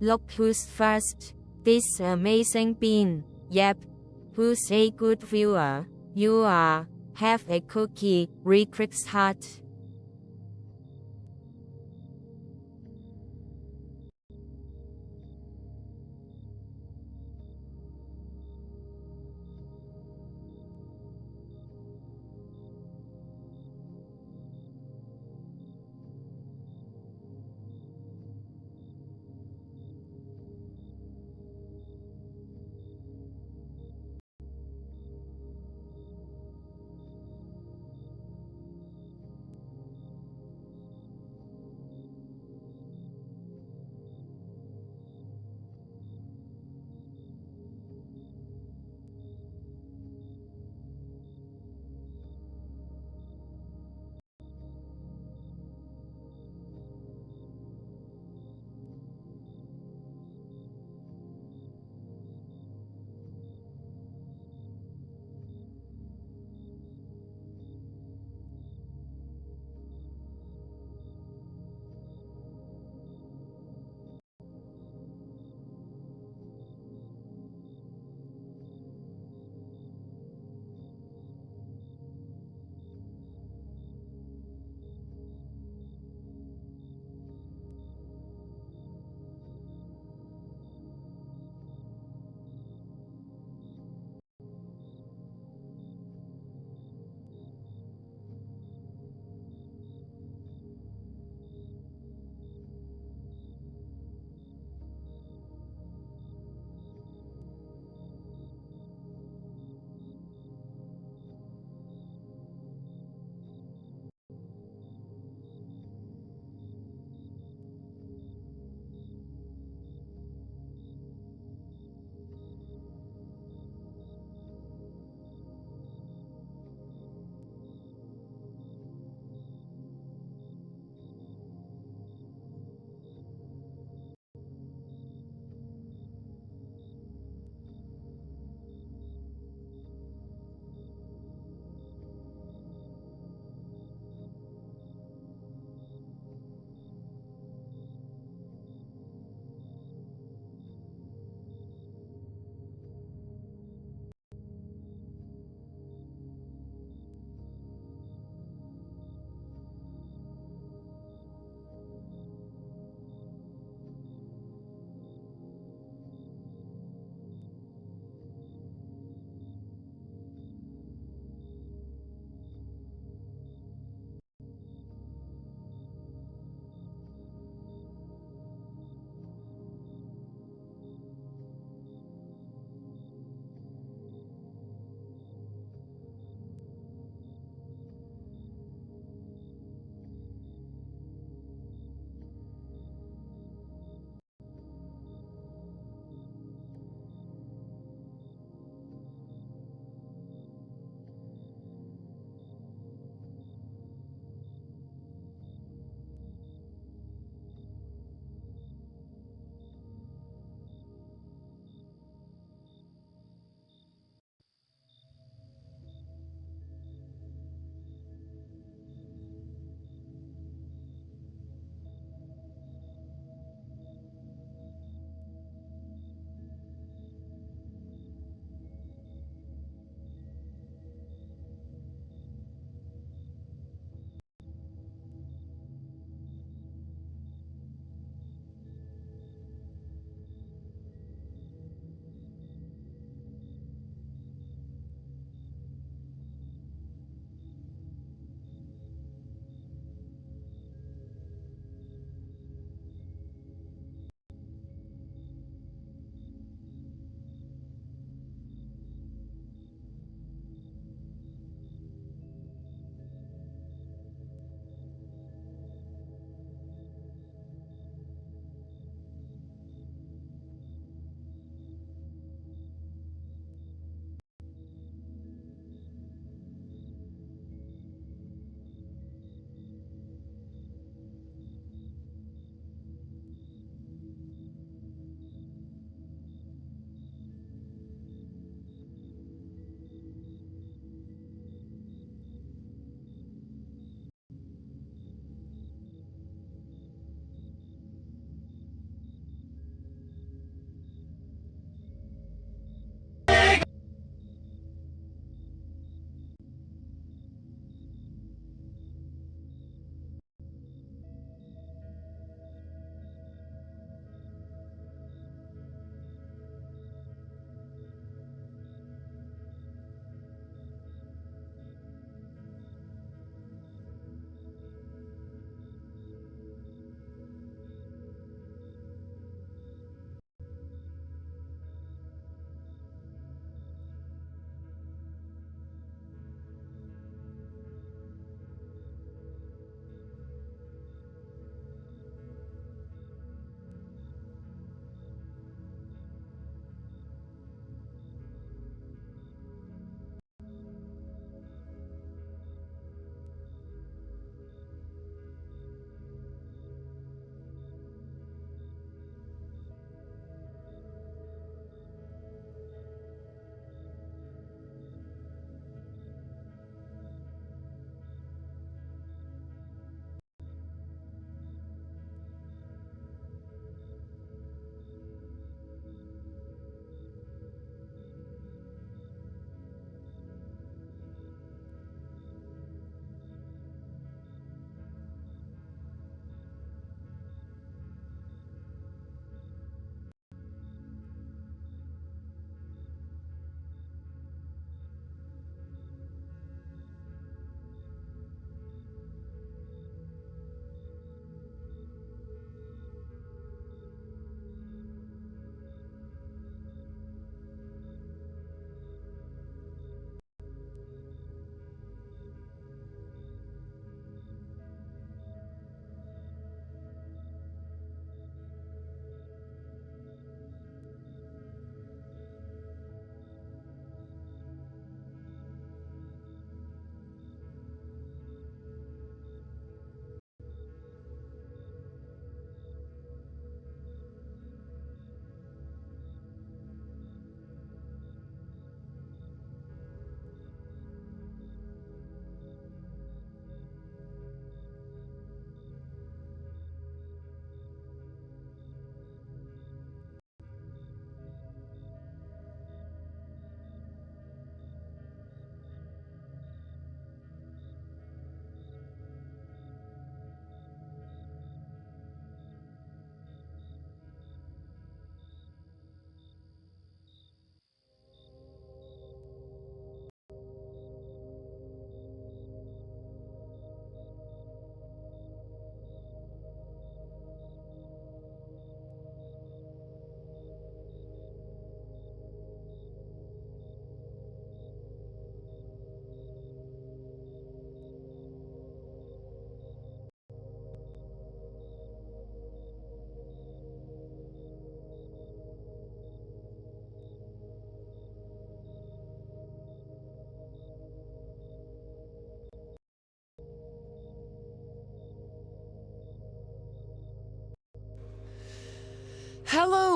Look who's first. This amazing bean. Yep. Who's a good viewer? You are. Have a cookie, Re-Crix heart.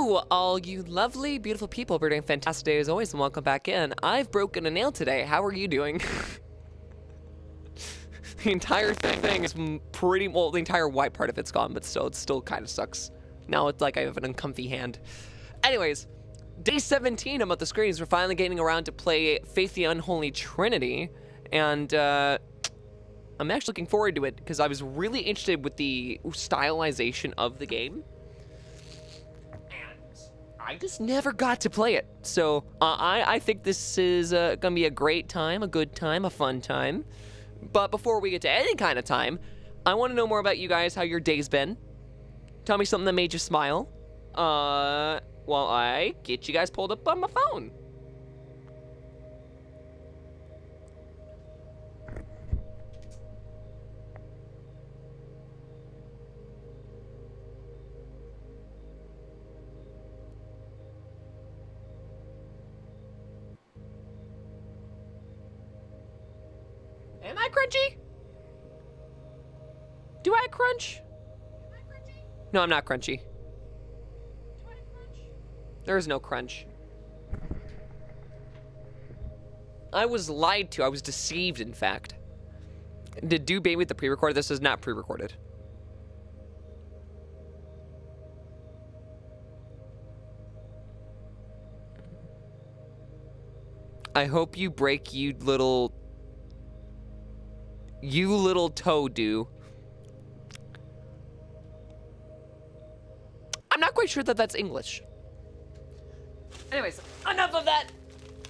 Hello, all you lovely, beautiful people. We're doing fantastic day as always, and welcome back in. I've broken a nail today. How are you doing? The entire thing is pretty, well, the entire white part of it's gone, but still, it still kind of sucks. Now it's like I have an uncomfy hand. Anyways, day 17 I'm at the screens. We're finally getting around to play Faith the Unholy Trinity, and I'm actually looking forward to it because I was really interested with the stylization of the game. I just never got to play it. So I think this is gonna be a great time, a good time, a fun time. But before we get to any kind of time, I want to know more about you guys, how your day's been. Tell me something that made you smile. While I get you guys pulled up on my phone. Am I crunchy? Do I crunch? Am I crunchy? No, I'm not crunchy. Do I crunch? There is no crunch. I was lied to. I was deceived, in fact. Did do baby with the pre-recorded? This is not pre-recorded. I hope you break, you little toe-do. I'm not quite sure that that's English. Anyways, enough of that.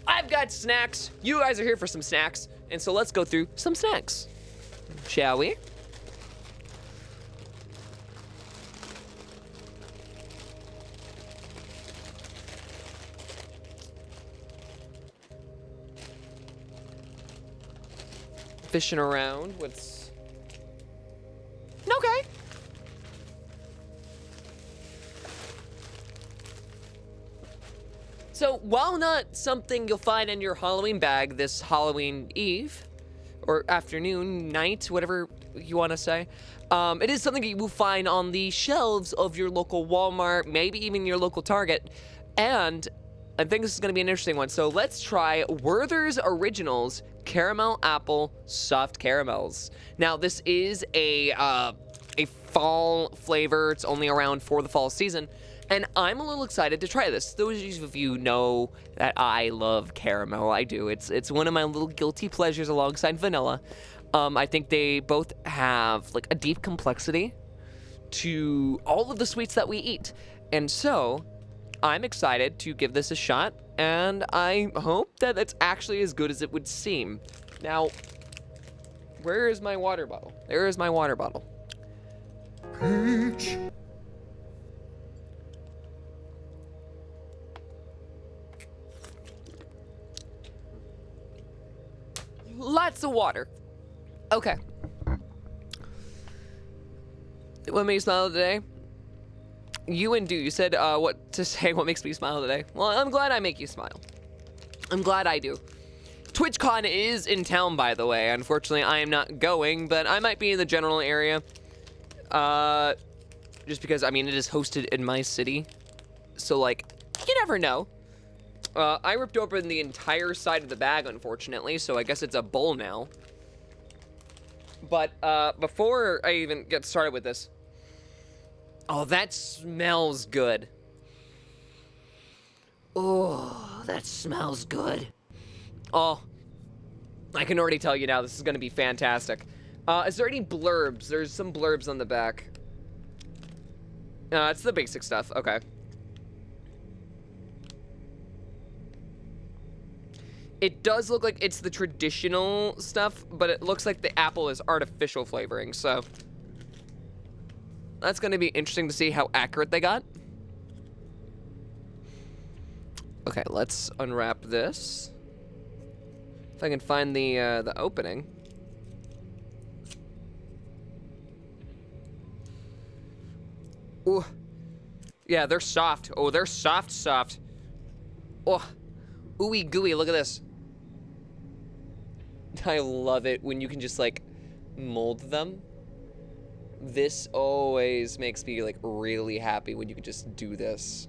I've got snacks. You guys are here for some snacks. And so let's go through some snacks. Shall we? Fishing around. What's... Okay. So, while not something you'll find in your Halloween bag this Halloween Eve, or afternoon, night, whatever you want to say, it is something you will find on the shelves of your local Walmart, maybe even your local Target, and I think this is going to be an interesting one. So let's try Werther's Originals Caramel Apple Soft Caramels. Now, this is a fall flavor. It's only around for the fall season. And I'm a little excited to try this. Those of you know that I love caramel. I do. It's one of my little guilty pleasures alongside vanilla. I think they both have like a deep complexity to all of the sweets that we eat. And so I'm excited to give this a shot, and I hope that it's actually as good as it would seem. Now, where is my water bottle? There is my water bottle. Peach. Lots of water. Okay. What made you smile today? You and Do, you said what to say, what makes me smile today. Well, I'm glad I make you smile. I'm glad I do. TwitchCon is in town, by the way. Unfortunately, I am not going, but I might be in the general area. Just because, I mean, it is hosted in my city. So, like, you never know. I ripped open the entire side of the bag, unfortunately, so I guess it's a bowl now. But, before I even get started with this... Oh, that smells good. Oh, that smells good. Oh, I can already tell you now, this is gonna be fantastic. Is there any blurbs? There's some blurbs on the back. It's the basic stuff, okay. It does look like it's the traditional stuff, but it looks like the apple is artificial flavoring, so... That's gonna be interesting to see how accurate they got. Okay, let's unwrap this. If I can find the opening. Ooh. Yeah, they're soft. Oh, they're soft. Oh, ooey gooey, look at this. I love it when you can just, like, mold them. This always makes me, like, really happy when you can just do this.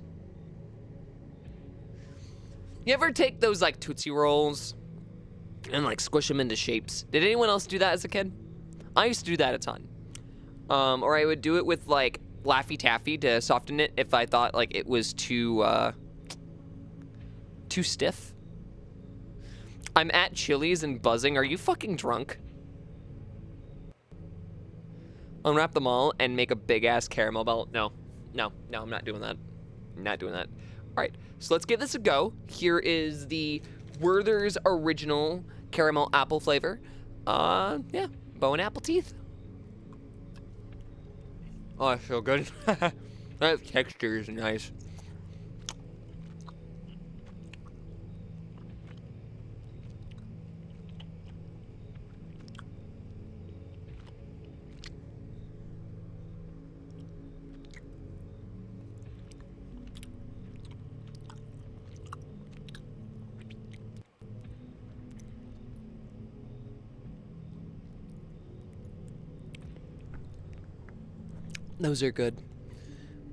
You ever take those like Tootsie Rolls and like squish them into shapes? Did anyone else do that as a kid? I used to do that a ton. Or I would do it with like Laffy Taffy to soften it if I thought like it was too stiff. I'm at Chili's and buzzing. Are you fucking drunk? Unwrap them all and make a big ass caramel belt. No, I'm not doing that. I'm not doing that. All right, so let's give this a go. Here is the Werther's original caramel apple flavor. Yeah, bow and apple teeth. Oh, it's so good. That texture is nice. Those are good.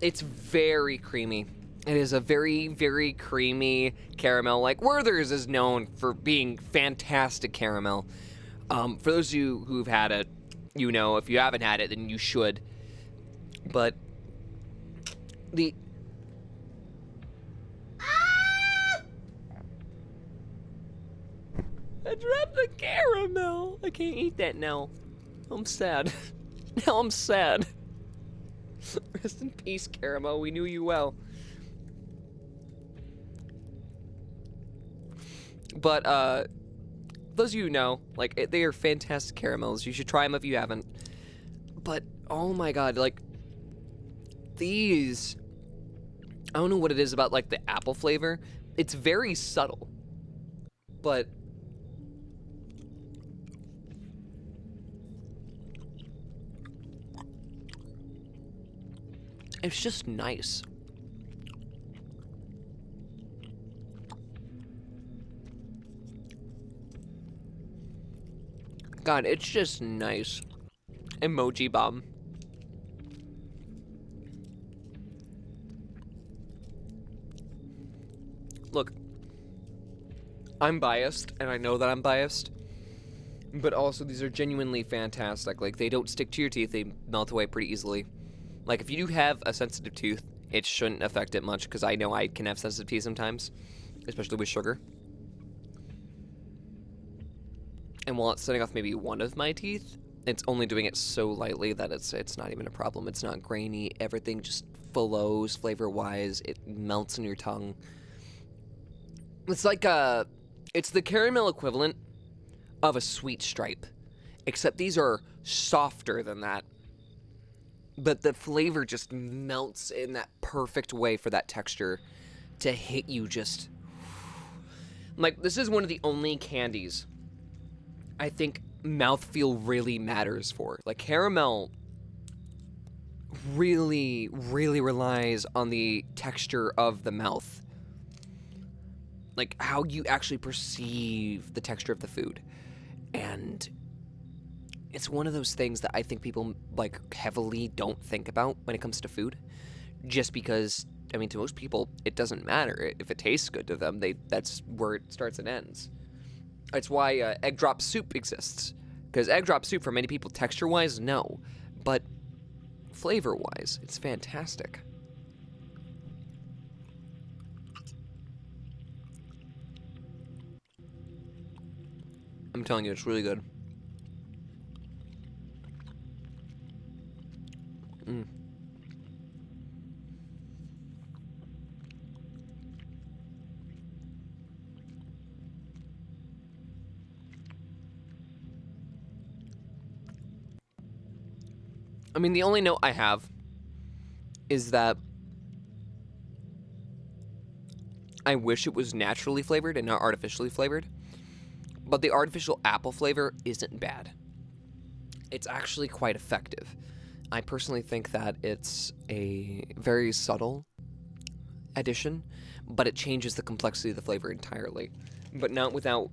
It's very creamy. It is a very, very creamy caramel. Like Werther's is known for being fantastic caramel. For those of you who've had it, you know. If you haven't had it, then you should. But the I dropped the caramel. I can't eat that now. I'm sad. Now I'm sad. Rest in peace, Caramel. We knew you well. But, those of you who know, like, they are fantastic caramels. You should try them if you haven't. But, oh my god, like, these... I don't know what it is about, like, the apple flavor. It's very subtle. But... it's just nice. God, it's just nice. Emoji bomb. Look, I'm biased, and I know that I'm biased, but also these are genuinely fantastic. Like, they don't stick to your teeth, they melt away pretty easily. Like, if you do have a sensitive tooth, it shouldn't affect it much, because I know I can have sensitive teeth sometimes, especially with sugar. And while it's setting off maybe one of my teeth, it's only doing it so lightly that it's not even a problem. It's not grainy. Everything just flows flavor-wise. It melts in your tongue. It's like it's the caramel equivalent of a sweet stripe, except these are softer than that. But the flavor just melts in that perfect way for that texture to hit you just... like, this is one of the only candies I think mouthfeel really matters for. Like, caramel really, really relies on the texture of the mouth. Like, how you actually perceive the texture of the food. And... it's one of those things that I think people, like, heavily don't think about when it comes to food. Just because, I mean, to most people, it doesn't matter. If it tastes good to them, that's where it starts and ends. It's why egg drop soup exists. Because egg drop soup, for many people, texture-wise, no. But flavor-wise, it's fantastic. I'm telling you, it's really good. Mm. I mean, the only note I have is that I wish it was naturally flavored and not artificially flavored. But the artificial apple flavor isn't bad. It's actually quite effective. I personally think that it's a very subtle addition, but it changes the complexity of the flavor entirely. But not without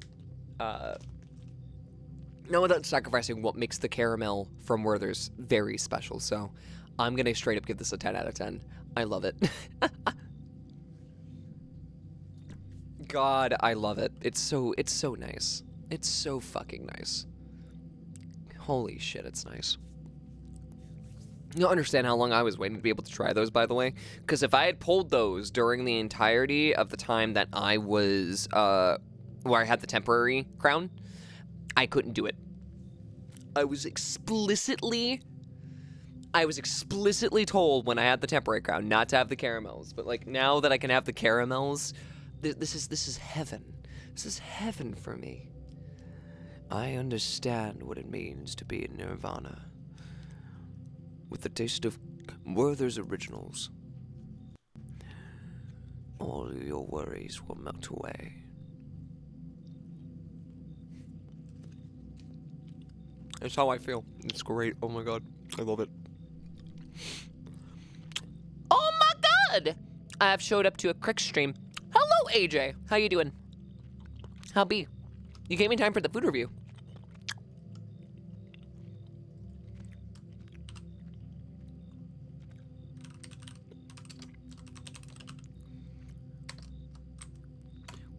sacrificing what makes the caramel from Werther's very special. So I'm going to straight up give this a 10 out of 10. I love it. God, I love it. It's so nice. It's so fucking nice. Holy shit, it's nice. You don't understand how long I was waiting to be able to try those, by the way. Because if I had pulled those during the entirety of the time that I was, where I had the temporary crown, I couldn't do it. I was explicitly told when I had the temporary crown not to have the caramels. But, like, now that I can have the caramels, this is heaven. This is heaven for me. I understand what it means to be in Nirvana. With the taste of Werther's Originals. All your worries will melt away. That's how I feel. It's great. Oh my god. I love it. Oh my god! I have showed up to a Re-Crix stream. Hello, AJ. How you doing? How be? You came in time for the food review.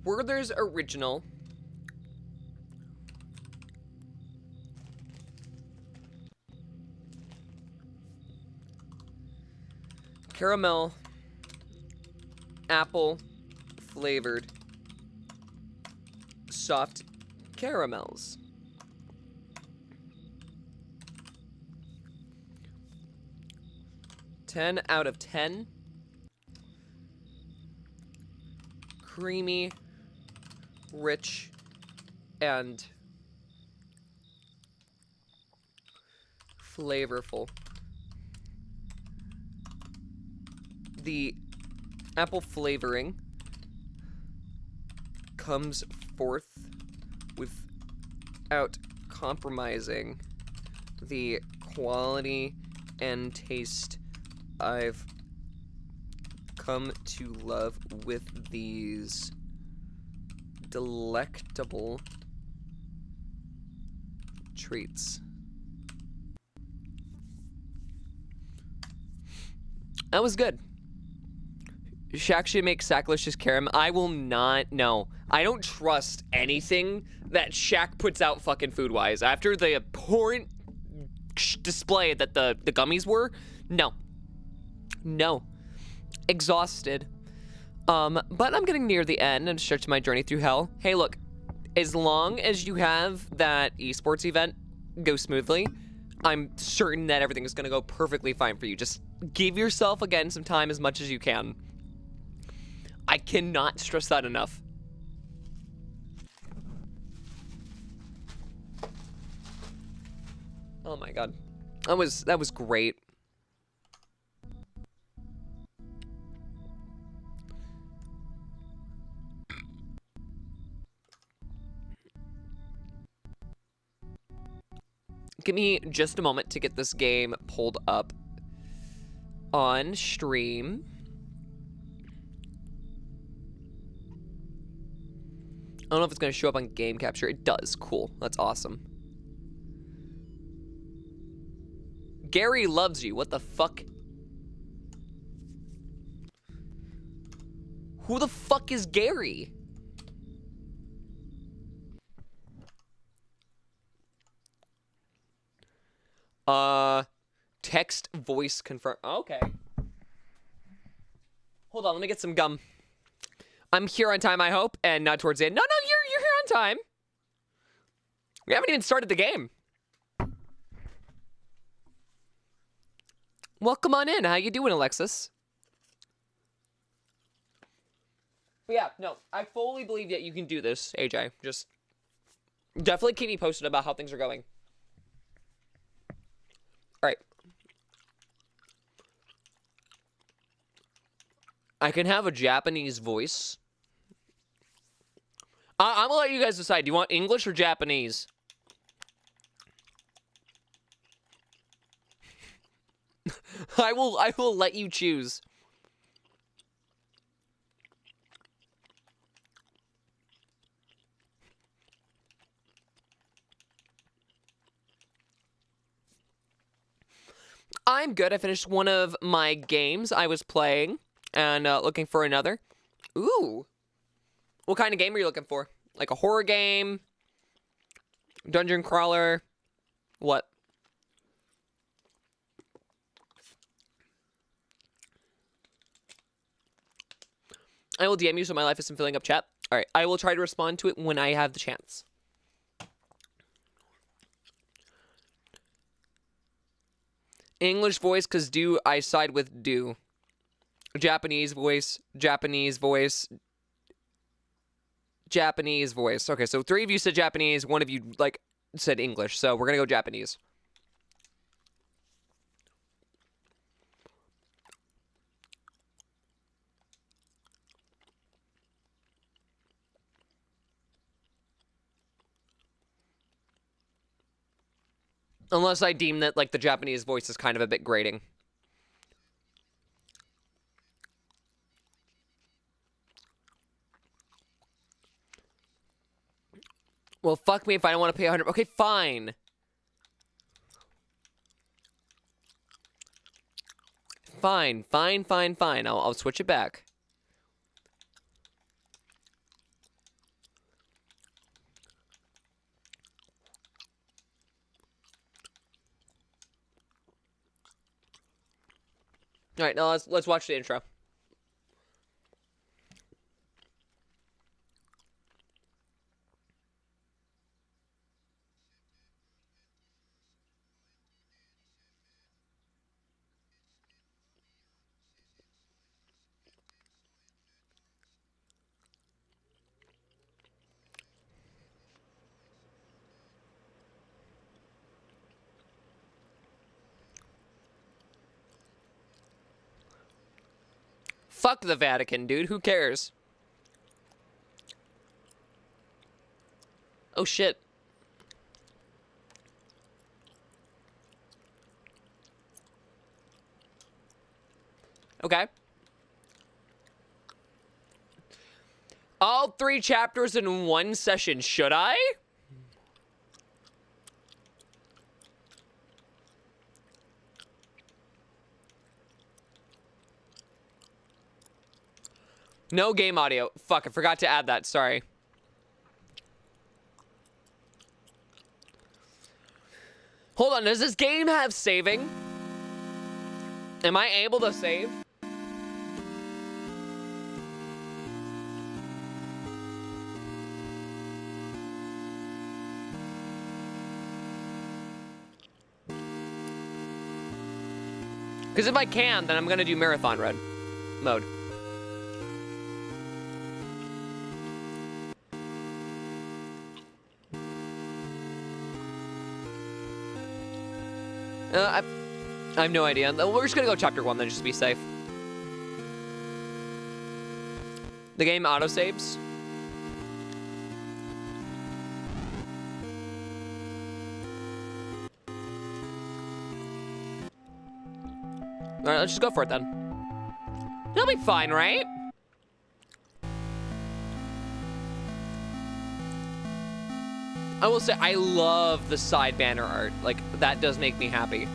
Werther's Original. Caramel. Apple flavored. Soft caramels. Ten out of 10. Creamy, rich, and flavorful. The apple flavoring comes forth without compromising the quality and taste I've come to love with these delectable treats. That was good. Shaq should make Sacklicious caramel. I will not. No. I don't trust anything that Shaq puts out fucking food-wise. After the abhorrent display that the gummies were, no. No. Exhausted. But I'm getting near the end and stretching my journey through hell. Hey, look. As long as you have that esports event go smoothly, I'm certain that everything is going to go perfectly fine for you. Just give yourself, again, some time as much as you can. I cannot stress that enough. Oh my god. That was great. Give me just a moment to get this game pulled up on stream. I don't know if it's going to show up on game capture. It does. Cool. That's awesome. Gary loves you. What the fuck? Who the fuck is Gary? Text voice confirm. Okay. Hold on, let me get some gum. I'm here on time, I hope, and not towards the end. No, you're here on time. We haven't even started the game. Welcome on in. How you doing, Alexis? But yeah, no, I fully believe that you can do this, AJ. Just definitely keep me posted about how things are going. All right. I can have a Japanese voice. I'm gonna let you guys decide. Do you want English or Japanese? I will let you choose. I'm good. I finished one of my games I was playing and looking for another. Ooh. What kind of game are you looking for? Like a horror game? Dungeon crawler? What? I will DM you so my life isn't filling up chat. All right, I will try to respond to it when I have the chance. English voice, because do, I side with do. Japanese voice, Japanese voice, Japanese voice. Okay, so 3 of you said Japanese, 1 of you, like, said English, so we're gonna go Japanese. Unless I deem that, like, the Japanese voice is kind of a bit grating. Well, fuck me if I don't want to pay 100. Okay, fine. Fine. I'll switch it back. All right, now let's watch the intro. Fuck the Vatican, dude. Who cares? Oh, shit. Okay. All 3 chapters in 1 session, should I? No game audio. Fuck, I forgot to add that. Sorry. Hold on, does this game have saving? Am I able to save? Because if I can, then I'm gonna do marathon run mode. I have no idea. We're just gonna go chapter 1 then, just to be safe. The game autosaves. Alright, let's just go for it then. It'll be fine, right? I will say, I love the side banner art. Like, that does make me happy.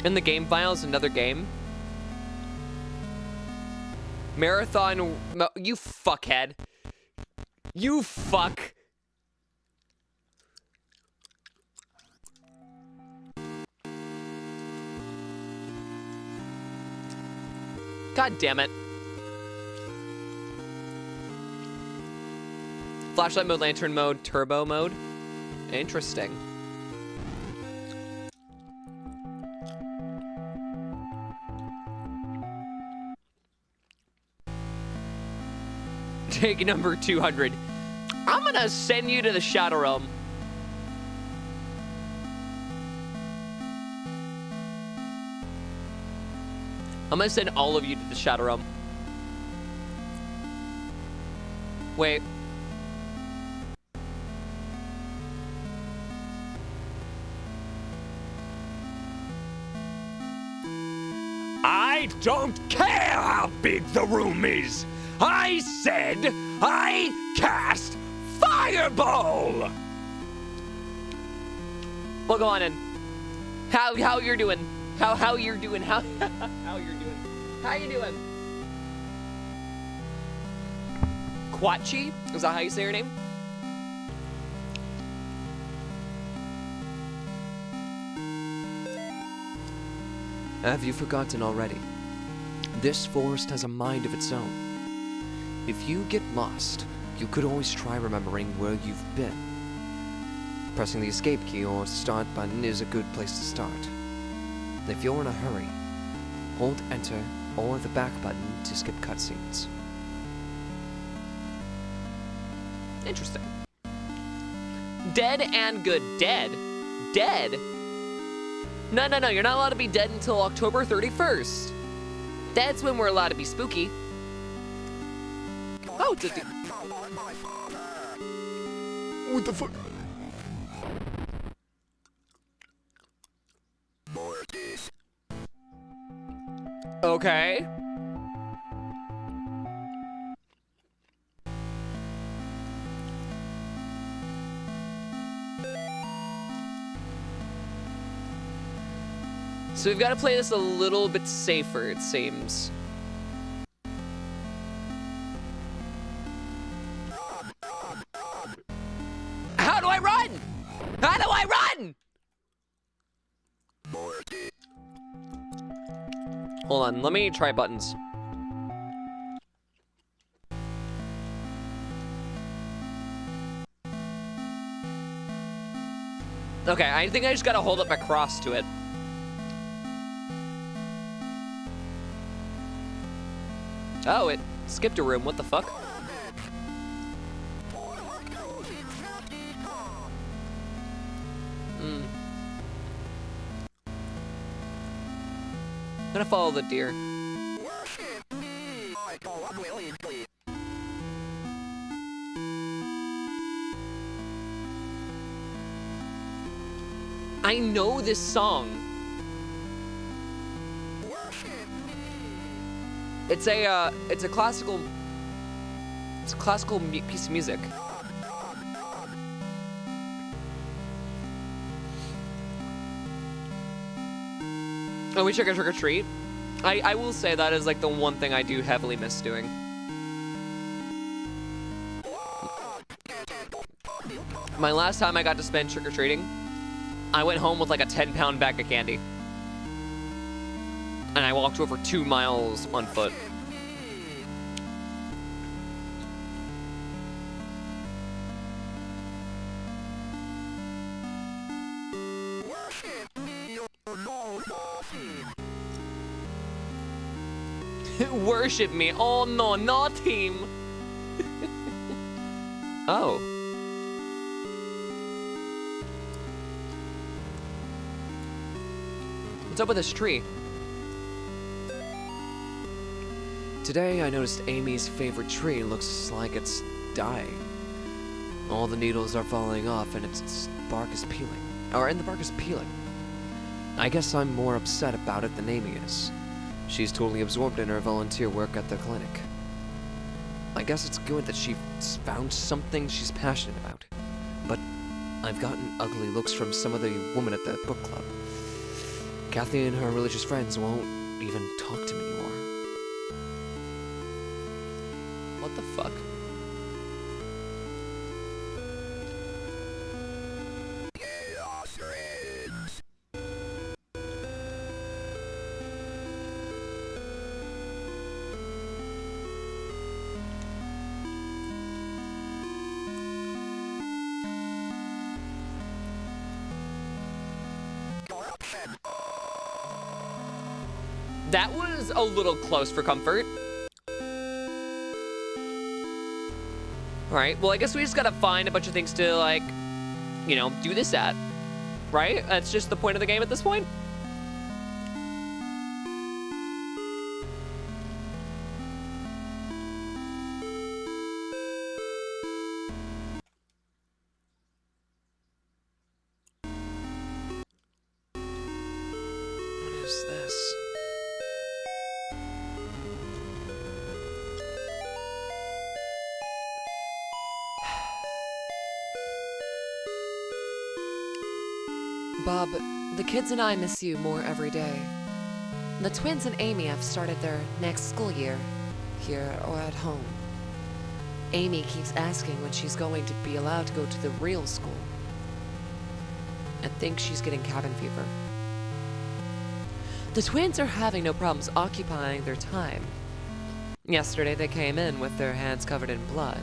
In the game files, another game. Marathon... You fuckhead. You fuck. God damn it. Flashlight mode, lantern mode, turbo mode. Interesting. Take number 200. I'm gonna send you to the Shadow Realm. I'm gonna send all of you to the Shadow Realm. Wait. I don't care how big the room is. I said I cast Fireball! We'll go on in. How you're doing? How you're doing? How how you're doing? How you doing? Quachi? Is that how you say your name? Have you forgotten already? This forest has a mind of its own. If you get lost, you could always try remembering where you've been. Pressing the escape key or start button is a good place to start. If you're in a hurry, hold enter or the back button to skip cutscenes. Interesting. Dead and good. Dead? Dead? No, you're not allowed to be dead until October 31st. That's when we're allowed to be spooky. Oh, it's a What the fuck? Okay. So we've got to play this a little bit safer, it seems. How do I run? How do I run? Hold on, let me try buttons. Okay, I think I just gotta hold up my cross to it. Oh, it skipped a room. What the fuck? I'm gonna follow the deer. I know this song. It's a classical piece of music. Oh, we took a trick or treat. I will say that is like the one thing I do heavily miss doing. My last time I got to spend trick or treating, I went home with like a 10-pound bag of candy. And I walked over 2 miles on foot. Worship me. Oh no, not him. Oh. What's up with this tree? Today I noticed Amy's favorite tree looks like it's dying. All the needles are falling off and its bark is peeling. And the bark is peeling. I guess I'm more upset about it than Amy is. She's totally absorbed in her volunteer work at the clinic. I guess it's good that she found something she's passionate about. But I've gotten ugly looks from some of the women at the book club. Kathy and her religious friends won't even talk to me anymore. What the fuck? That was a little close for comfort. Alright, well, I guess we just gotta find a bunch of things to, like, you know, do this at. Right? That's just the point of the game at this point? What is this? Bob, The kids and I miss you more every day. The twins and Amy have started their next school year, here or at home. Amy keeps asking when she's going to be allowed to go to the real school. I think she's getting cabin fever. The twins are having no problems occupying their time. Yesterday they came in with their hands covered in blood.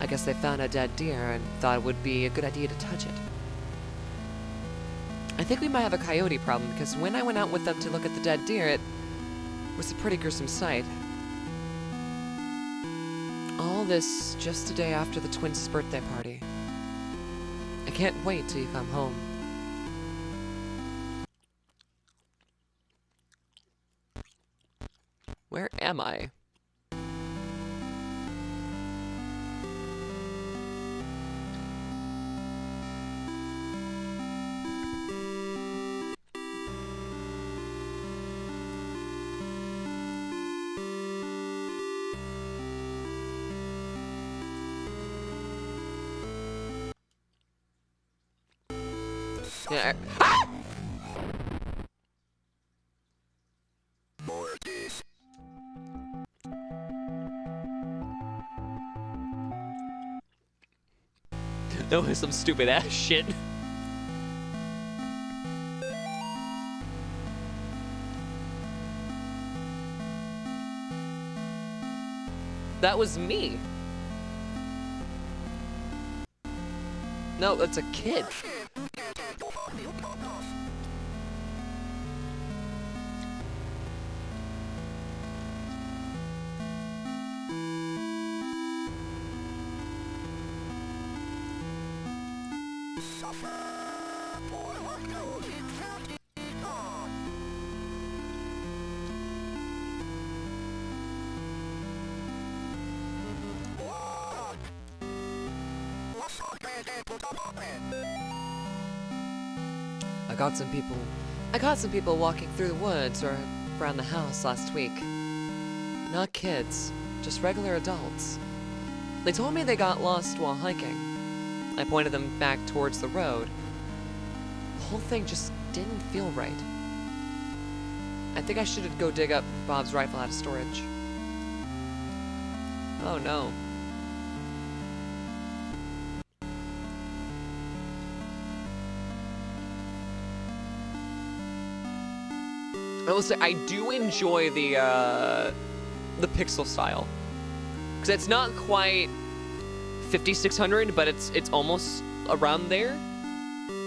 I guess they found a dead deer and thought it would be a good idea to touch it. I think we might have a coyote problem because when I went out with them to look at the dead deer, it was a pretty gruesome sight. All this just a day after the twins' birthday party. I can't wait till you come home. Where am I? Yeah. Ah! That was some stupid ass shit. That was me. No, that's a kid. I caught some people walking through the woods or around the house last week. Not kids, just regular adults. They told me they got lost while hiking. I pointed them back towards the road. The whole thing just didn't feel right. I think I should go dig up Bob's rifle out of storage. Oh no. I will say I do enjoy the pixel style, because it's not quite 5600, but it's almost around there.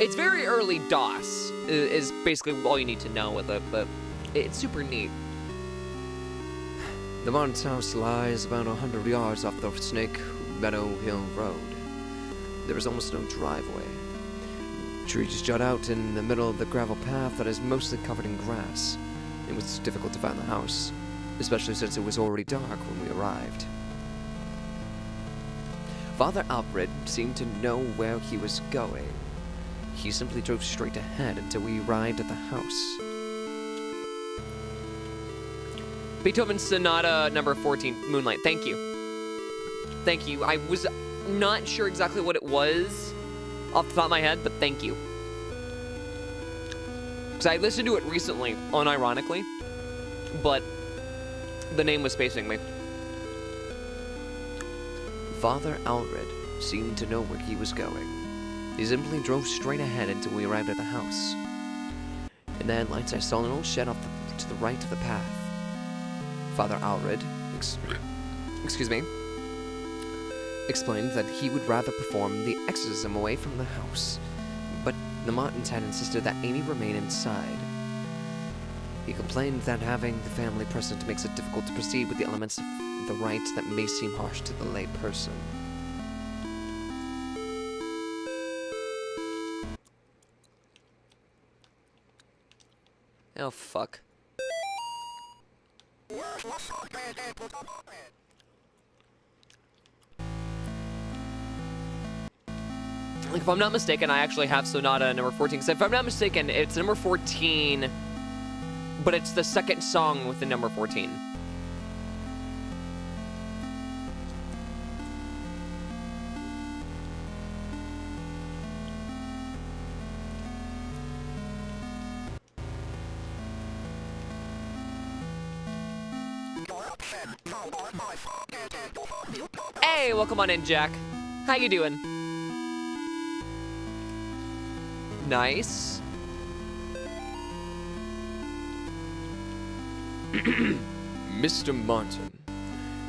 It's very early DOS is basically all you need to know with it, but it's super neat. The Martin's house lies about 100 yards off the Snake Meadow Hill Road. There is almost no driveway. Trees jut out in the middle of the gravel path that is mostly covered in grass. It was difficult to find the house, especially since it was already dark when we arrived. Father Alfred seemed to know where he was going. He simply drove straight ahead until we arrived at the house. Beethoven Sonata number 14, Moonlight. Thank you. Thank you. I was not sure exactly what it was off the top of my head, but thank you. Because I listened to it recently, unironically, but the name was spacing me. Father Alred seemed to know where he was going. He simply drove straight ahead until we arrived at the house. In the headlights, I saw an old shed off to the right of the path. Father Alred, excuse me, explained that he would rather perform the exorcism away from the house, but the Martins had insisted that Amy remain inside. He complained that having the family present makes it difficult to proceed with the elements of the rite that may seem harsh to the lay person. Oh, fuck. Like, if I'm not mistaken, I actually have Sonata number 14. Because if I'm not mistaken, it's number 14, but it's the second song with the number 14. Hey, welcome on in, Jack. How you doing? Nice. Mr. Martin,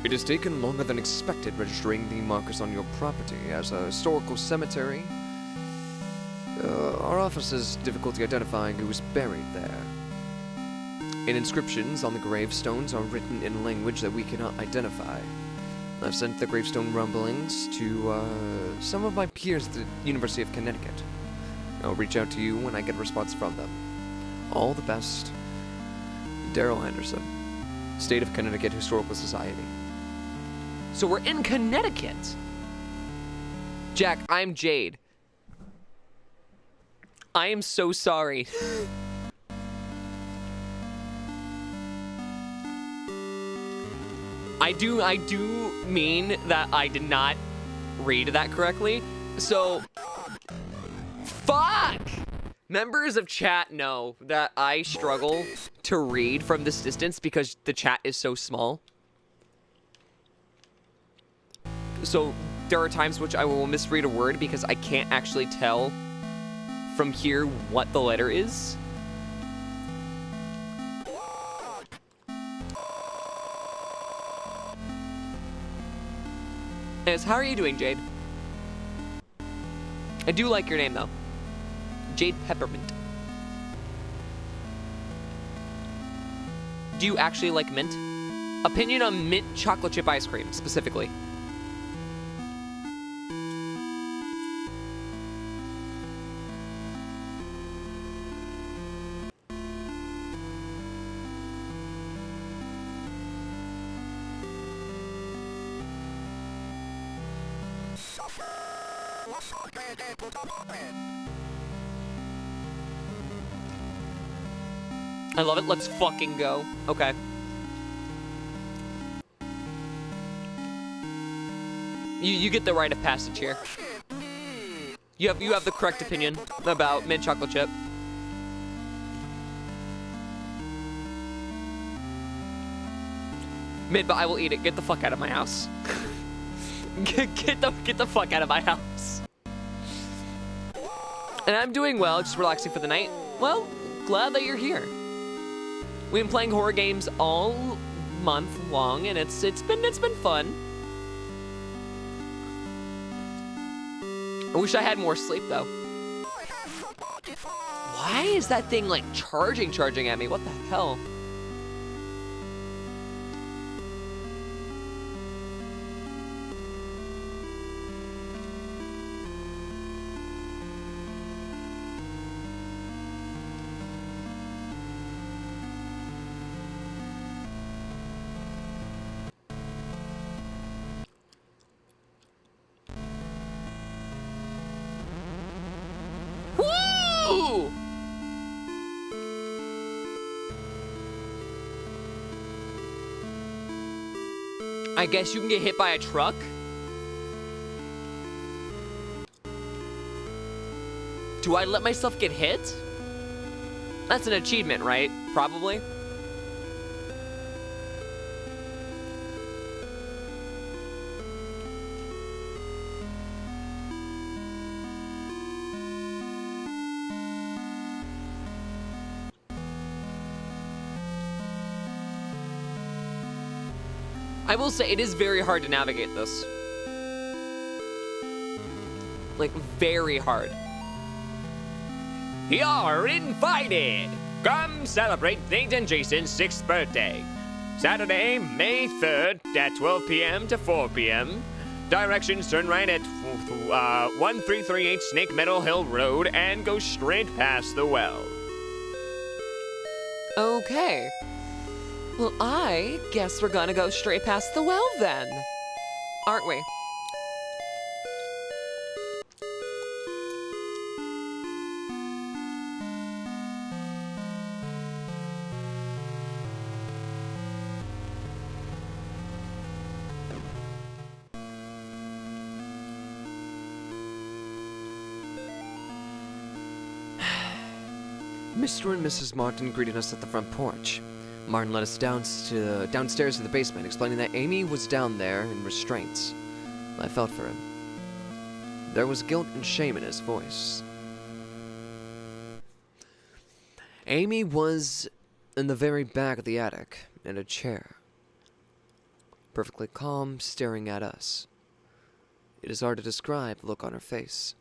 it has taken longer than expected registering the markers on your property as a historical cemetery. Our office has difficulty identifying who is buried there. And inscriptions on the gravestones are written in language that we cannot identify. I've sent the gravestone rumblings to some of my peers at the University of Connecticut. I'll reach out to you when I get a response from them. All the best, Daryl Anderson, State of Connecticut Historical Society. So we're in Connecticut. Jack, I'm Jade. I am so sorry. I do mean that I did not read that correctly. So, fuck! Members of chat know that I struggle to read from this distance because the chat is so small. So, there are times which I will misread a word because I can't actually tell from here what the letter is. Anyways, how are you doing, Jade? I do like your name, though. Jade Peppermint. Do you actually like mint? Opinion on mint chocolate chip ice cream, specifically. I love it. Let's fucking go. Okay. You get the rite of passage here. You have the correct opinion about mint chocolate chip. Mid, but I will eat it. Get the fuck out of my house. get the fuck out of my house. And I'm doing well, just relaxing for the night. Well, glad that you're here. We've been playing horror games all month long, and it's been fun. I wish I had more sleep though. Why is that thing like charging at me? What the hell? Woo! I guess you can get hit by a truck. Do I let myself get hit? That's an achievement, right? Probably. I will say it is very hard to navigate this. Like, very hard. You're invited! Come celebrate Nathan Jason's 6th birthday. Saturday, May 3rd at 12 p.m. to 4 p.m. Directions: turn right at 1338 Snake Meadow Hill Road and go straight past the well. Okay. Well, I guess we're gonna go straight past the well then. Aren't we? Mr. and Mrs. Martin greeted us at the front porch. Martin led us downstairs to the basement, explaining that Amy was down there in restraints. I felt for him. There was guilt and shame in his voice. Amy was in the very back of the attic, in a chair, perfectly calm, staring at us. It is hard to describe the look on her face.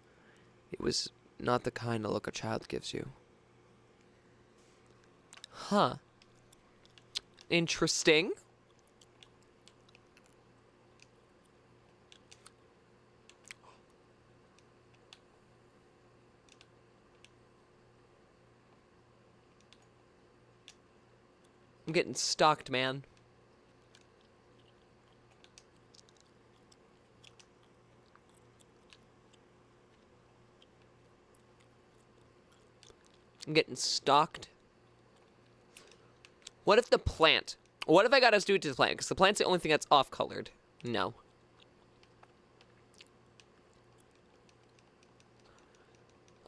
It was not the kind of look a child gives you. Huh. Interesting. I'm getting stalked, man. I'm getting stalked. What if the plant? What if I got us do it to the plant? Because the plant's the only thing that's off-colored. No.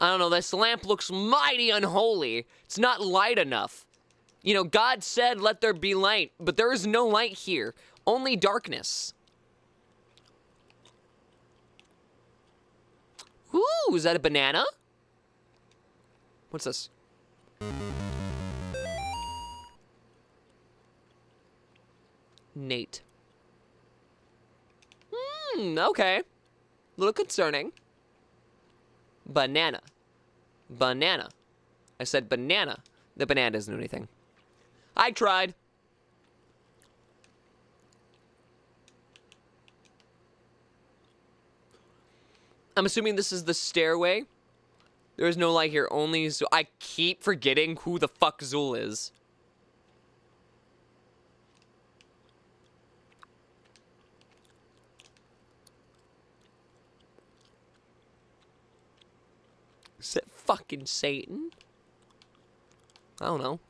I don't know, this lamp looks mighty unholy. It's not light enough. You know, God said, let there be light, but there is no light here. Only darkness. Ooh, is that a banana? What's this? Nate. Okay. A little concerning. Banana. Banana. I said banana. The banana doesn't do anything. I tried. I'm assuming this is the stairway. There is no light here, only Zul. I keep forgetting who the fuck Zul is. Is it fucking Satan? I don't know.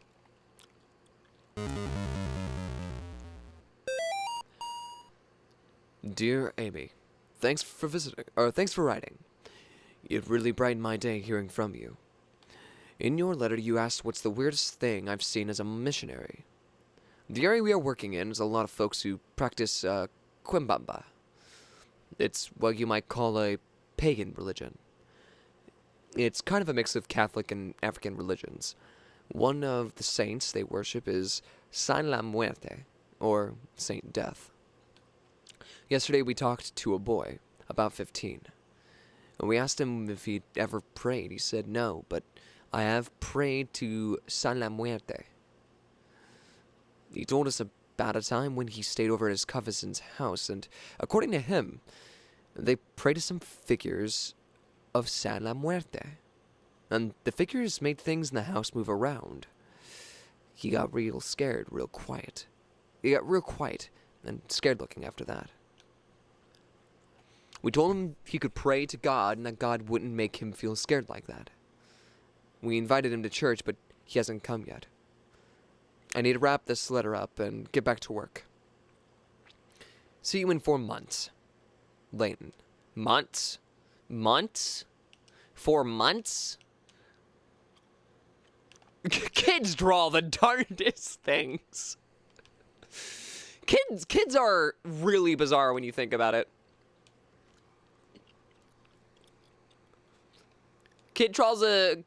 Dear Amy, thanks for writing. It really brightened my day hearing from you. In your letter, you asked what's the weirdest thing I've seen as a missionary. The area we are working in is a lot of folks who practice Quimbamba. It's what you might call a pagan religion. It's kind of a mix of Catholic and African religions. One of the saints they worship is San la Muerte, or Saint Death. Yesterday we talked to a boy, about 15. And we asked him if he'd ever prayed. He said no, but I have prayed to San la Muerte. He told us about a time when he stayed over at his cousin's house, and according to him, they prayed to some figures of San la Muerte. And the figures made things in the house move around. He got real scared, real quiet. He got real quiet and scared looking after that. We told him he could pray to God and that God wouldn't make him feel scared like that. We invited him to church, but he hasn't come yet. I need to wrap this letter up and get back to work. See you in 4 months. Layton. Months? Months? 4 months? Kids draw the darndest things. Kids are really bizarre when you think about it. Kid draws a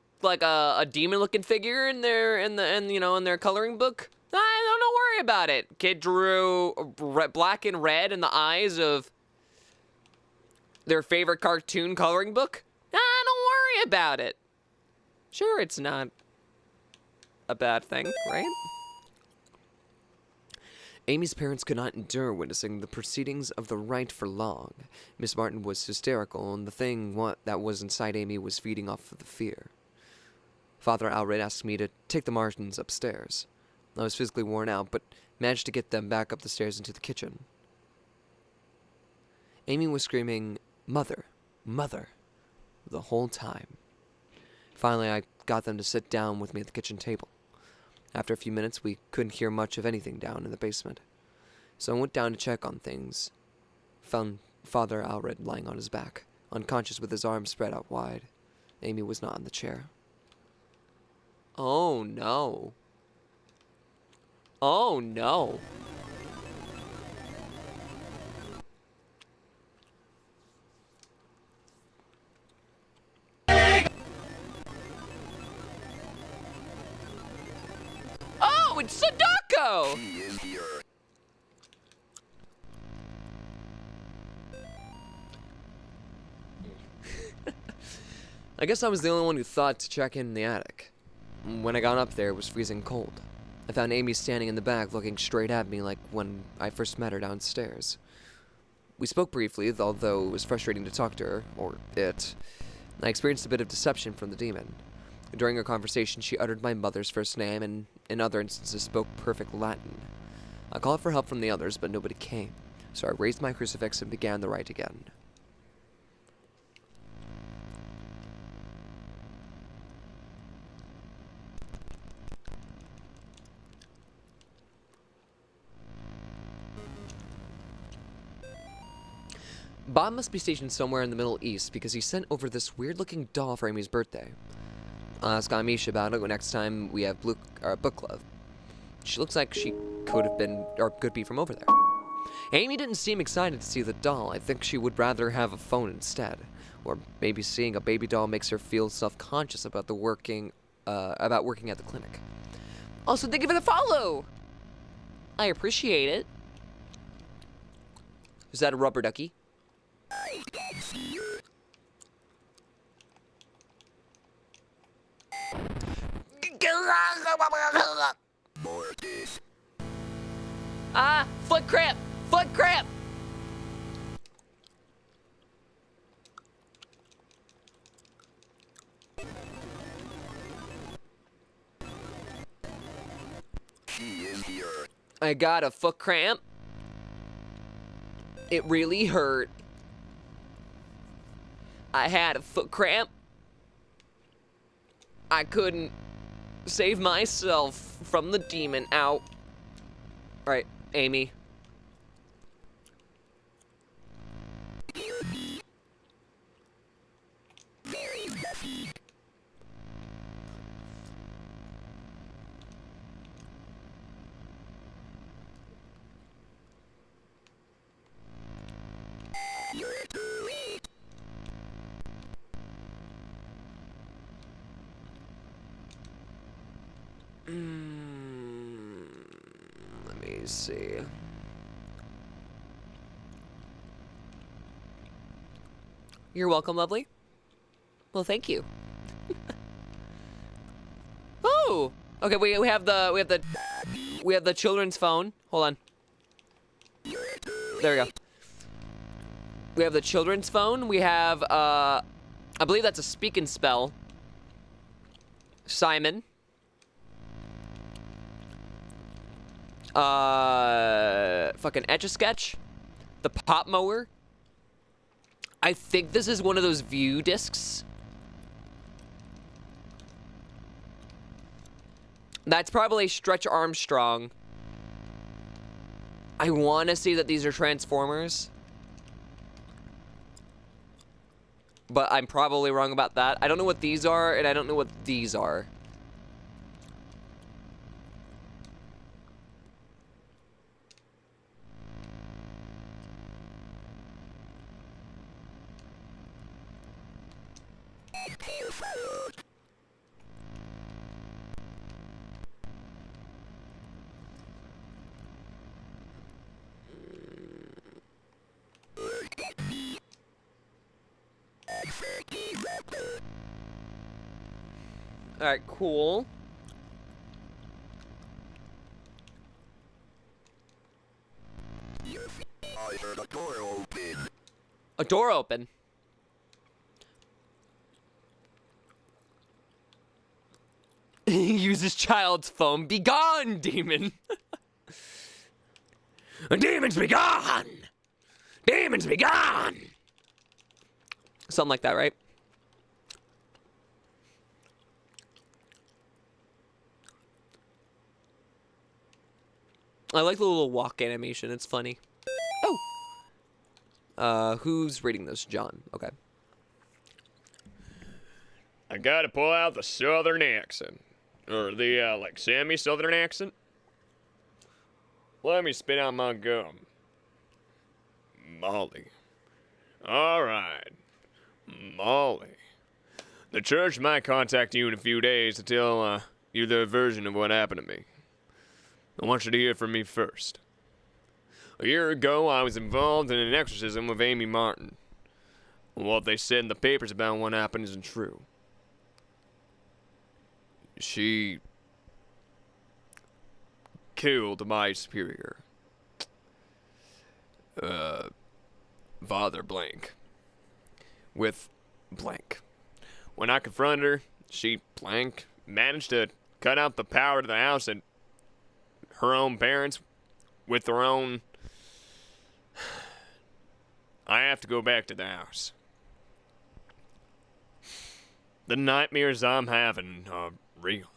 demon-looking figure in their coloring book. Don't worry about it. Kid drew black and red in the eyes of their favorite cartoon coloring book. Don't worry about it. Sure, it's not a bad thing, right? Amy's parents could not endure witnessing the proceedings of the rite for long. Miss Martin was hysterical, and the thing that was inside Amy was feeding off of the fear. Father Alred asked me to take the Martins upstairs. I was physically worn out, but managed to get them back up the stairs into the kitchen. Amy was screaming, "Mother, Mother," the whole time. Finally, I got them to sit down with me at the kitchen table. After a few minutes, we couldn't hear much of anything down in the basement. So I went down to check on things. Found Father Alred lying on his back, unconscious with his arms spread out wide. Amy was not in the chair. Oh, no. Oh, no. Oh, it's Sadako! I guess I was the only one who thought to check in the attic. When I got up there, it was freezing cold. I found Amy standing in the back looking straight at me like when I first met her downstairs. We spoke briefly, although it was frustrating to talk to her, or it. I experienced a bit of deception from the demon. During our conversation, she uttered my mother's first name and, in other instances, spoke perfect Latin. I called for help from the others, but nobody came, so I raised my crucifix and began the rite again. Bob must be stationed somewhere in the Middle East because he sent over this weird-looking doll for Amy's birthday. I'll ask Amisha about it next time we have book club. She looks like she could have been, or could be from over there. Amy didn't seem excited to see the doll. I think she would rather have a phone instead. Or maybe seeing a baby doll makes her feel self-conscious about working at the clinic. Also, thank you for the follow! I appreciate it. Is that a rubber ducky? Ah, foot cramp! Foot cramp! I got a foot cramp. It really hurt. I had a foot cramp. I couldn't save myself from the demon. Ow. Alright, Amy. Let me see. You're welcome, lovely. Well, thank you. Oh, okay. We have the children's phone. Hold on. There we go. We have the children's phone. We have I believe that's a speak and spell. Simon. Fucking Etch-a-Sketch. The pop mower. I think this is one of those view discs. That's probably Stretch Armstrong. I want to say that these are Transformers. But I'm probably wrong about that. I don't know what these are, and I don't know what these are. Alright, cool. I heard a door open. A door open. Uses child's phone. Be gone, demon. Demons be gone! Demons be gone! Something like that, right? I like the little walk animation. It's funny. Oh. Who's reading this? John. Okay. I gotta pull out the southern accent. Or the, like, semi-southern accent. Let me spit out my gum. Molly. All right. Molly. The church might contact you in a few days to tell you their version of what happened to me. I want you to hear from me first. A year ago, I was involved in an exorcism with Amy Martin. What they said in the papers about what happened isn't true. She killed my superior. Father blank. With blank. When I confronted her, she blank managed to cut out the power to the house and her own parents with their own. I have to go back to the house. The nightmares I'm having are real.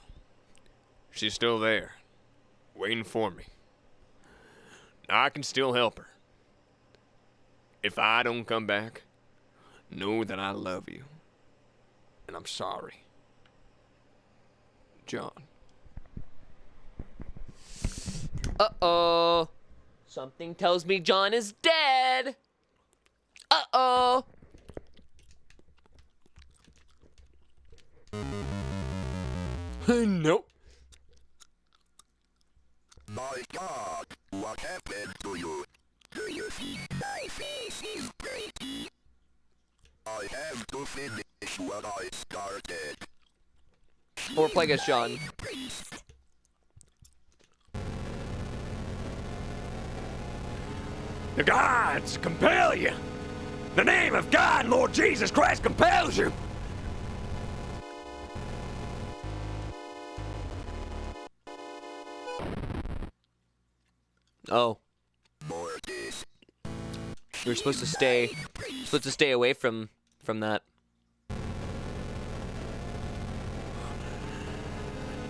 She's still there, waiting for me. I can still help her. If I don't come back, know that I love you. And I'm sorry. John. Uh-oh. Something tells me John is dead. Uh-oh. Nope. My God, what happened to you? Do you think my face is breaking? I have to finish what I started. Or Plagueis John. The gods compel you. The name of God, Lord Jesus Christ, compels you. Oh. Mortis. You're supposed to stay away from that.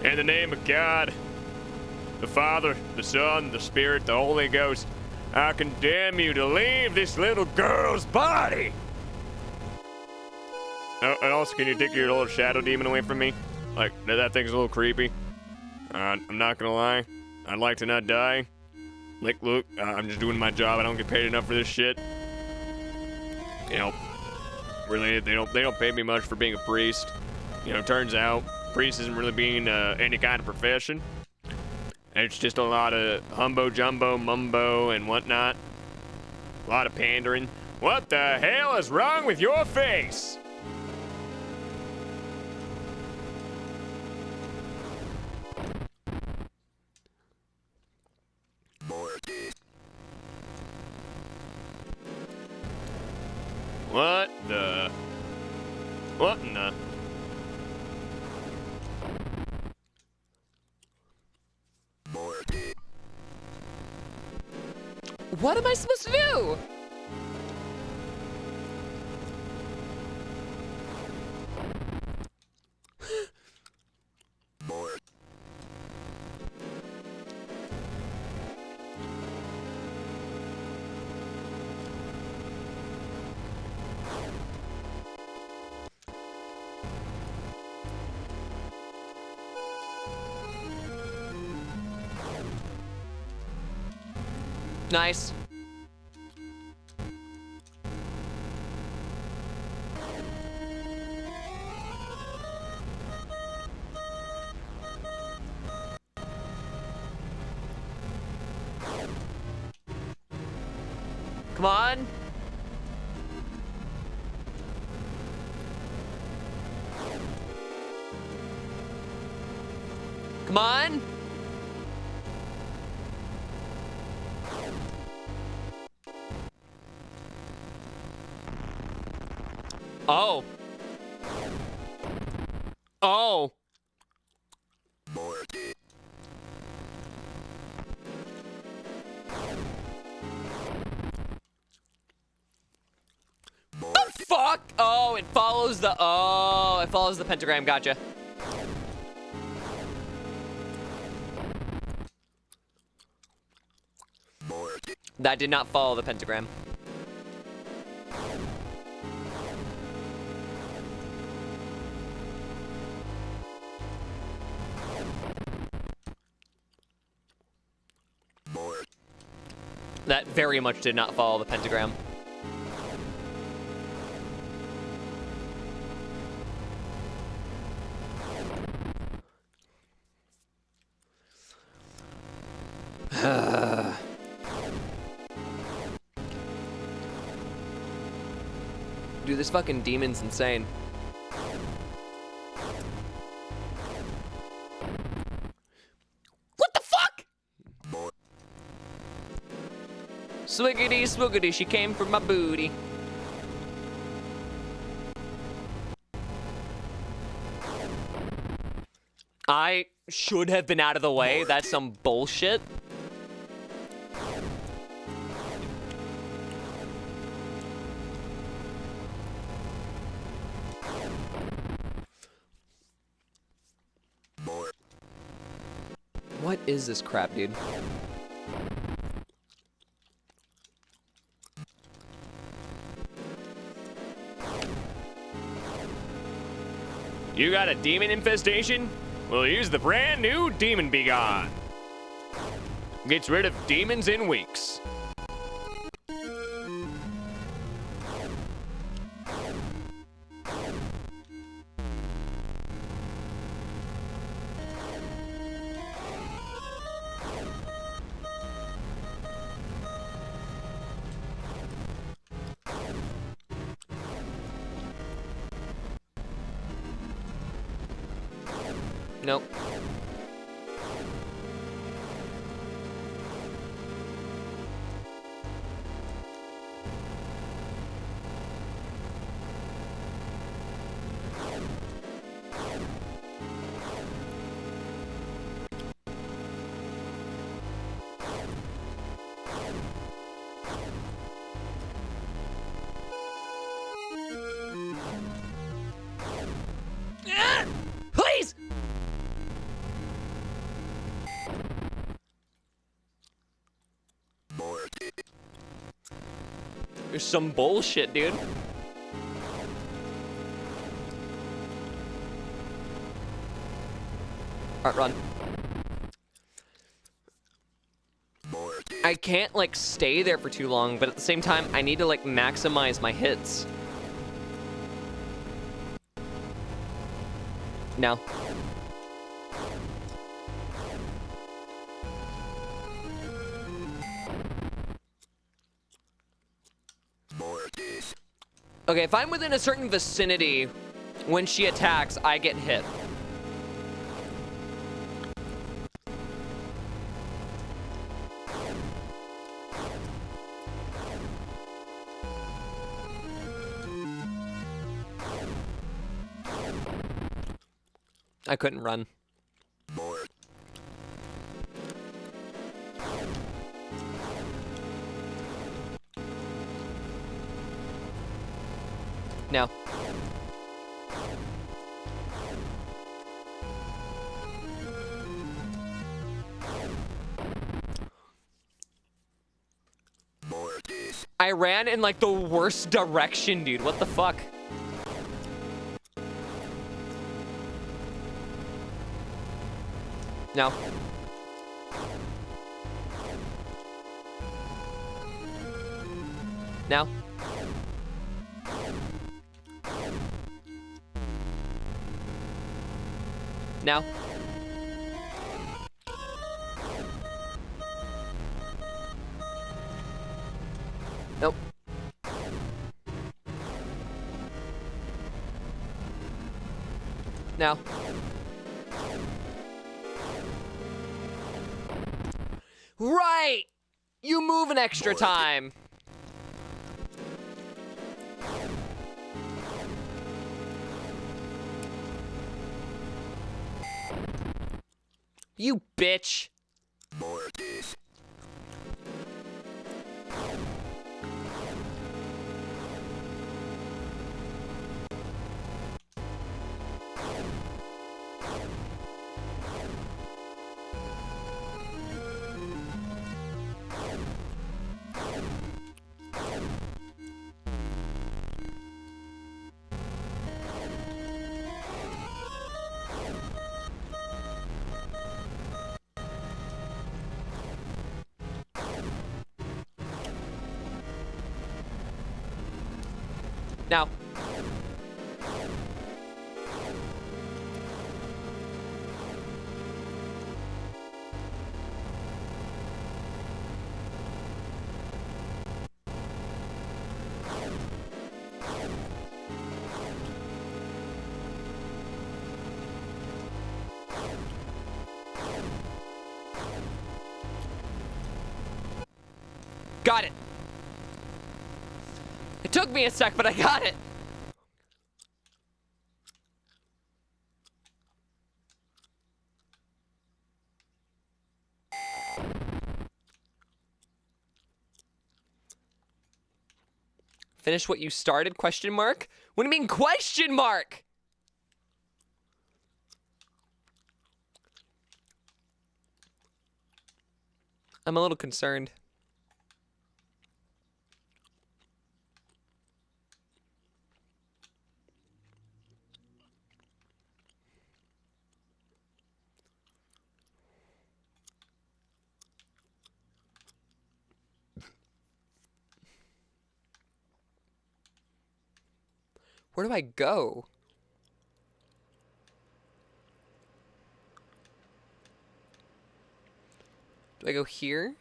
In the name of God, the Father, the Son, the Spirit, the Holy Ghost, I condemn you to leave this little girl's body. Oh, and also, can you take your little shadow demon away from me? Like, that thing's a little creepy. I'm not gonna lie. I'd like to not die. Like, look, I'm just doing my job. I don't get paid enough for this shit. You know, really, they don't pay me much for being a priest. You know, turns out, priest isn't really being any kind of profession. It's just a lot of humbo jumbo mumbo and whatnot. A lot of pandering. What the hell is wrong with your face? Mortis. What the? What in the? Mortis. What am I supposed to do? Mortis. Nice. Come on. Come on. Oh. Oh. Mortis. Fuck! Oh, it follows the pentagram. Gotcha. Mortis. That did not follow the pentagram. Mortis. That very much did not follow the pentagram. Dude, this fucking demon's insane. What the fuck? Swiggity swoogity, she came for my booty. I should have been out of the way. That's some bullshit. What is this crap, dude? You got a demon infestation? Well, use the brand new Demon Begone. Gets rid of demons in weeks. Nope. Please! There's some bullshit, dude. Alright, run. I can't, like, stay there for too long, but at the same time, I need to, like, maximize my hits. No. Okay, if I'm within a certain vicinity, when she attacks, I get hit. I couldn't run. No. I ran in like the worst direction, dude. What the fuck? No. No. No. Nope. No. Right! You move an extra time. You bitch. Now. Got it. It took me a sec, but I got it. Finish what you started? Question mark? What do you mean question mark? I'm a little concerned. Where do I go? Do I go here?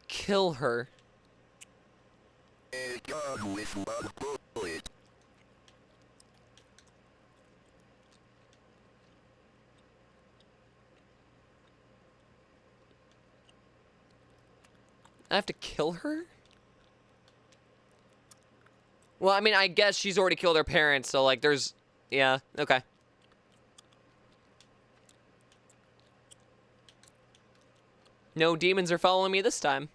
Kill her. A gun with one bullet. I have to kill her? Well, I mean, I guess she's already killed her parents, so, like, there's... Yeah, okay. No demons are following me this time.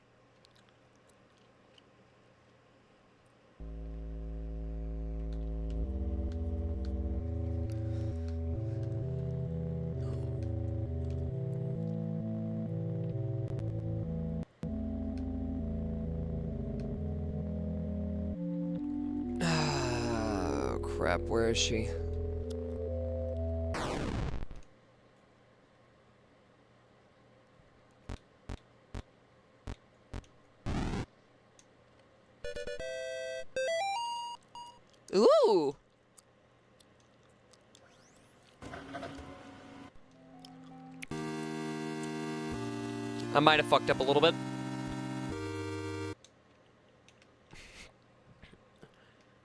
Crap, where is she? Ooh! I might have fucked up a little bit.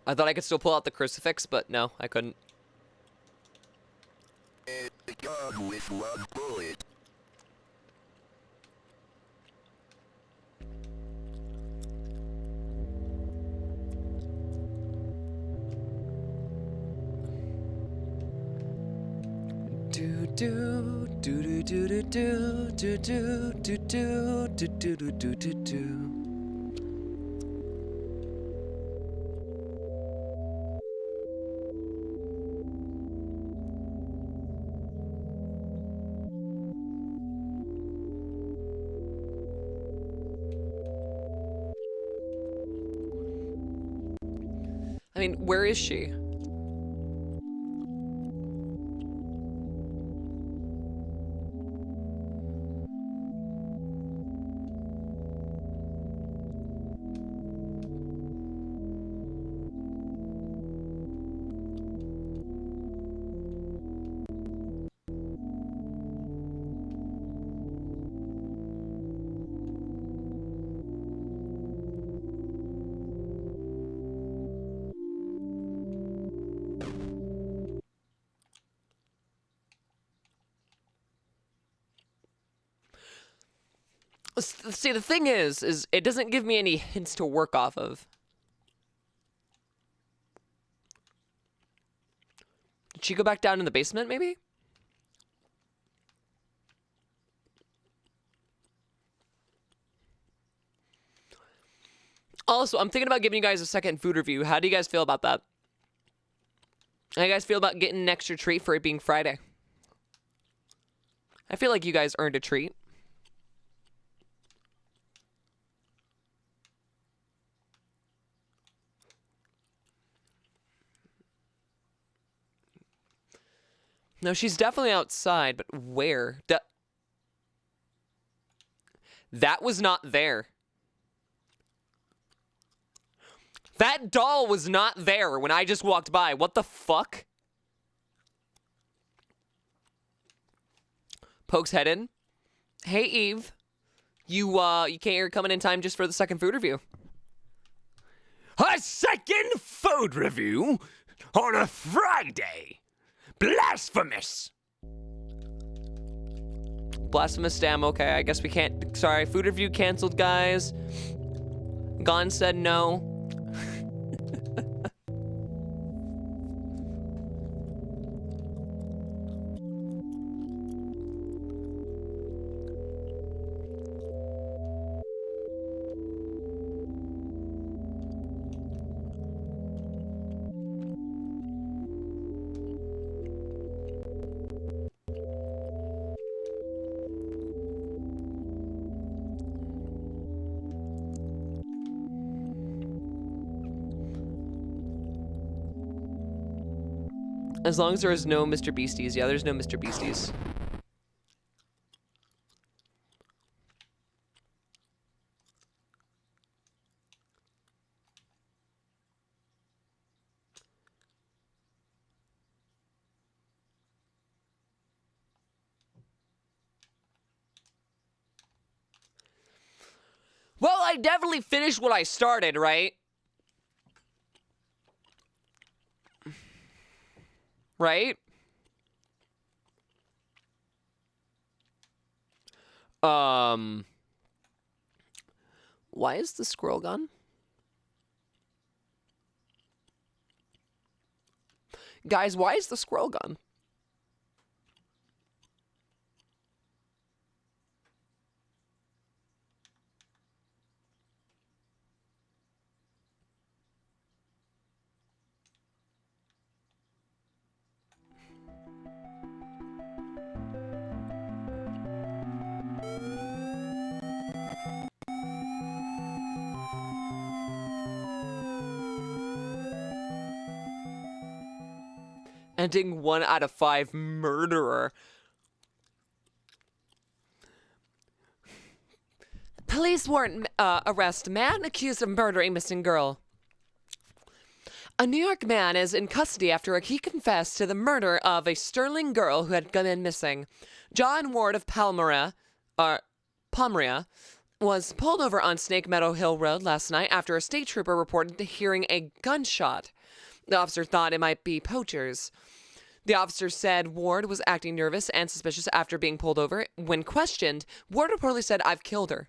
I thought I could still pull out the crucifix, but no, I couldn't. A gun with one bullet. Do do do do do do do do do do do do do do do do. I mean, where is she? See, the thing is it doesn't give me any hints to work off of. Did she go back down in the basement, maybe? Also, I'm thinking about giving you guys a second food review. How do you guys feel about that? How do you guys feel about getting an extra treat for it being Friday? I feel like you guys earned a treat. No, she's definitely outside, but where? That was not there. That doll was not there when I just walked by. What the fuck? Pokes head in. Hey, Eve. You can't you're coming in time just for the second food review. A second food review on a Friday. Blasphemous. Blasphemous, damn, okay. I guess we can't. Sorry, food review canceled, guys. Gon said no. As long as there is no Mr. Beasties. Yeah, there's no Mr. Beasties. Well, I definitely finished what I started, right? Right? Why is the squirrel gone? Guys, why is the squirrel gone? Ending 1 out of 5 murderer. Police warrant arrest man accused of murdering missing girl. A New York man is in custody after he confessed to the murder of a Sterling girl who had gone missing. John Ward of Palmyra was pulled over on Snake Meadow Hill Road last night after a state trooper reported hearing a gunshot. The officer thought it might be poachers. The officer said Ward was acting nervous and suspicious after being pulled over. When questioned, Ward reportedly said, "I've killed her."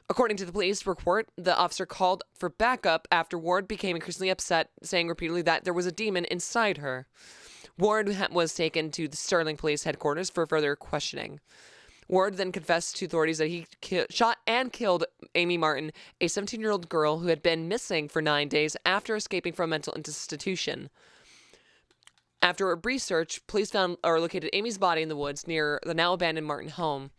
According to the police report, the officer called for backup after Ward became increasingly upset, saying repeatedly that there was a demon inside her. Ward was taken to the Sterling Police headquarters for further questioning. Ward then confessed to authorities that he shot and killed Amy Martin, a 17-year-old girl who had been missing for 9 days after escaping from a mental institution. After a brief search, police found or located Amy's body in the woods near the now abandoned Martin home.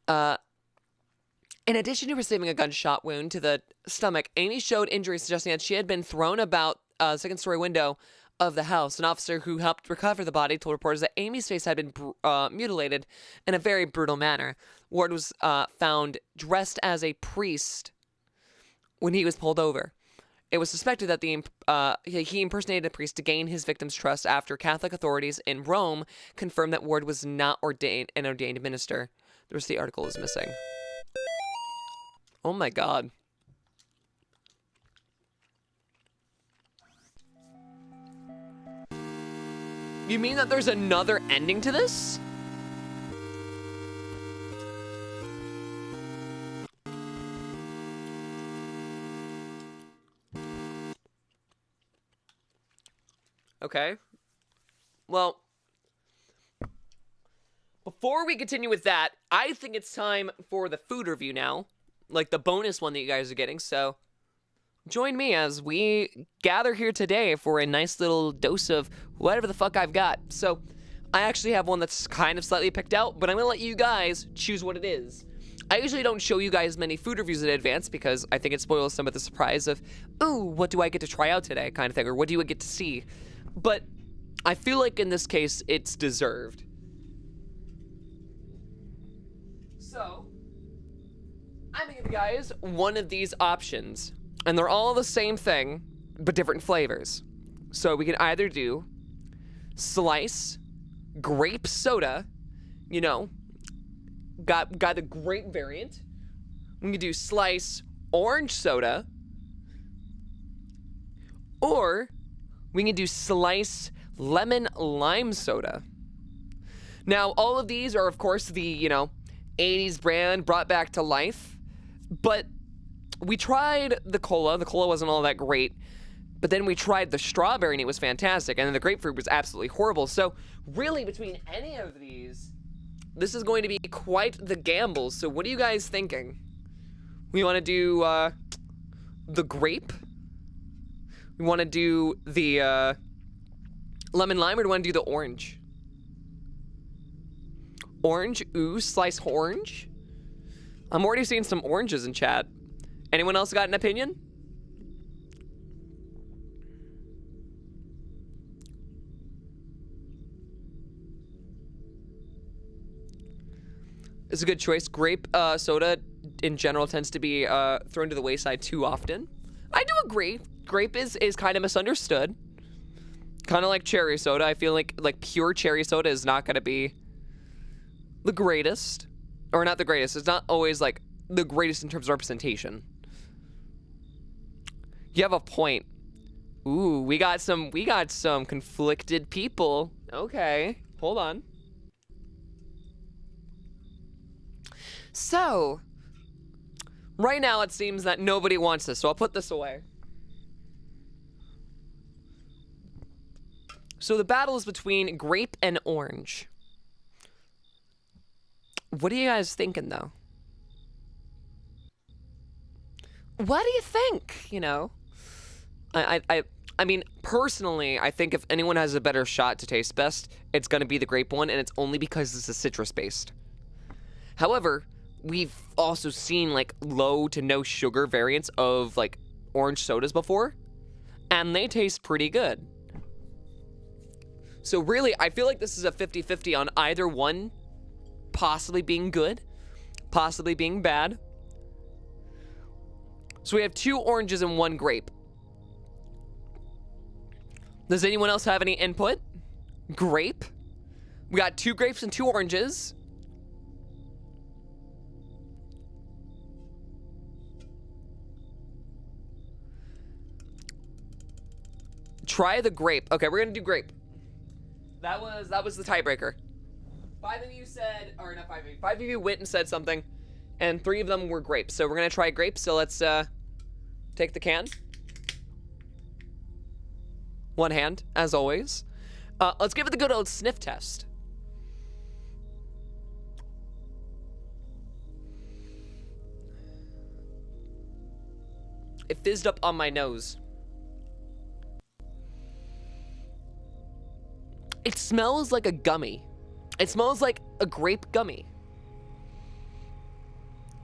In addition to receiving a gunshot wound to the stomach, Amy showed injuries suggesting that she had been thrown about a second-story window of the house. An officer who helped recover the body told reporters that Amy's face had been mutilated in a very brutal manner. Ward was found dressed as a priest when he was pulled over. It was suspected that he impersonated a priest to gain his victim's trust after Catholic authorities in Rome confirmed that Ward was not an ordained minister. The rest of the article is missing. Oh my god. You mean that there's another ending to this? Okay. Well, before we continue with that, I think it's time for the food review now. Like the bonus one that you guys are getting. So join me as we gather here today for a nice little dose of whatever the fuck I've got. So I actually have one that's kind of slightly picked out, but I'm going to let you guys choose what it is. I usually don't show you guys many food reviews in advance because I think it spoils some of the surprise of, ooh, what do I get to try out today kind of thing, or what do you get to see? But I feel like in this case, it's deserved. So I'm going to give you guys one of these options. And they're all the same thing, but different flavors. So we can either do slice grape soda, you know, got the grape variant. We can do slice orange soda, or we can do slice lemon lime soda. Now, all of these are, of course, the, you know, 80s brand brought back to life, but we tried the cola. The cola wasn't all that great, but then we tried the strawberry and it was fantastic, and then the grapefruit was absolutely horrible. So really, between any of these, this is going to be quite the gamble. So what are you guys thinking? We want to do the grape? We want to do the lemon lime, or do we want to do the orange? Orange? Ooh, slice orange? I'm already seeing some oranges in chat. Anyone else got an opinion? It's a good choice. Grape soda in general tends to be thrown to the wayside too often. I do agree. Grape is kind of misunderstood. Kind of like cherry soda. I feel like pure cherry soda is not going to be the greatest. Or not the greatest. It's not always like the greatest in terms of representation. You have a point. Ooh, we got some conflicted people. Okay, hold on. So, right now it seems that nobody wants this, so I'll put this away. So the battle is between grape and orange. What are you guys thinking, though? What do you think? You know, I mean, personally, I think if anyone has a better shot to taste best, it's going to be the grape one, and it's only because this is citrus-based. However, we've also seen, like, low to no sugar variants of, like, orange sodas before, and they taste pretty good. So really, I feel like this is a 50-50 on either one possibly being good, possibly being bad. So we have 2 oranges and 1 grape. Does anyone else have any input? Grape? We got 2 grapes and 2 oranges. Try the grape. Okay, we're gonna do grape. That was the tiebreaker. 5 of you said, or not 5 of you. 5 of you went and said something, and 3 of them were grapes. So we're gonna try grape. So let's take the can. 1 hand, as always. Let's give it the good old sniff test. It fizzed up on my nose. It smells like a gummy. It smells like a grape gummy.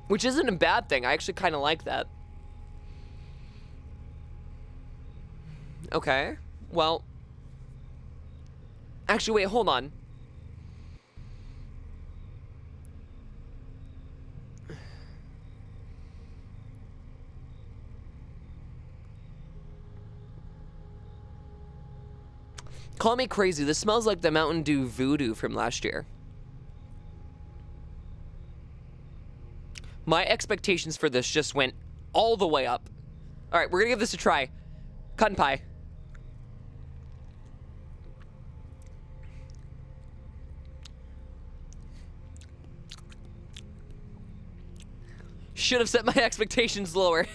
Which isn't a bad thing. I actually kind of like that. Okay. Well. Actually, wait, hold on. Call me crazy. This smells like the Mountain Dew Voodoo from last year. My expectations for this just went all the way up. All right, we're gonna give this a try. Cut and pie. Should have set my expectations lower.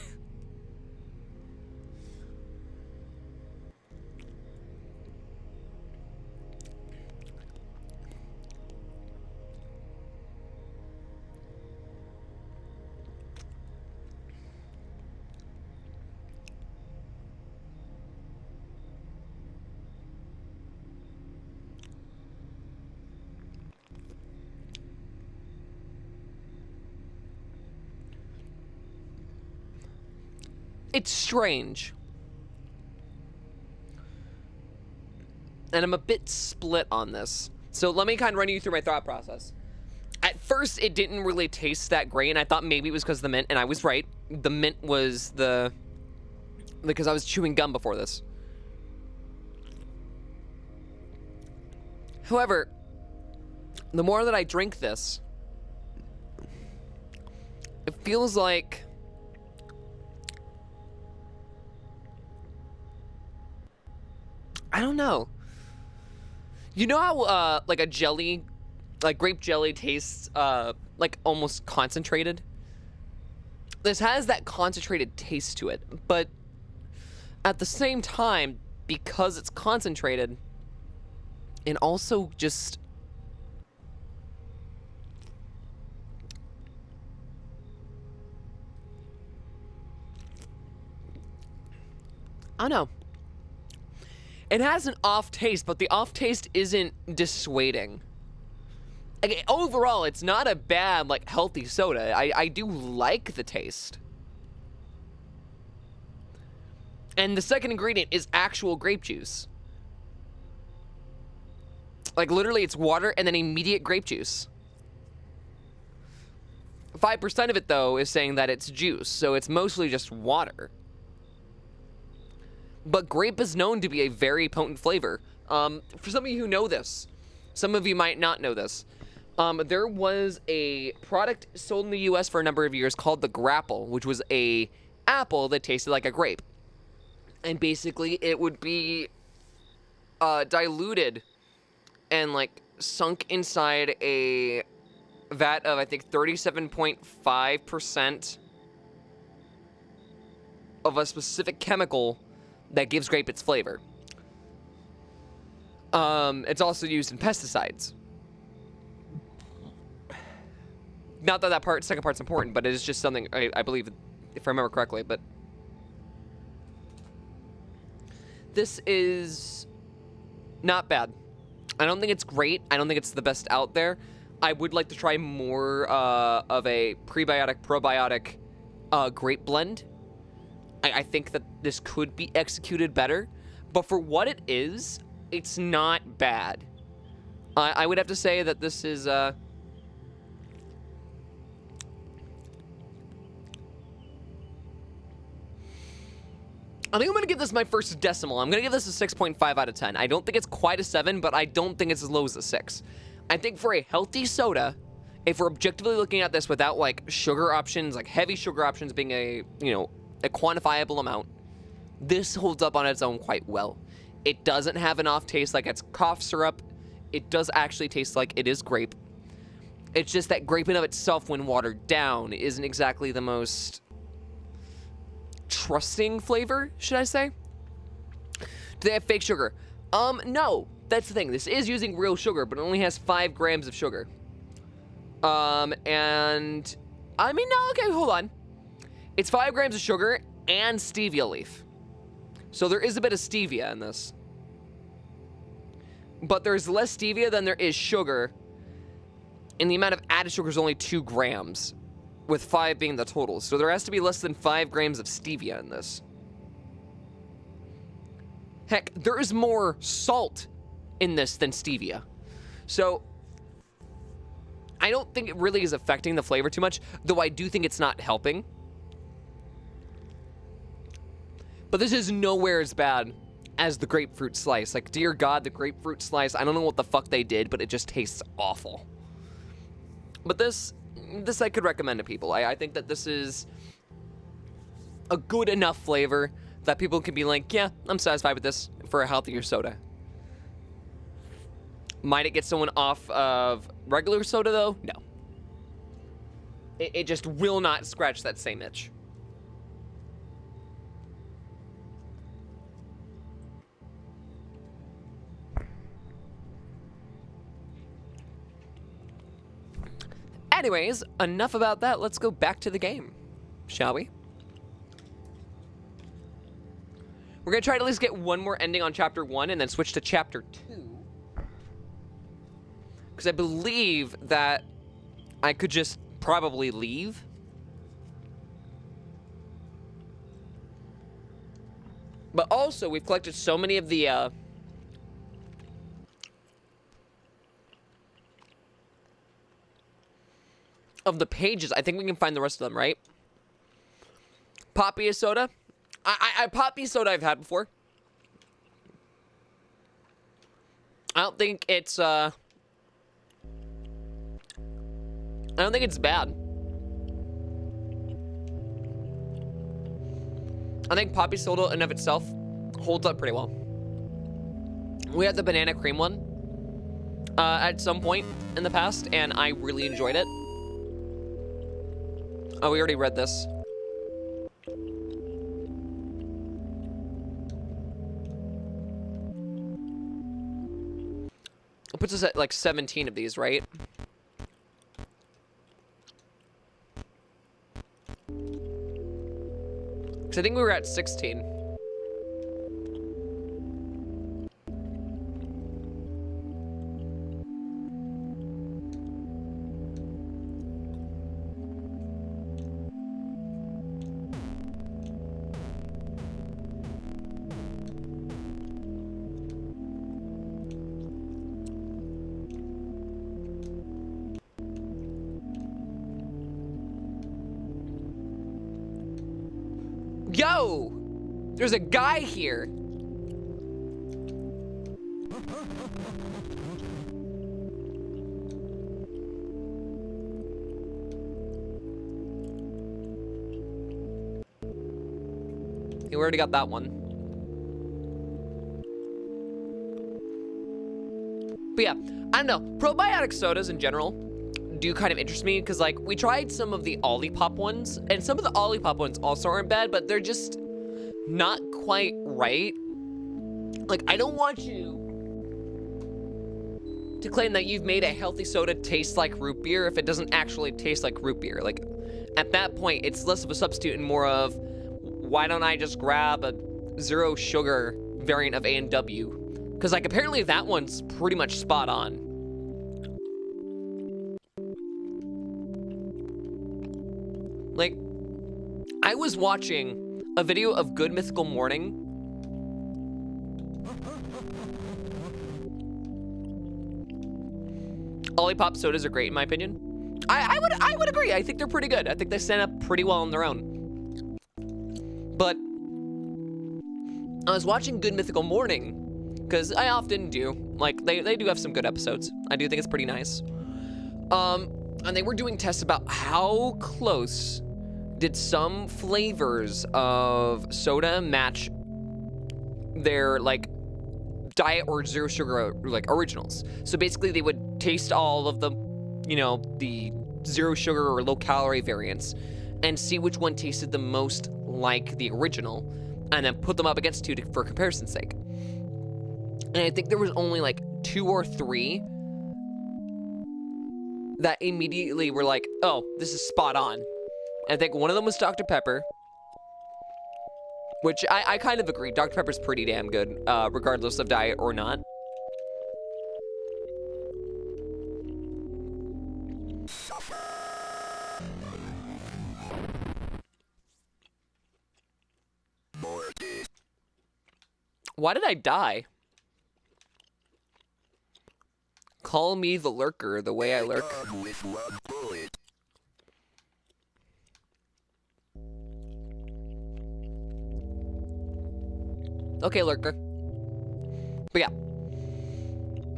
It's strange. And I'm a bit split on this. So let me kind of run you through my thought process. At first, it didn't really taste that great, and I thought maybe it was because of the mint, and I was right. The mint was the because I was chewing gum before this. However, the more that I drink this, it feels like I don't know. You know how like a jelly, like grape jelly tastes like almost concentrated? This has that concentrated taste to it, but at the same time, because it's concentrated, and also just I don't know. It has an off taste, but the off taste isn't dissuading. Like, overall, it's not a bad, like, healthy soda. I do like the taste. And the second ingredient is actual grape juice. Like, literally, it's water and then immediate grape juice. 5% of it, though, is saying that it's juice, so it's mostly just water. But grape is known to be a very potent flavor. For some of you who know this, some of you might not know this. There was a product sold in the US for a number of years called the Grapple, which was a apple that tasted like a grape. And basically it would be diluted and like sunk inside a vat of, I think, 37.5% of a specific chemical that gives grape its flavor. It's also used in pesticides. Not that second part's important, but it is just something I believe, if I remember correctly. But this is not bad. I don't think it's great. I don't think it's the best out there. I would like to try more of a prebiotic, probiotic grape blend. I think that this could be executed better, but for what it is, it's not bad. I would have to say that this is I think I'm going to give this my first decimal. I'm going to give this a 6.5 out of 10. I don't think it's quite a 7, but I don't think it's as low as a 6. I think for a healthy soda, if we're objectively looking at this without, like, sugar options, like heavy sugar options being a quantifiable amount, this holds up on its own quite well. It doesn't have an off taste like it's cough syrup. It does actually taste like it is grape. It's just that grape in of itself, when watered down, isn't exactly the most trusting flavor, should I say? Do they have fake sugar? No. That's the thing. This is using real sugar, but it only has 5 grams of sugar. And I mean, no, okay, hold on. It's 5 grams of sugar and stevia leaf. So there is a bit of stevia in this. But there's less stevia than there is sugar. And the amount of added sugar is only 2 grams, with 5 being the total. So there has to be less than 5 grams of stevia in this. Heck, there is more salt in this than stevia. So I don't think it really is affecting the flavor too much, though I do think it's not helping. But this is nowhere as bad as the grapefruit slice. Like, dear God, the grapefruit slice, I don't know what the fuck they did, but it just tastes awful. But this I could recommend to people. I think that this is a good enough flavor that people can be like, yeah, I'm satisfied with this for a healthier soda. Might it get someone off of regular soda, though? No. It just will not scratch that same itch. Anyways, enough about that. Let's go back to the game, shall we? We're going to try to at least get one more ending on Chapter 1 and then switch to Chapter 2. Because I believe that I could just probably leave. But also, we've collected so many of the pages. I think we can find the rest of them, right? Poppy soda. Poppy soda I've had before. I don't think it's bad. I think poppy soda in of itself holds up pretty well. We had the banana cream one at some point in the past, and I really enjoyed it. Oh, we already read this. It puts us at like 17 of these, right? Because I think we were at 16. Yo! There's a guy here. We already got that one. But yeah, I don't know. Probiotic sodas in general do kind of interest me because, like, we tried some of the Olipop ones, and some of the Olipop ones also aren't bad, but they're just not quite right. Like, I don't want you to claim that you've made a healthy soda taste like root beer if it doesn't actually taste like root beer. Like, at that point, it's less of a substitute and more of, why don't I just grab a zero sugar variant of A&W? Because, like, apparently that one's pretty much spot on. Like, I was watching a video of Good Mythical Morning. Olipop sodas are great in my opinion. I would agree. I think they're pretty good. I think they stand up pretty well on their own. But I was watching Good Mythical Morning because I often do. Like, they do have some good episodes. I do think it's pretty nice. And they were doing tests about how close did some flavors of soda match their, like, diet or zero sugar, like, originals. So basically they would taste all of the, you know, the zero sugar or low calorie variants and see which one tasted the most like the original and then put them up against two for comparison's sake. And I think there was only like 2 or 3 that immediately were like, oh, this is spot on. And I think one of them was Dr. Pepper, which I kind of agree. Dr. Pepper's pretty damn good, regardless of diet or not. Why did I die? Call me the lurker the way I lurk. Okay, lurker. But yeah.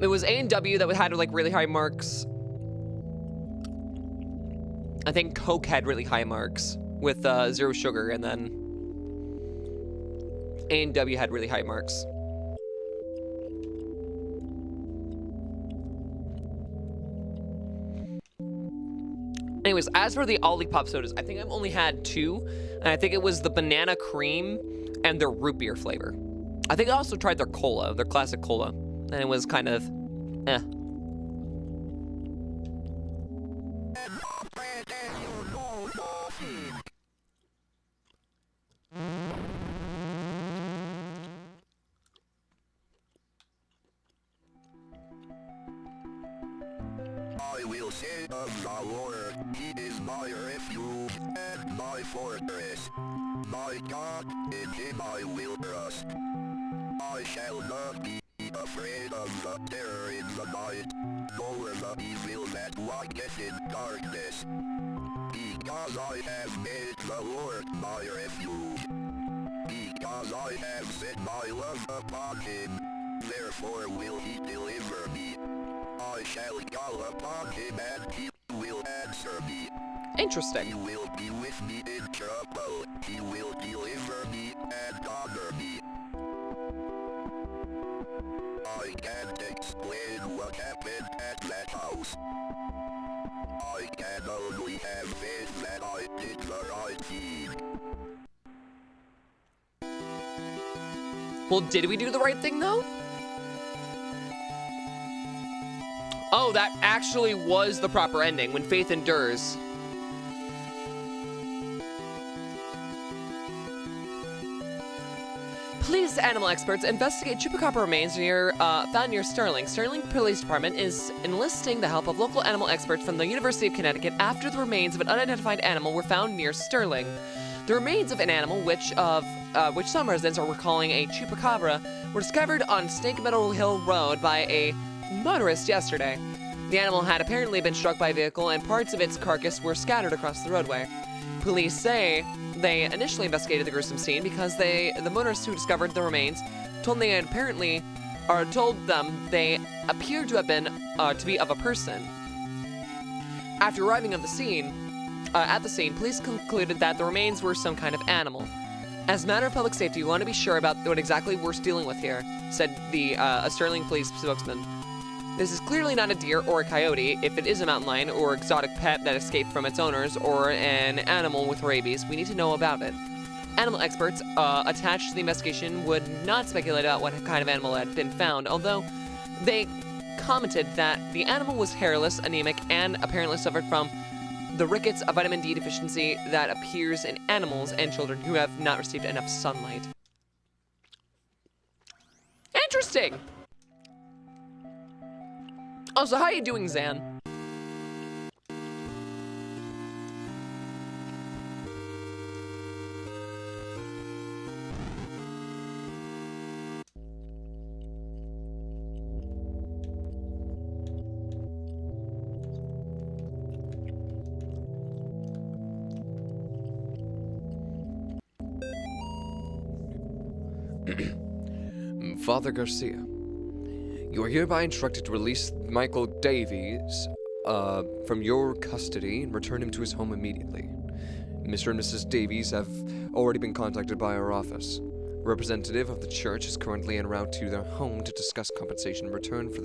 It was A&W that had like really high marks. I think Coke had really high marks with zero sugar, and then A&W had really high marks. Anyways, as for the Olipop sodas, I think I've only had 2, and I think it was the banana cream and their root beer flavor. I think I also tried their cola, their classic cola, and it was kind of, eh. I will say of the Lord, he is my refuge and my fortress. My God, in him I will trust. I shall not be afraid of the terror in the night, nor the evil that walketh in darkness. Because I have made the Lord my refuge. because I have set my love upon him. Therefore will he deliver me. I shall call upon him and he will answer me. He Interesting. will be with me in trouble. He will deliver me and honor me. I can't explain what happened at that house. I can only have faith that I did the right deed. Well, did we do the right thing, though? Oh, that actually was the proper ending, when faith endures. Police animal experts investigate chupacabra remains found near Sterling. Sterling Police Department is enlisting the help of local animal experts from the University of Connecticut after the remains of an unidentified animal were found near Sterling. The remains of an animal, which some residents are calling a chupacabra, were discovered on Snake Meadow Hill Road by a motorist yesterday. The animal had apparently been struck by a vehicle, and parts of its carcass were scattered across the roadway. Police say they initially investigated the gruesome scene because the motorists who discovered the remains told them they appeared to have been to be of a person. After arriving at the scene, police concluded that the remains were some kind of animal. As a matter of public safety, we want to be sure about what exactly we're dealing with here, said a Sterling police spokesman. This is clearly not a deer or a coyote. If it is a mountain lion or exotic pet that escaped from its owners or an animal with rabies, we need to know about it. Animal experts attached to the investigation would not speculate about what kind of animal had been found, although they commented that the animal was hairless, anemic, and apparently suffered from the rickets, a vitamin D deficiency that appears in animals and children who have not received enough sunlight. Interesting! Oh, so how you doing, Zan? Father Garcia, you are hereby instructed to release Michael Davies from your custody and return him to his home immediately. Mr. and Mrs. Davies have already been contacted by our office. A representative of the church is currently en route to their home to discuss compensation in return for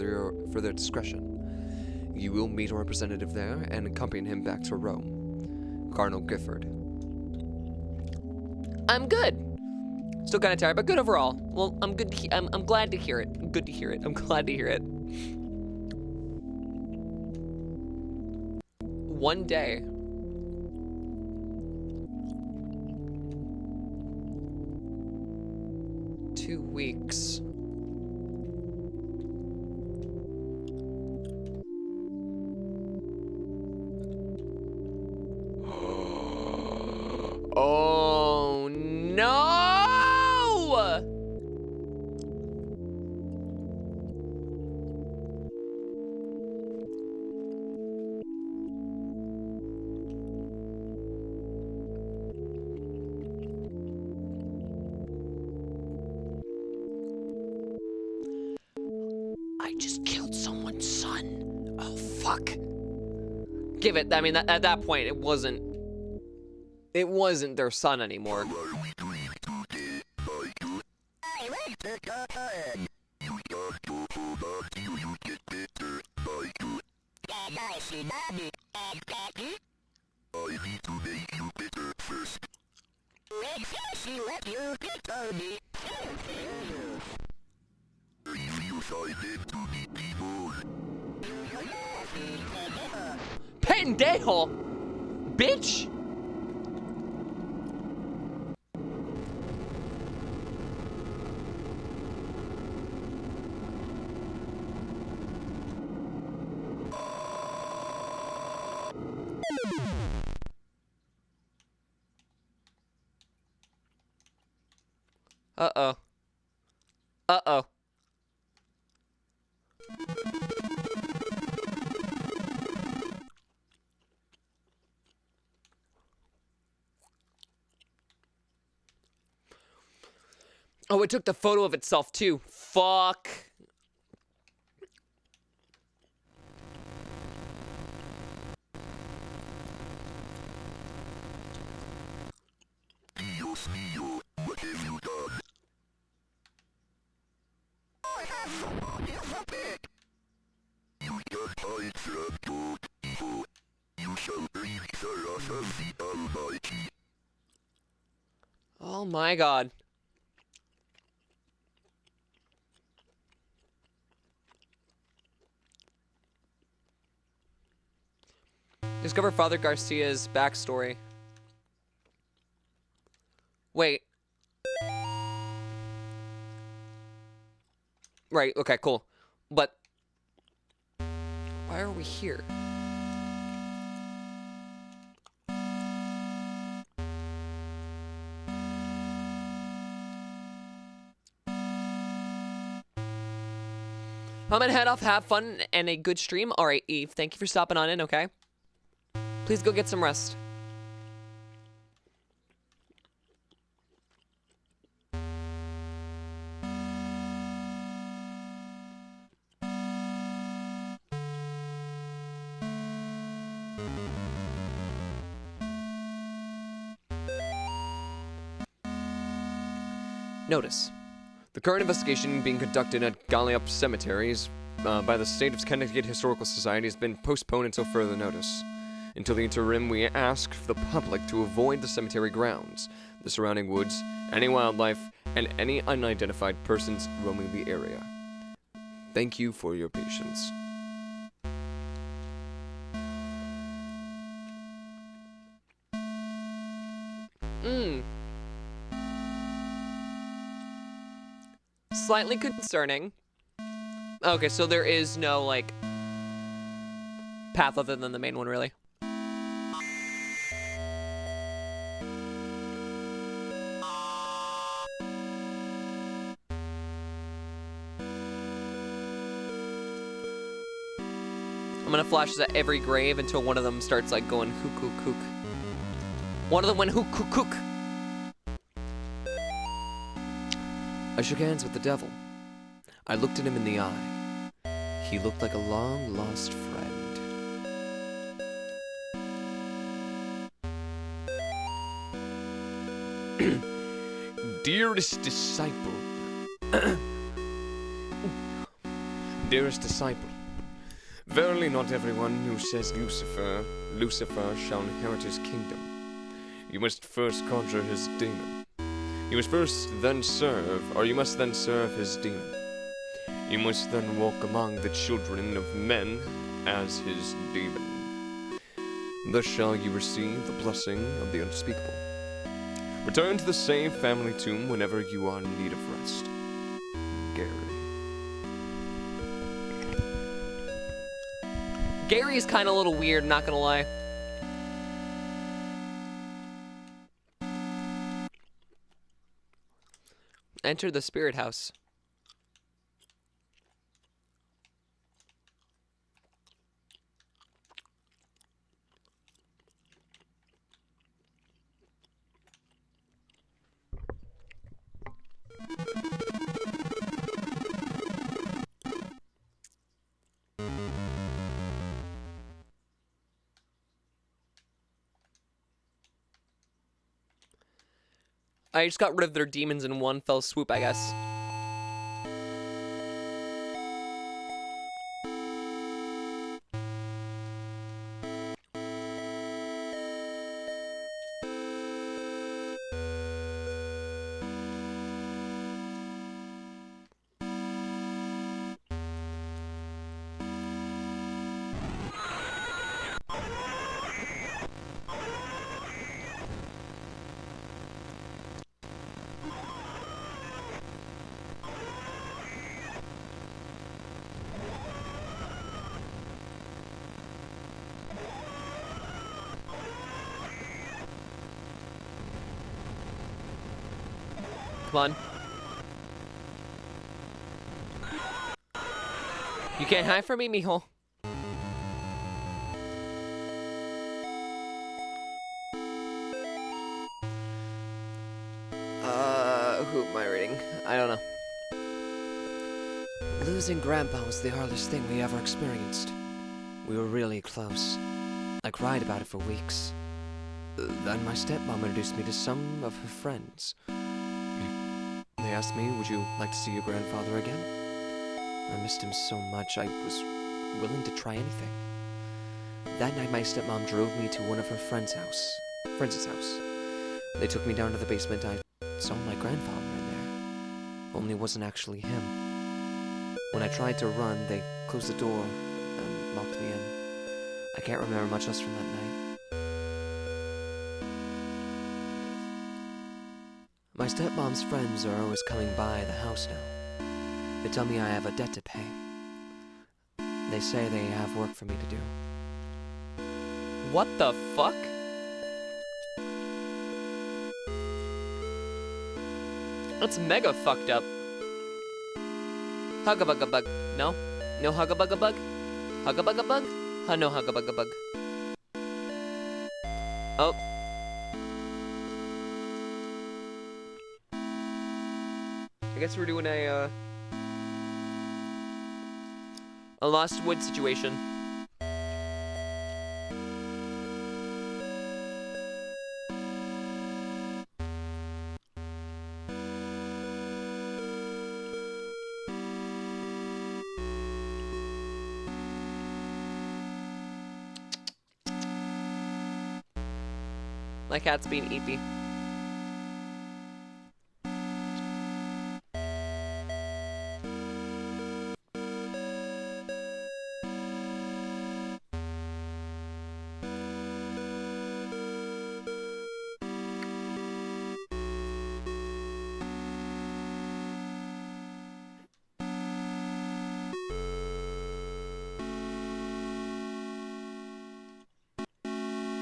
their discretion. You will meet a representative there and accompany him back to Rome. Cardinal Gifford. I'm good. Still kind of tired, but good overall. Well, I'm good. I'm glad to hear it. Good to hear it. I'm glad to hear it. One day. Two weeks. Oh no! I just killed someone's son. Oh fuck. Give it. I mean, at that point, it wasn't their son anymore. Pendejo! Bitch! Uh-oh. Uh-oh. Oh, it took the photo of itself too. Fuck. Dios mío, what have you done? I have somebody as a pet. You just hide from good evil. You shall breathe the wrath of the Almighty. Oh my god. Discover Father Garcia's backstory. Wait. Right, okay, cool. But why are we here? I'm gonna head off, have fun, and a good stream. Alright, Eve, thank you for stopping on in, okay? Please go get some rest. Notice. The current investigation being conducted at Galliop Cemeteries by the State of Connecticut Historical Society has been postponed until further notice. Until the interim, we ask the public to avoid the cemetery grounds, the surrounding woods, any wildlife, and any unidentified persons roaming the area. Thank you for your patience. Slightly concerning. Okay, so there is no, like, path other than the main one, really. I'm gonna flash this at every grave until one of them starts, like, going hook, hook, hook. One of them went hook, hook, hook. I shook hands with the devil. I looked at him in the eye. He looked like a long-lost friend. Dearest disciple. Dearest disciple. Verily not everyone who says Lucifer shall inherit his kingdom. You must first conjure his demon. You must then serve his demon. You must then walk among the children of men as his demon. Thus shall you receive the blessing of the unspeakable. Return to the same family tomb whenever you are in need of rest. Gary. Gary is kind of a little weird, not gonna lie. Enter the spirit house. I just got rid of their demons in one fell swoop, I guess. Come on. You can't hide from me, mijo. who am I reading? I don't know. Losing Grandpa was the hardest thing we ever experienced. We were really close. I cried about it for weeks. Then my stepmom introduced me to some of her friends. They asked me, would you like to see your grandfather again? I missed him so much, I was willing to try anything. That night, my stepmom drove me to one of her friends' house. They took me down to the basement. I saw my grandfather in there, only it wasn't actually him. When I tried to run, they closed the door and locked me in. I can't remember much else from that night. My stepmom's friends are always coming by the house now. They tell me I have a debt to pay. They say they have work for me to do. What the fuck? That's mega fucked up. Hugabugabug. No? No hugabugabug? Hugabugabug? No hugabugabug. Oh. I guess we're doing a Lost Wood situation. My cat's being eepy.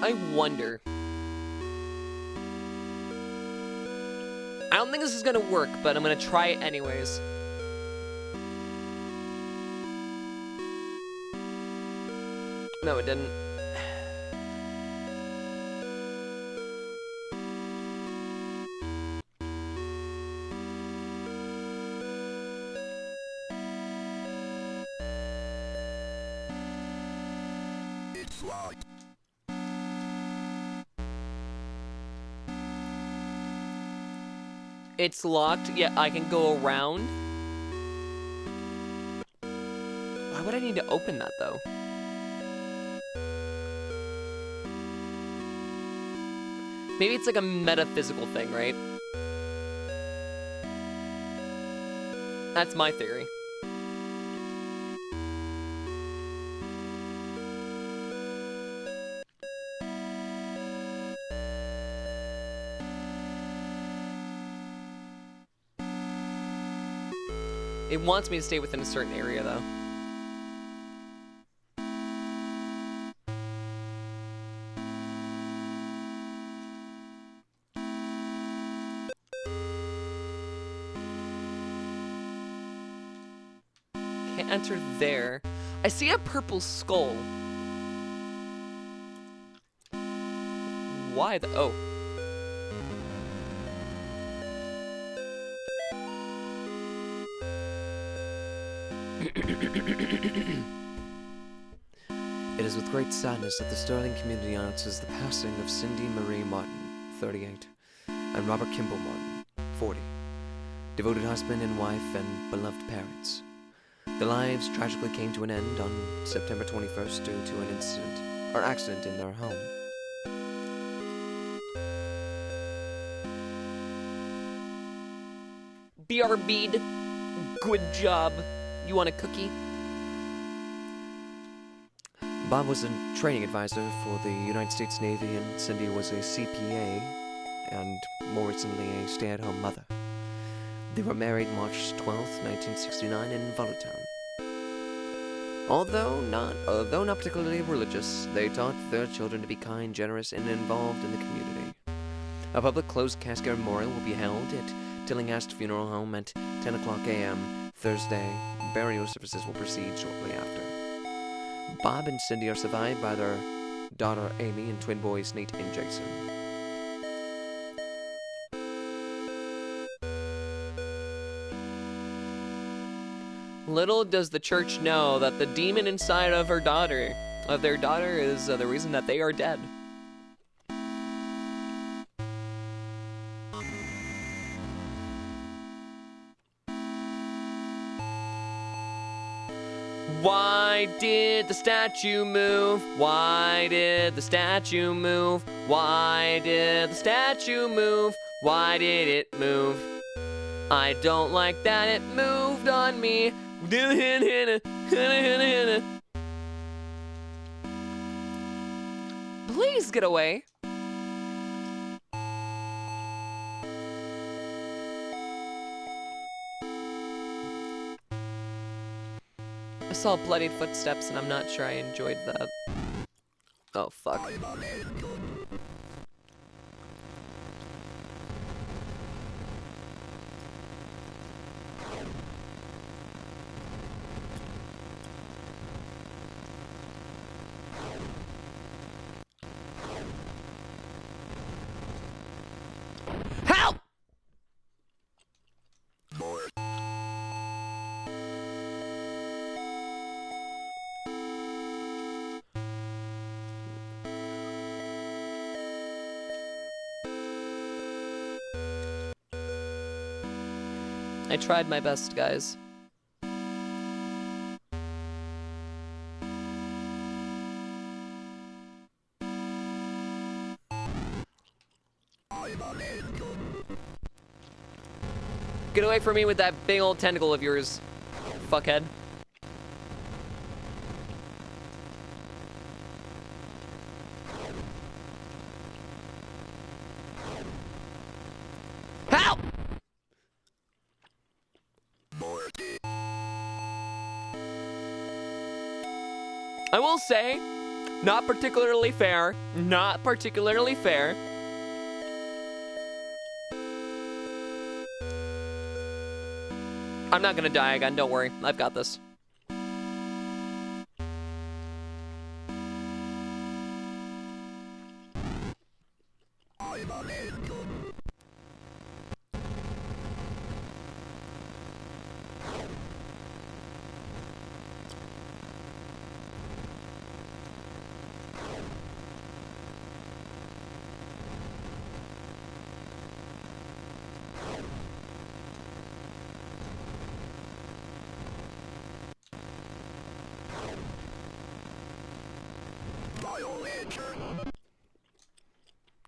I wonder. I don't think this is gonna work, but I'm gonna try it anyways. No, it didn't. It's locked. It's locked, yet I can go around. Why would I need to open that, though? Maybe it's like a metaphysical thing, right? That's my theory. It wants me to stay within a certain area, though. Can't enter there. I see a purple skull. Why the... Oh. It is with great sadness that the Sterling community announces the passing of Cindy Marie Martin, 38, and Robert Kimball Martin, 40, devoted husband and wife and beloved parents. Their lives tragically came to an end on September 21st due to an accident in their home. BRB'd. Good job. You want a cookie? Bob was a training advisor for the United States Navy, and Cindy was a CPA and, more recently, a stay-at-home mother. They were married March 12, 1969 in Volatown. Although not particularly religious, they taught their children to be kind, generous, and involved in the community. A public closed casket memorial will be held at Tillinghast Funeral Home at 10 o'clock a.m. Thursday. Burial services will proceed shortly after. Bob and Cindy are survived by their daughter Amy and twin boys Nate and Jason. Little does the church know that the demon inside of their daughter is the reason that they are dead. Why did the statue move? Why did the statue move? Why did the statue move? Why did it move? I don't like that it moved on me. Please get away. I saw bloodied footsteps and I'm not sure I enjoyed that. Oh, fuck. Help! I tried my best, guys. Get away from me with that big old tentacle of yours, fuckhead. Help! I will say, not particularly fair. Not particularly fair. I'm not gonna die again, don't worry. I've got this.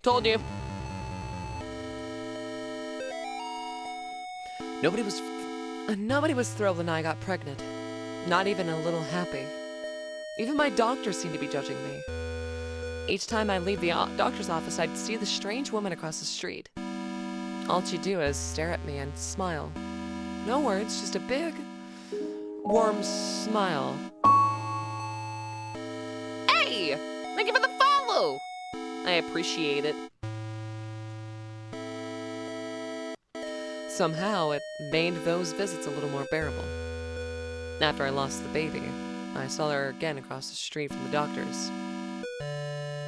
Told you. Nobody was thrilled when I got pregnant. Not even a little happy. Even my doctor seemed to be judging me. Each time I leave the doctor's office, I'd see the strange woman across the street. All she'd do is stare at me and smile. No words, just a big, warm smile. Hey! Thank you for the follow! I appreciate it. Somehow, it made those visits a little more bearable. After I lost the baby, I saw her again across the street from the doctor's.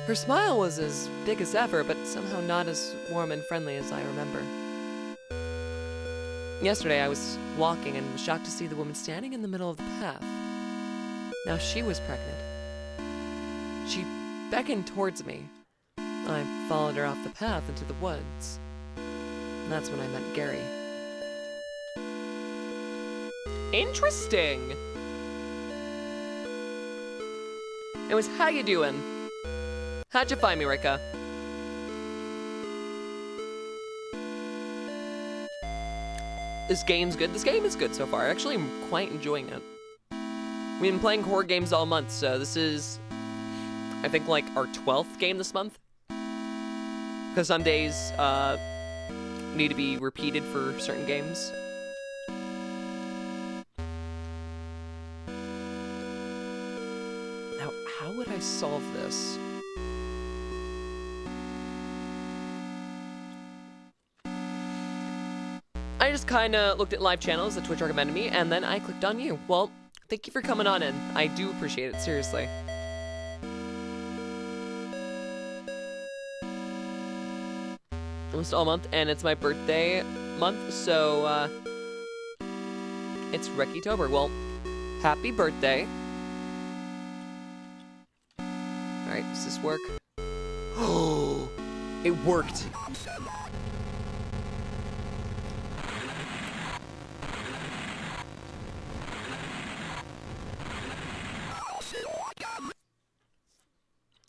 Her smile was as big as ever, but somehow not as warm and friendly as I remember. Yesterday, I was walking and was shocked to see the woman standing in the middle of the path. Now she was pregnant. She beckoned towards me. I followed her off the path into the woods. And that's when I met Gary. Interesting! Anyways, how you doing? How'd you find me, Rika? This game's good. This game is good so far. Actually, I'm quite enjoying it. We've been playing horror games all month, so this is, I think, like our 12th game this month. Because some days need to be repeated for certain games. Now, how would I solve this? I just kind of looked at live channels that Twitch recommended me, and then I clicked on you. Well, thank you for coming on in. I do appreciate it, seriously. Almost all month, and it's my birthday month, so It's Reki-tober. Well, happy birthday. Alright, does this work? Oh, it worked.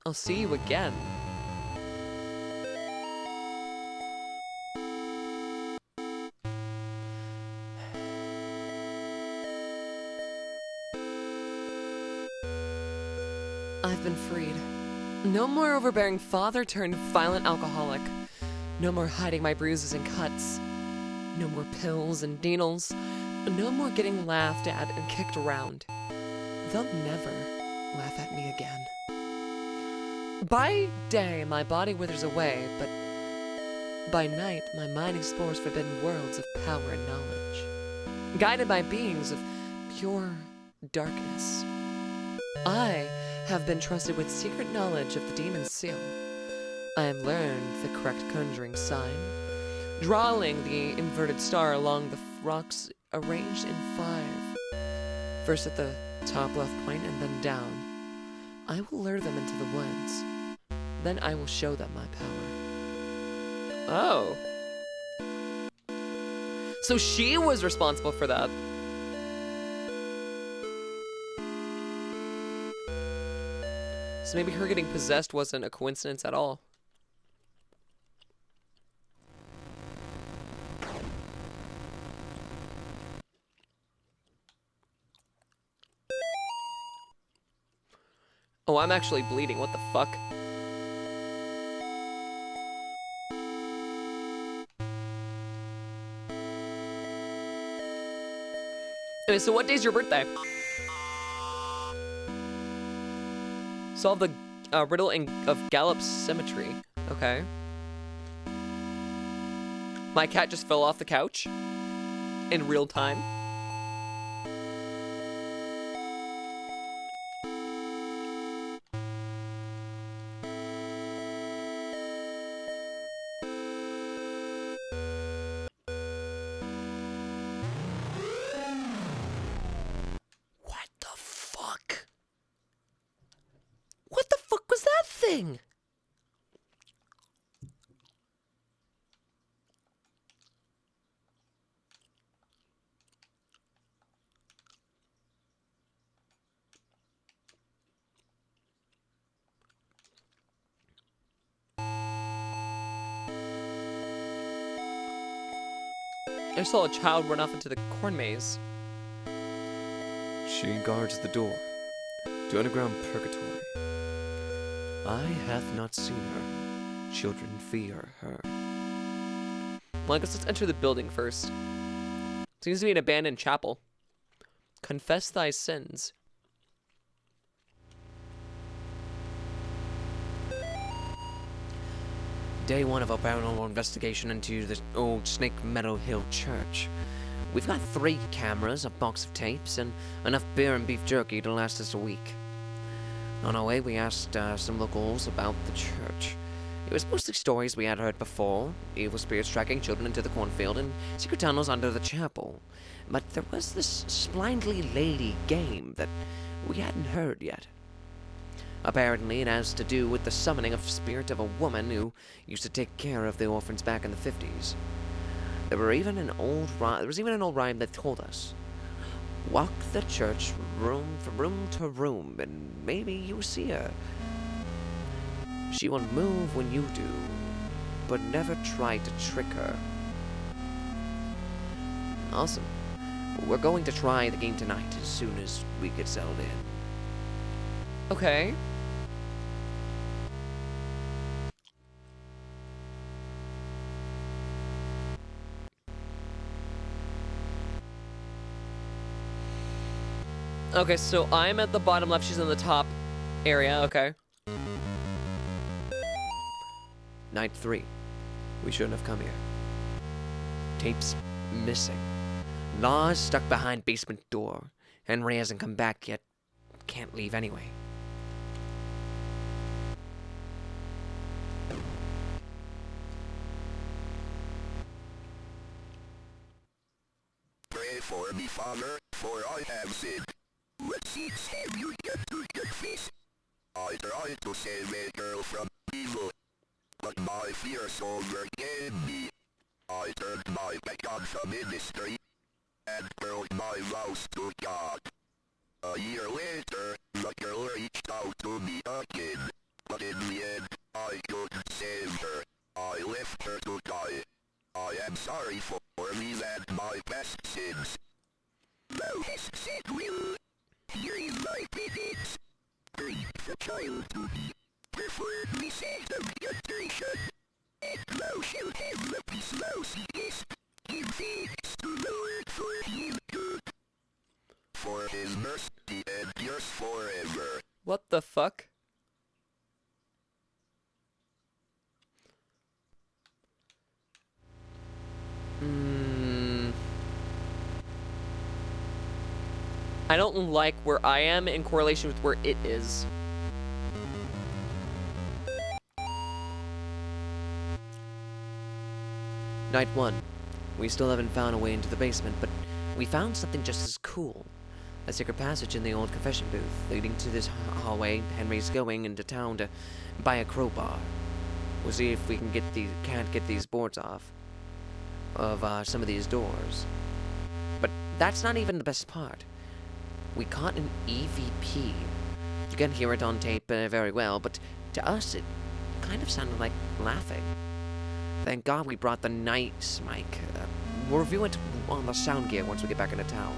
I'll see you again. I've been freed. No more overbearing father turned violent alcoholic. No more hiding my bruises and cuts. No more pills and needles. No more getting laughed at and kicked around. They'll never laugh at me again. By day, my body withers away, but by night, my mind explores forbidden worlds of power and knowledge. Guided by beings of pure darkness. I have been trusted with secret knowledge of the demon's seal. I have learned the correct conjuring sign, drawing the inverted star along the rocks arranged in 5. First at the top left point and then down. I will lure them into the woods. Then I will show them my power. Oh. So she was responsible for that. So maybe her getting possessed wasn't a coincidence at all. Oh, I'm actually bleeding. What the fuck? Okay, so what day's your birthday? Solve the riddle of Gallup's symmetry. Okay. My cat just fell off the couch in real time. What the fuck? What the fuck was that thing? I saw a child run off into the corn maze. She guards the door to underground purgatory. Eye hath not seen her. Children fear her. Well, I guess let's enter the building first. Seems to be an abandoned chapel. Confess thy sins. Day 1 of our paranormal investigation into the old Snake Meadow Hill Church. We've got 3 cameras, a box of tapes, and enough beer and beef jerky to last us a week. On our way, we asked some locals about the church. It was mostly stories we had heard before, evil spirits tracking children into the cornfield and secret tunnels under the chapel. But there was this splendidly lady game that we hadn't heard yet. Apparently, it has to do with the summoning of spirit of a woman who used to take care of the orphans back in the 50s. There was even an old rhyme that told us, walk the church room from room to room, and maybe you see her. She will move when you do, but never try to trick her. Awesome. We're going to try the game tonight as soon as we get settled in. Okay. Okay, so I'm at the bottom left, she's in the top area, okay. Night 3. We shouldn't have come here. Tapes missing. Law's stuck behind basement door. Henry hasn't come back yet. Can't leave anyway. Pray for me, Father, for I have sinned. Let's each have you get to your face. I tried to save a girl from evil, but my fears overcame me. I turned my back on the ministry and broke my vows to God. A year later, the girl reached out to me again, but in the end, I couldn't save her. I left her to die. I am sorry for these and my past sins. Thou hast said will, here is my penance. Bring the child to me, preferably sanctification, and thou shalt have the peace thou seekest. Give thanks to the Lord for his good, for his mercy endures forever. What the fuck? I don't like where I am in correlation with where it is. Night 1. We still haven't found a way into the basement, but we found something just as cool. A secret passage in the old confession booth, leading to this hallway. Henry's going into town to buy a crowbar. We'll see if we can't get these boards off of some of these doors. But that's not even the best part. We caught an EVP. You can hear it on tape very well, but to us it kind of sounded like laughing. Thank God we brought the nice mic. We'll review it on the sound gear once we get back into town.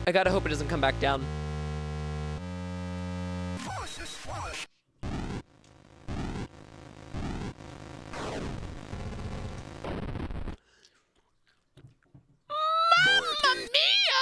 I gotta hope it doesn't come back down. Mamma mia!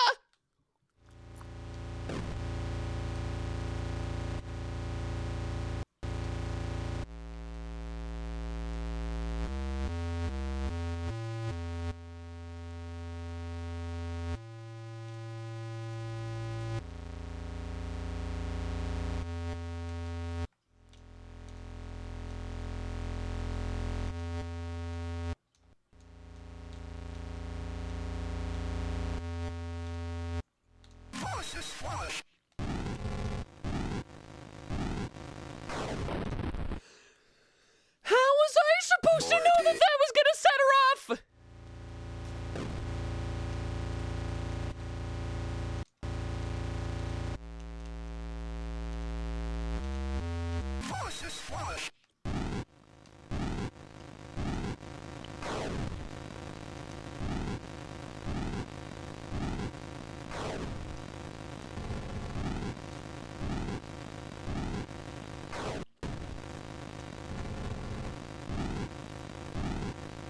How was I supposed to know that that was gonna set her off?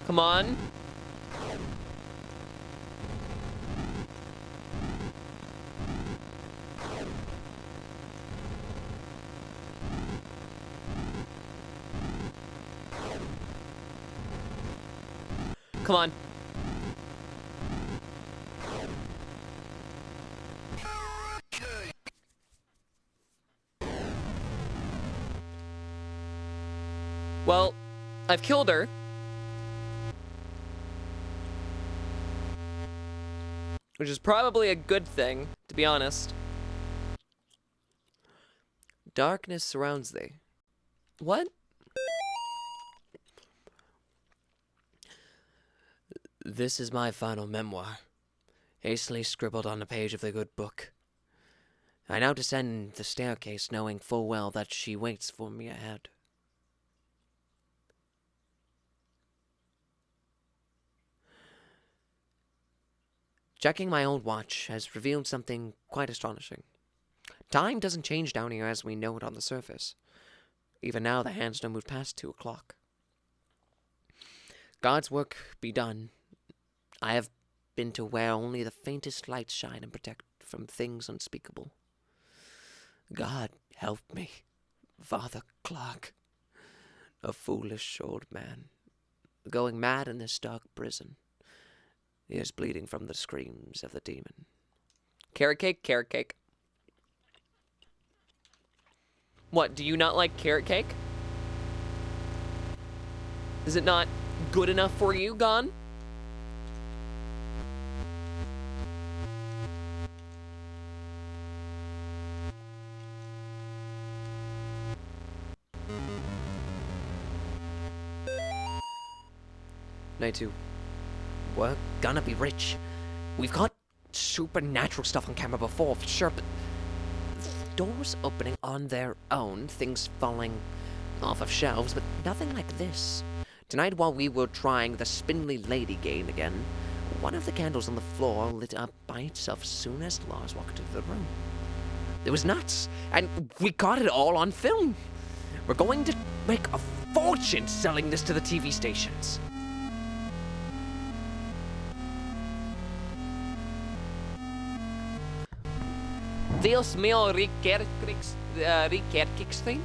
Come on. Come on. Well, I've killed her. Which is probably a good thing, to be honest. Darkness surrounds thee. What? This is my final memoir, hastily scribbled on a page of the good book. I now descend the staircase, knowing full well that she waits for me ahead. Checking my old watch has revealed something quite astonishing. Time doesn't change down here as we know it on the surface. Even now, the hands don't move past 2 o'clock. God's work be done. I have been to where only the faintest lights shine and protect from things unspeakable. God help me, Father Clark. A foolish old man, going mad in this dark prison. He is bleeding from the screams of the demon. Carrot cake, carrot cake. What, do you not like carrot cake? Is it not good enough for you, Gon? Night 2. We're gonna be rich. We've got supernatural stuff on camera before, for sure, but doors opening on their own, things falling off of shelves, but nothing like this. Tonight, while we were trying the spindly lady game again, one of the candles on the floor lit up by itself as soon as Lars walked into the room. It was nuts, and we got it all on film. We're going to make a fortune selling this to the TV stations. Dios mío, Re-Crix thing?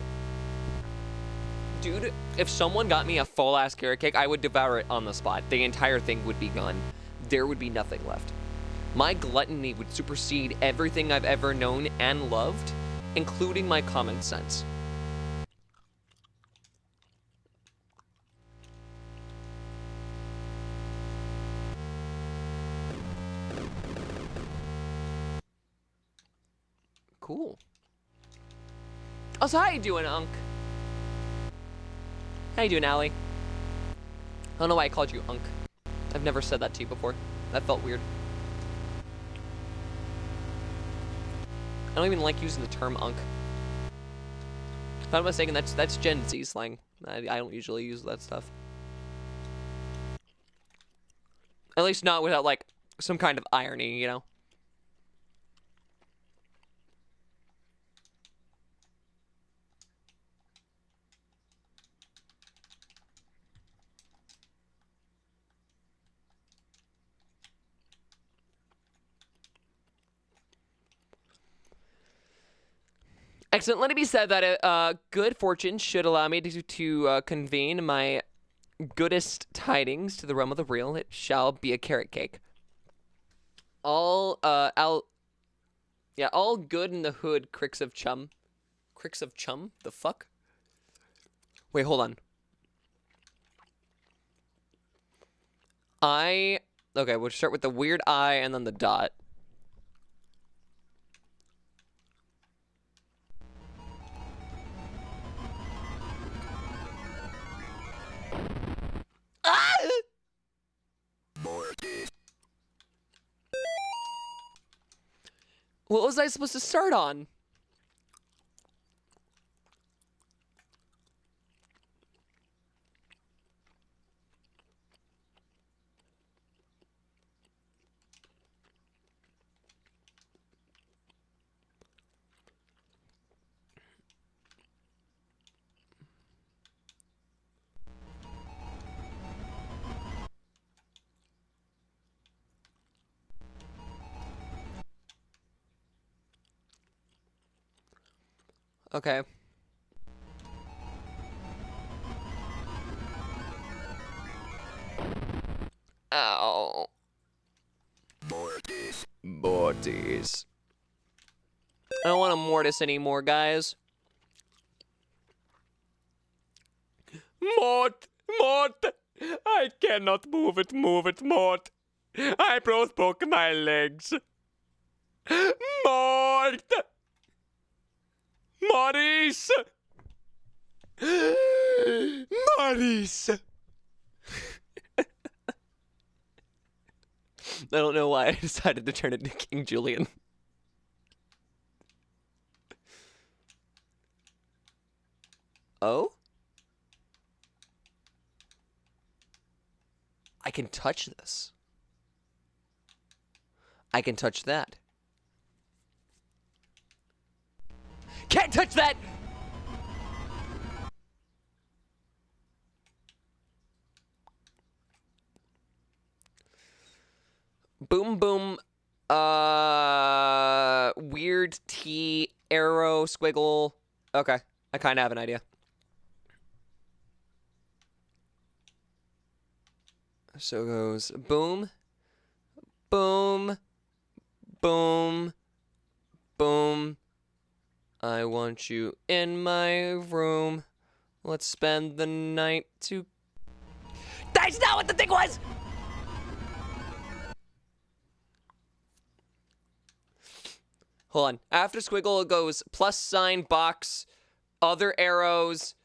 Dude, if someone got me a full-ass carrot cake, I would devour it on the spot. The entire thing would be gone. There would be nothing left. My gluttony would supersede everything I've ever known and loved, including my common sense. Cool. Also, how you doing, Unc? How you doing, Allie? I don't know why I called you Unc. I've never said that to you before. That felt weird. I don't even like using the term Unc. If I'm not mistaken, that's Gen Z slang. I don't usually use that stuff. At least not without, like, some kind of irony, you know? Excellent. Let it be said that good fortune should allow me to convene my goodest tidings to the realm of the real. It shall be a carrot cake. All good in the hood, Crix of Chum. Crix of Chum? The fuck? Wait, hold on. Okay, we'll start with the weird I and then the dot. What was I supposed to start on? Okay. Ow. Mortis. I don't want a mortis anymore, guys. Mort! I cannot move it, Mort. I both broke my legs. Mort! Maurice! Maurice! I don't know why I decided to turn into King Julian. Oh? I can touch this. I can touch that. Can't touch that! Boom, boom. Weird T, arrow, squiggle. Okay, I kind of have an idea. So it goes boom, boom, boom, boom. I want you in my room. Let's spend the night to... That's not what the thing was! Hold on. After squiggle, it goes plus sign, box, other arrows,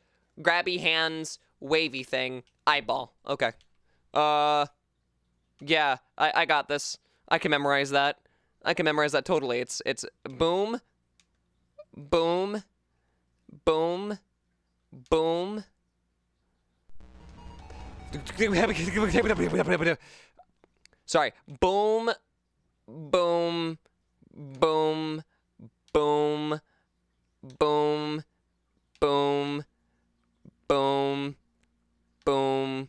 grabby hands, wavy thing, eyeball. Okay. Yeah, I got this. I can memorize that. I can memorize that totally. It's boom, boom, boom, boom. Sorry. Boom, boom, boom, boom, boom, boom, boom, boom.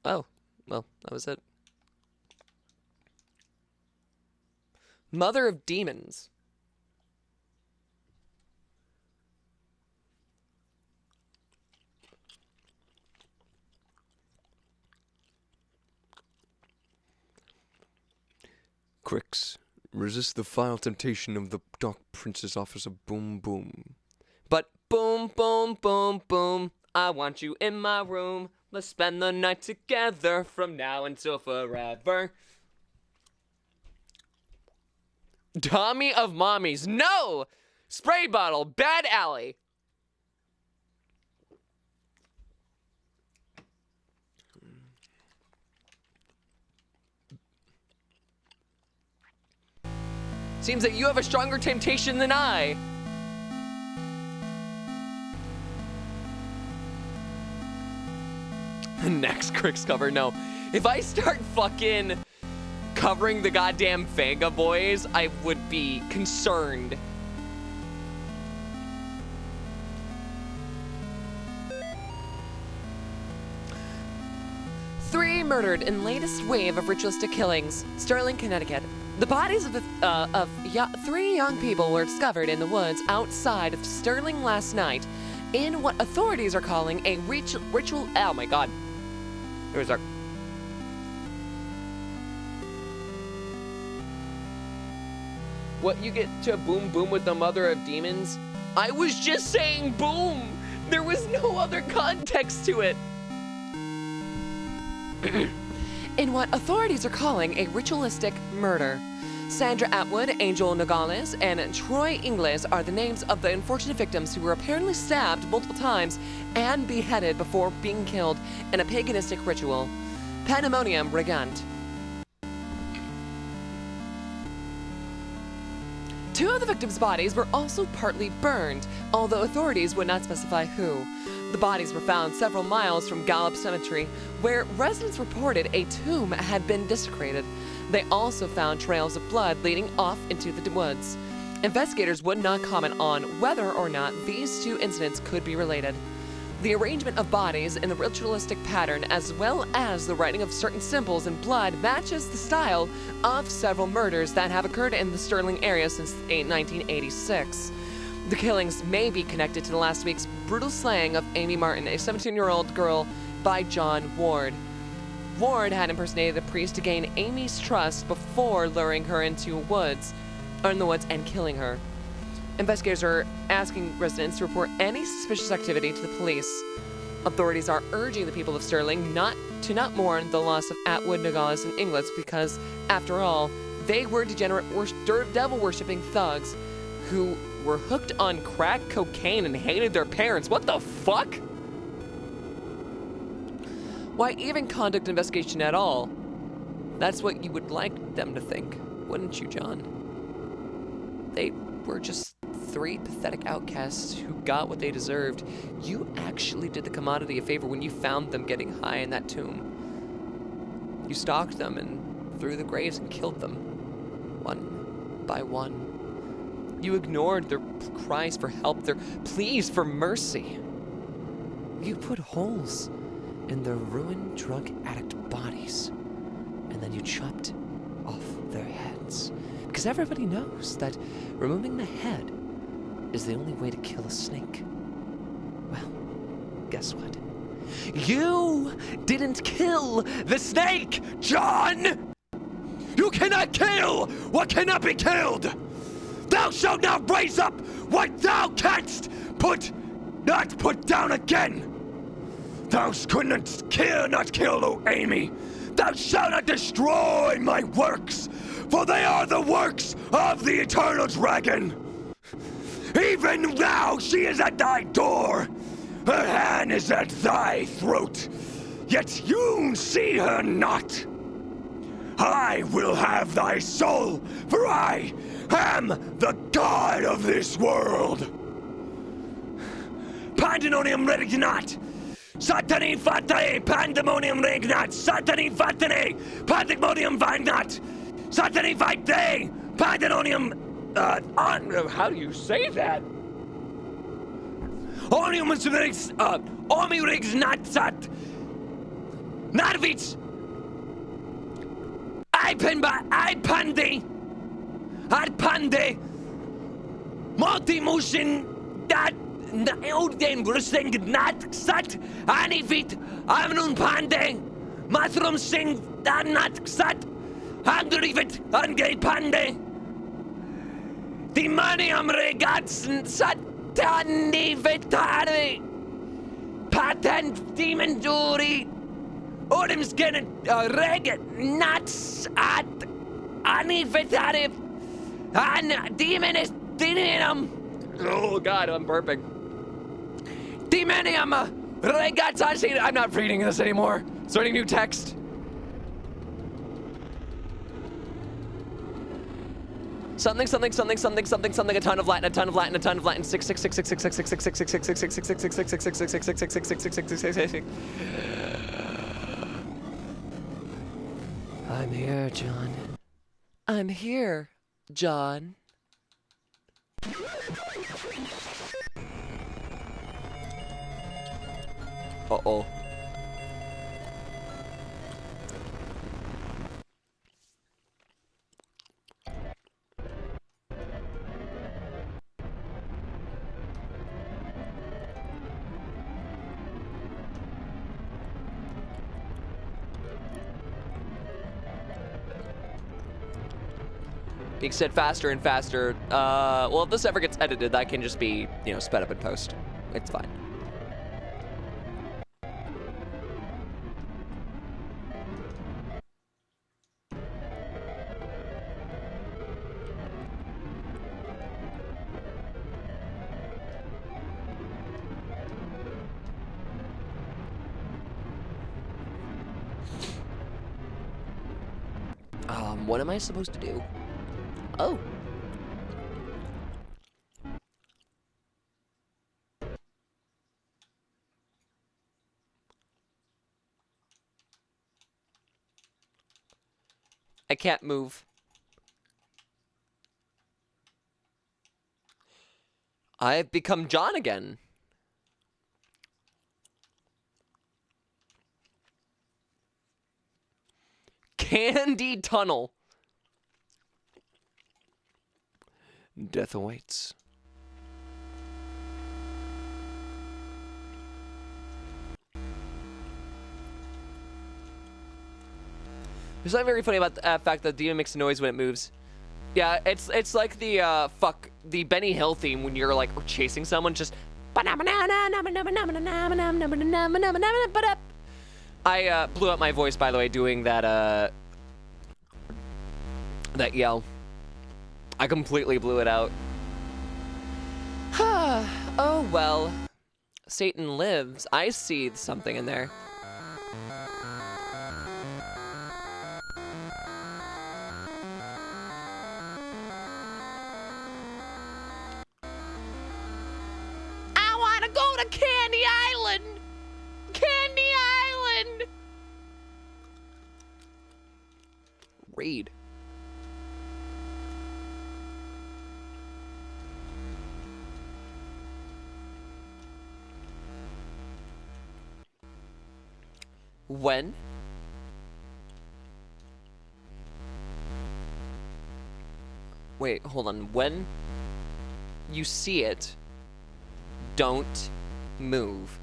Oh, well, that was it. Mother of Demons. Crix, resist the vile temptation of the Dark Princess Officer Boom Boom. But boom, boom, boom, boom. I want you in my room. Let's spend the night together from now until forever. Tommy of Mommies. No! Spray bottle. Bad alley. Seems that you have a stronger temptation than I. Next Crix cover, no. If I start fucking covering the goddamn Fanga boys, I would be concerned. Three murdered in latest wave of ritualistic killings, Sterling, Connecticut. The bodies of three young people were discovered in the woods outside of Sterling last night in what authorities are calling a ritual. Oh my god. There's our. What, you get to boom boom with the mother of demons? I was just saying boom! There was no other context to it! In what authorities are calling a ritualistic murder. Sandra Atwood, Angel Nogales, and Troy Ingles are the names of the unfortunate victims who were apparently stabbed multiple times and beheaded before being killed in a paganistic ritual. Pandemonium Regant. Two of the victims' bodies were also partly burned, although authorities would not specify who. The bodies were found several miles from Gallup Cemetery, where residents reported a tomb had been desecrated. They also found trails of blood leading off into the woods. Investigators would not comment on whether or not these two incidents could be related. The arrangement of bodies in the ritualistic pattern, as well as the writing of certain symbols in blood, matches the style of several murders that have occurred in the Sterling area since 1986. The killings may be connected to the last week's brutal slaying of Amy Martin, a 17-year-old girl, by John Ward. Ward had impersonated a priest to gain Amy's trust before luring her into the woods and killing her. Investigators are asking residents to report any suspicious activity to the police. Authorities are urging the people of Sterling not mourn the loss of Atwood, Nogales, and Inglis because, after all, they were degenerate devil-worshipping thugs who were hooked on crack cocaine and hated their parents. What the fuck? Why even conduct an investigation at all? That's what you would like them to think, wouldn't you, John? They were just three pathetic outcasts who got what they deserved. You actually did the commodity a favor when you found them getting high in that tomb. You stalked them and threw the graves and killed them, one by one. You ignored their cries for help, their pleas for mercy. You put holes in their ruined drug addict bodies, and then you chopped off their heads. Because everybody knows that removing the head is the only way to kill a snake. Well, guess what? You didn't kill the snake, John! You cannot kill what cannot be killed! Thou shalt not raise up what thou canst not put down again! Thou couldn't not kill, O Amy! Thou shalt not destroy my works, for they are the works of the eternal dragon! Even now she is at thy door! Her hand is at thy throat, yet you see her not! I will have thy soul, for I am the god of this world! Pandemonium regnat! Satani fatale! Pandemonium regnat! Satani fatale! Pandemonium vagnat! Satani vitae! Pandemonium... how do you say that? Onium regs... Omi regnat sat! Narvits! I pande! Multimusin dat Uden Rusting Nat Sat Anivit Amnun Pande Mathrum Sing Danat Sat Andrivit Angay Pande Dimanium Regats Satanivitari Patent Demon Jury Odim's getting Regat Nuts at Anivitari and Demon is Dinum. Oh god, I'm burping. Demonium Regatasi. I'm not reading this anymore. Starting new text. Something, a ton of Latin, six. I'm here, John. I'm here, John. Uh-oh. Being said faster and faster. Well, if this ever gets edited, that can just be, you know, sped up in post. It's fine. What am I supposed to do? Oh. I can't move. I've become John again. Candy Tunnel. Death awaits. There's something very funny about the fact that the demon makes a noise when it moves. Yeah, it's like the the Benny Hill theme when you're like chasing someone, just. I blew out my voice, by the way, doing that that yell. I completely blew it out. Oh well. Satan lives. I see something in there. I want to go to Candy Island! Candy Island! Read. When? Wait, hold on. When you see it, don't move.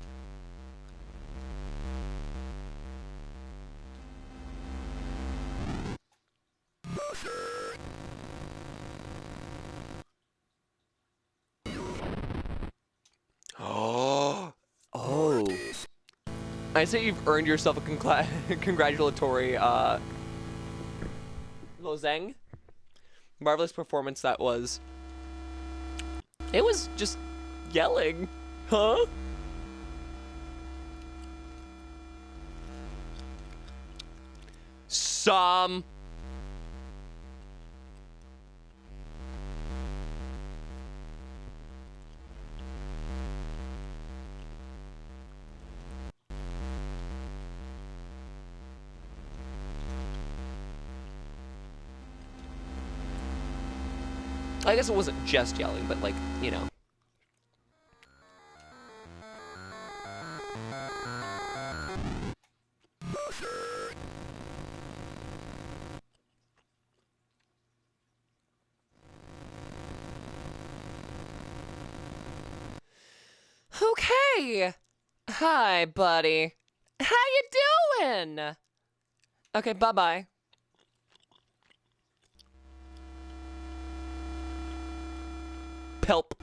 I say you've earned yourself a congratulatory Lozeng. Marvelous performance that was. It was just yelling. Huh? Some. I guess it wasn't just yelling, but like, you know. Okay. Hi, buddy. How you doing? Okay, bye-bye. Pelp.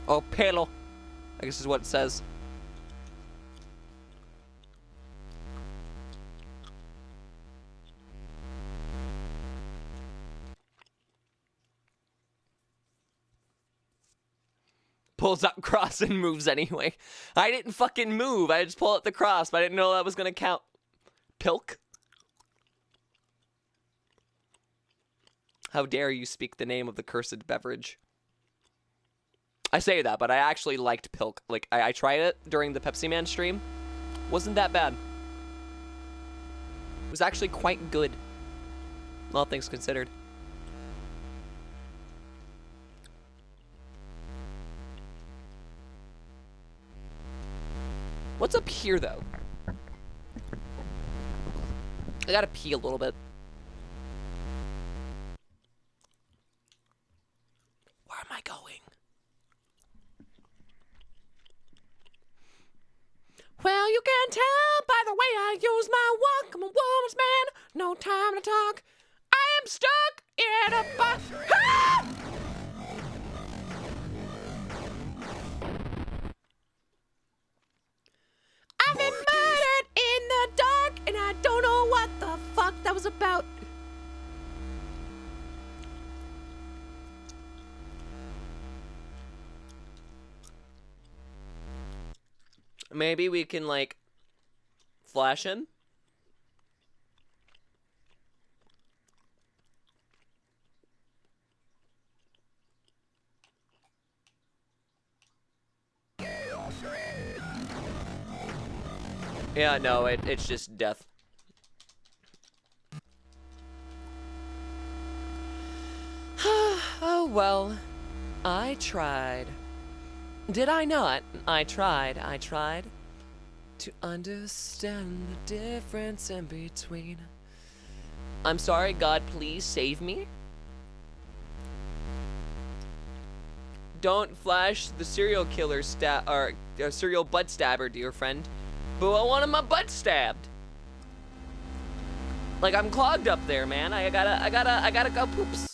Oh, pelo. I guess is what it says. Pulls up cross and moves anyway. I didn't fucking move. I just pulled up the cross, but I didn't know that was gonna count. Pilk? How dare you speak the name of the cursed beverage? I say that, but I actually liked Pilk. Like, I tried it during the Pepsi Man stream. Wasn't that bad. It was actually quite good. All things considered. What's up here, though? I gotta pee a little bit. Where am I going? Well, you can tell by the way I use my walk. I'm a woman's man. No time to talk. I am stuck in a bus. Ah! I've been murdered in the dark, and I don't know what the fuck that was about. Maybe we can, like, flash him? Yeah, no, it's just death. Oh, well. I tried. Did I not? I tried to understand the difference in between. I'm sorry, God, please save me. Don't flash the serial killer or serial butt stabber, dear friend. But I wanted my butt stabbed. Like, I'm clogged up there, man. I gotta go poops.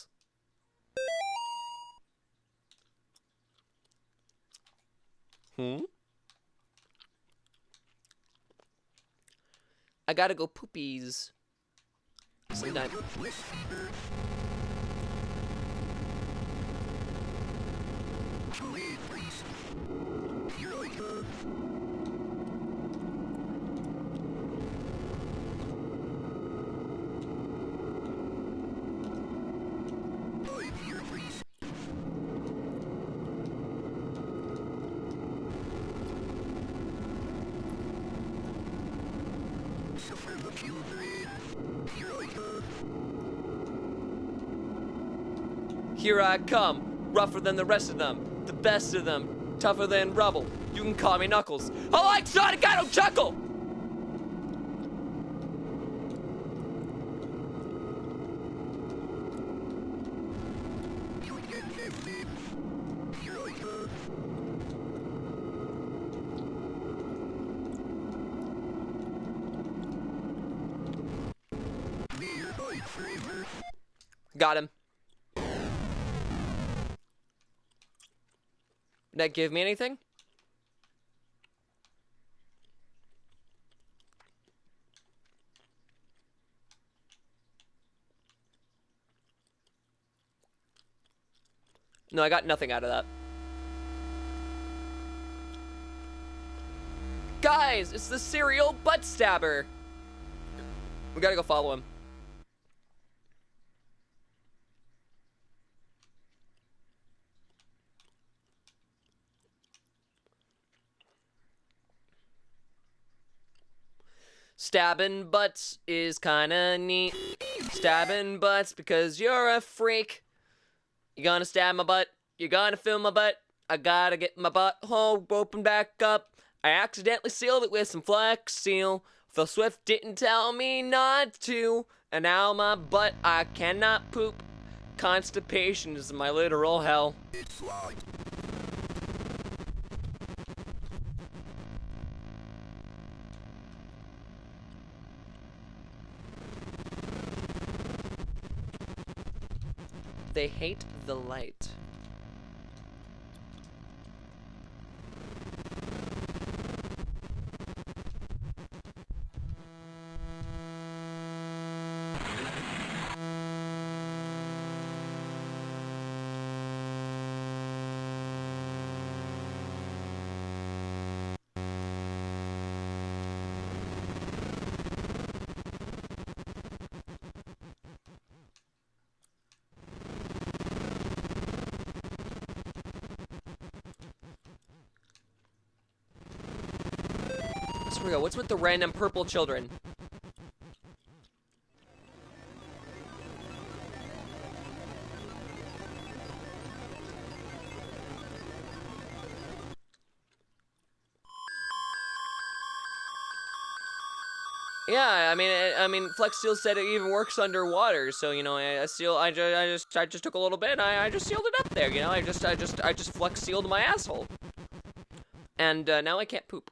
I gotta go poopies. Sometime. Here I come, rougher than the rest of them, the best of them, tougher than rubble. You can call me Knuckles. I like Sonic, I don't chuckle! Got him. Did that give me anything? No, I got nothing out of that. Guys, it's the serial butt stabber. We gotta go follow him. Stabbing butts is kinda neat. Stabbing butts because you're a freak. You gonna stab my butt? You gonna fill my butt? I gotta get my butthole open back up. I accidentally sealed it with some Flex Seal. Phil Swift didn't tell me not to. And now my butt, I cannot poop. Constipation is my literal hell. It's locked. They hate the light. What's with the random purple children? Yeah, I mean, Flex Seal said it even works underwater. So you know, I just took a little bit. And I just sealed it up there. You know, I just Flex Sealed my asshole. And now I can't poop.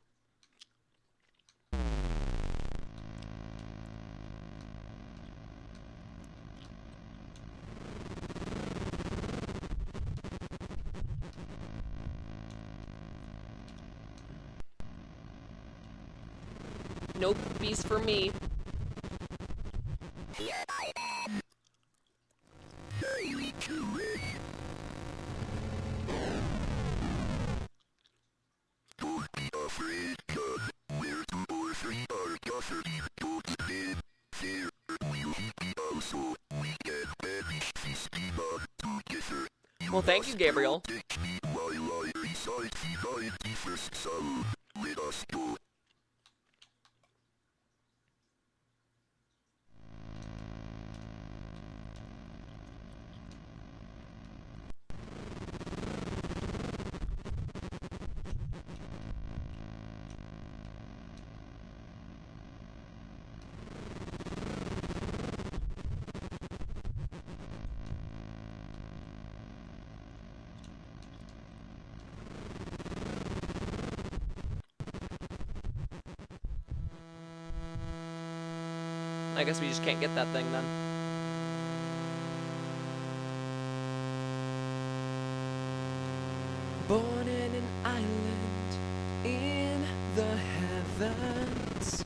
No poopies for me. Don't be afraid, son. Where 2 or 3 are gathered, go to bed. There will be also. We can banish this demon together. Well, thank you, Gabriel. Protect me while I recite the 91st Psalm. Let us go. I guess we just can't get that thing then. Born in an island in the heavens.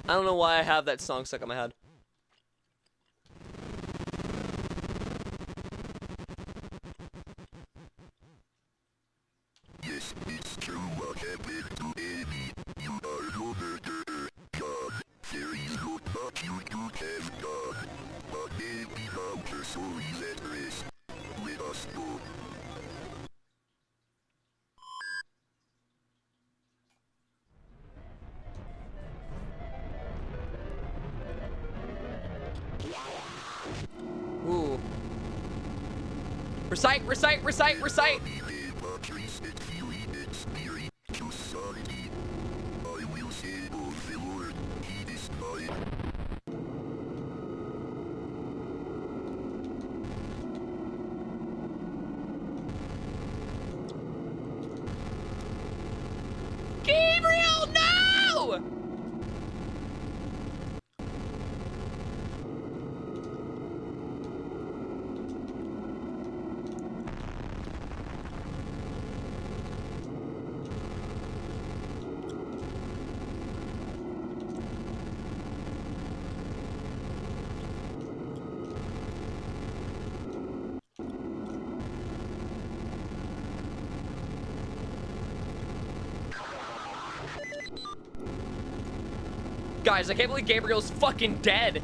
I don't know why I have that song stuck in my head. Yes, it's true what happened to Amy. You are no murderer, God. There is not much you could have done. But Amy found her soul is at rest. Let us go. Ooh. Recite, recite, recite, recite! I will say of the Lord, he is mine. Gabriel, no! Guys, I can't believe Gabriel's fucking dead.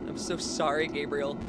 I'm so sorry, Gabriel.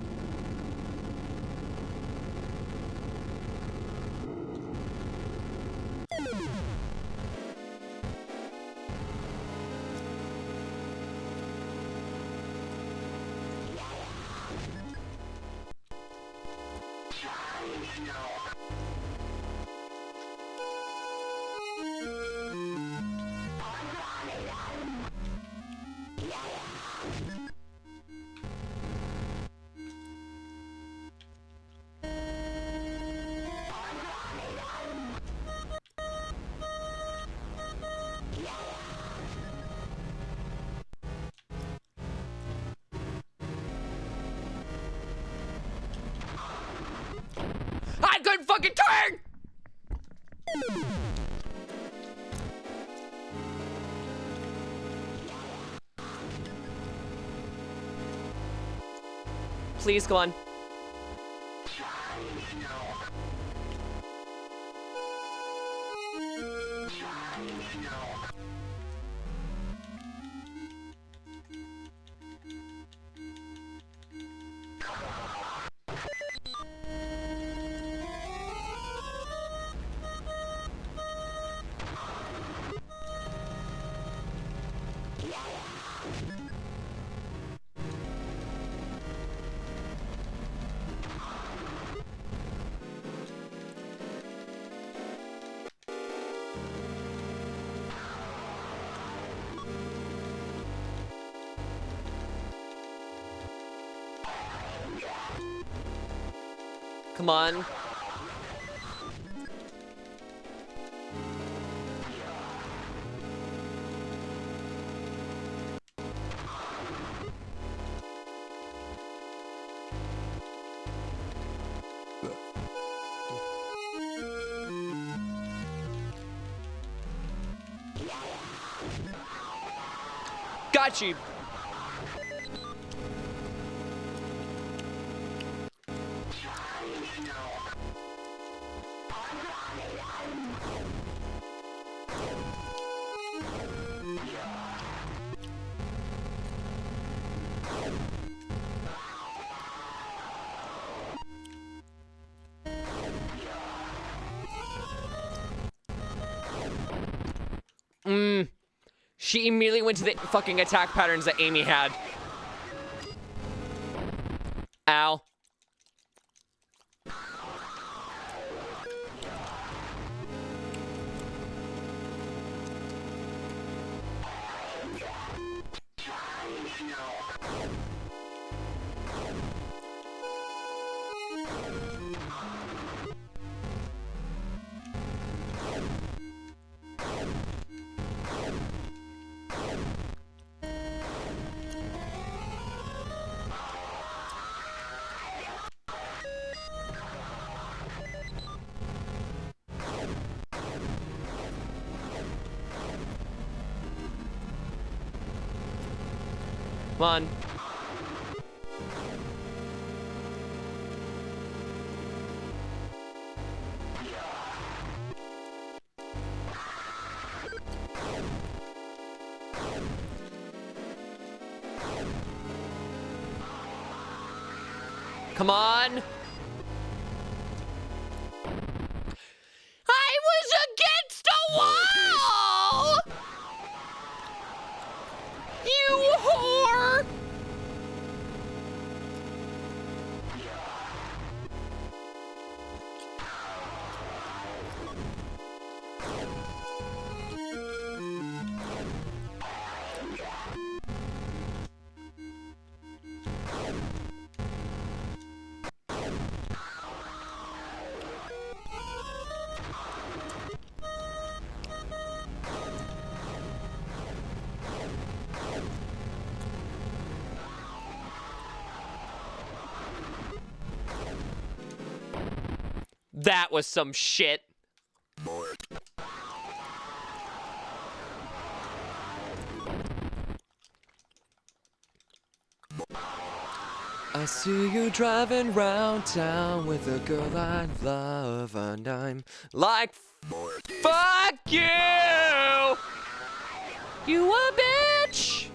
I couldn't fucking turn! Please, go on. Come on. Got you. She immediately went to the fucking attack patterns that Amy had. Ow. Come on. Come on. I was against a wall! You whore! That was some shit. More. I see you driving round town with a girl I love, and I'm Like, More. fuck you! You a bitch!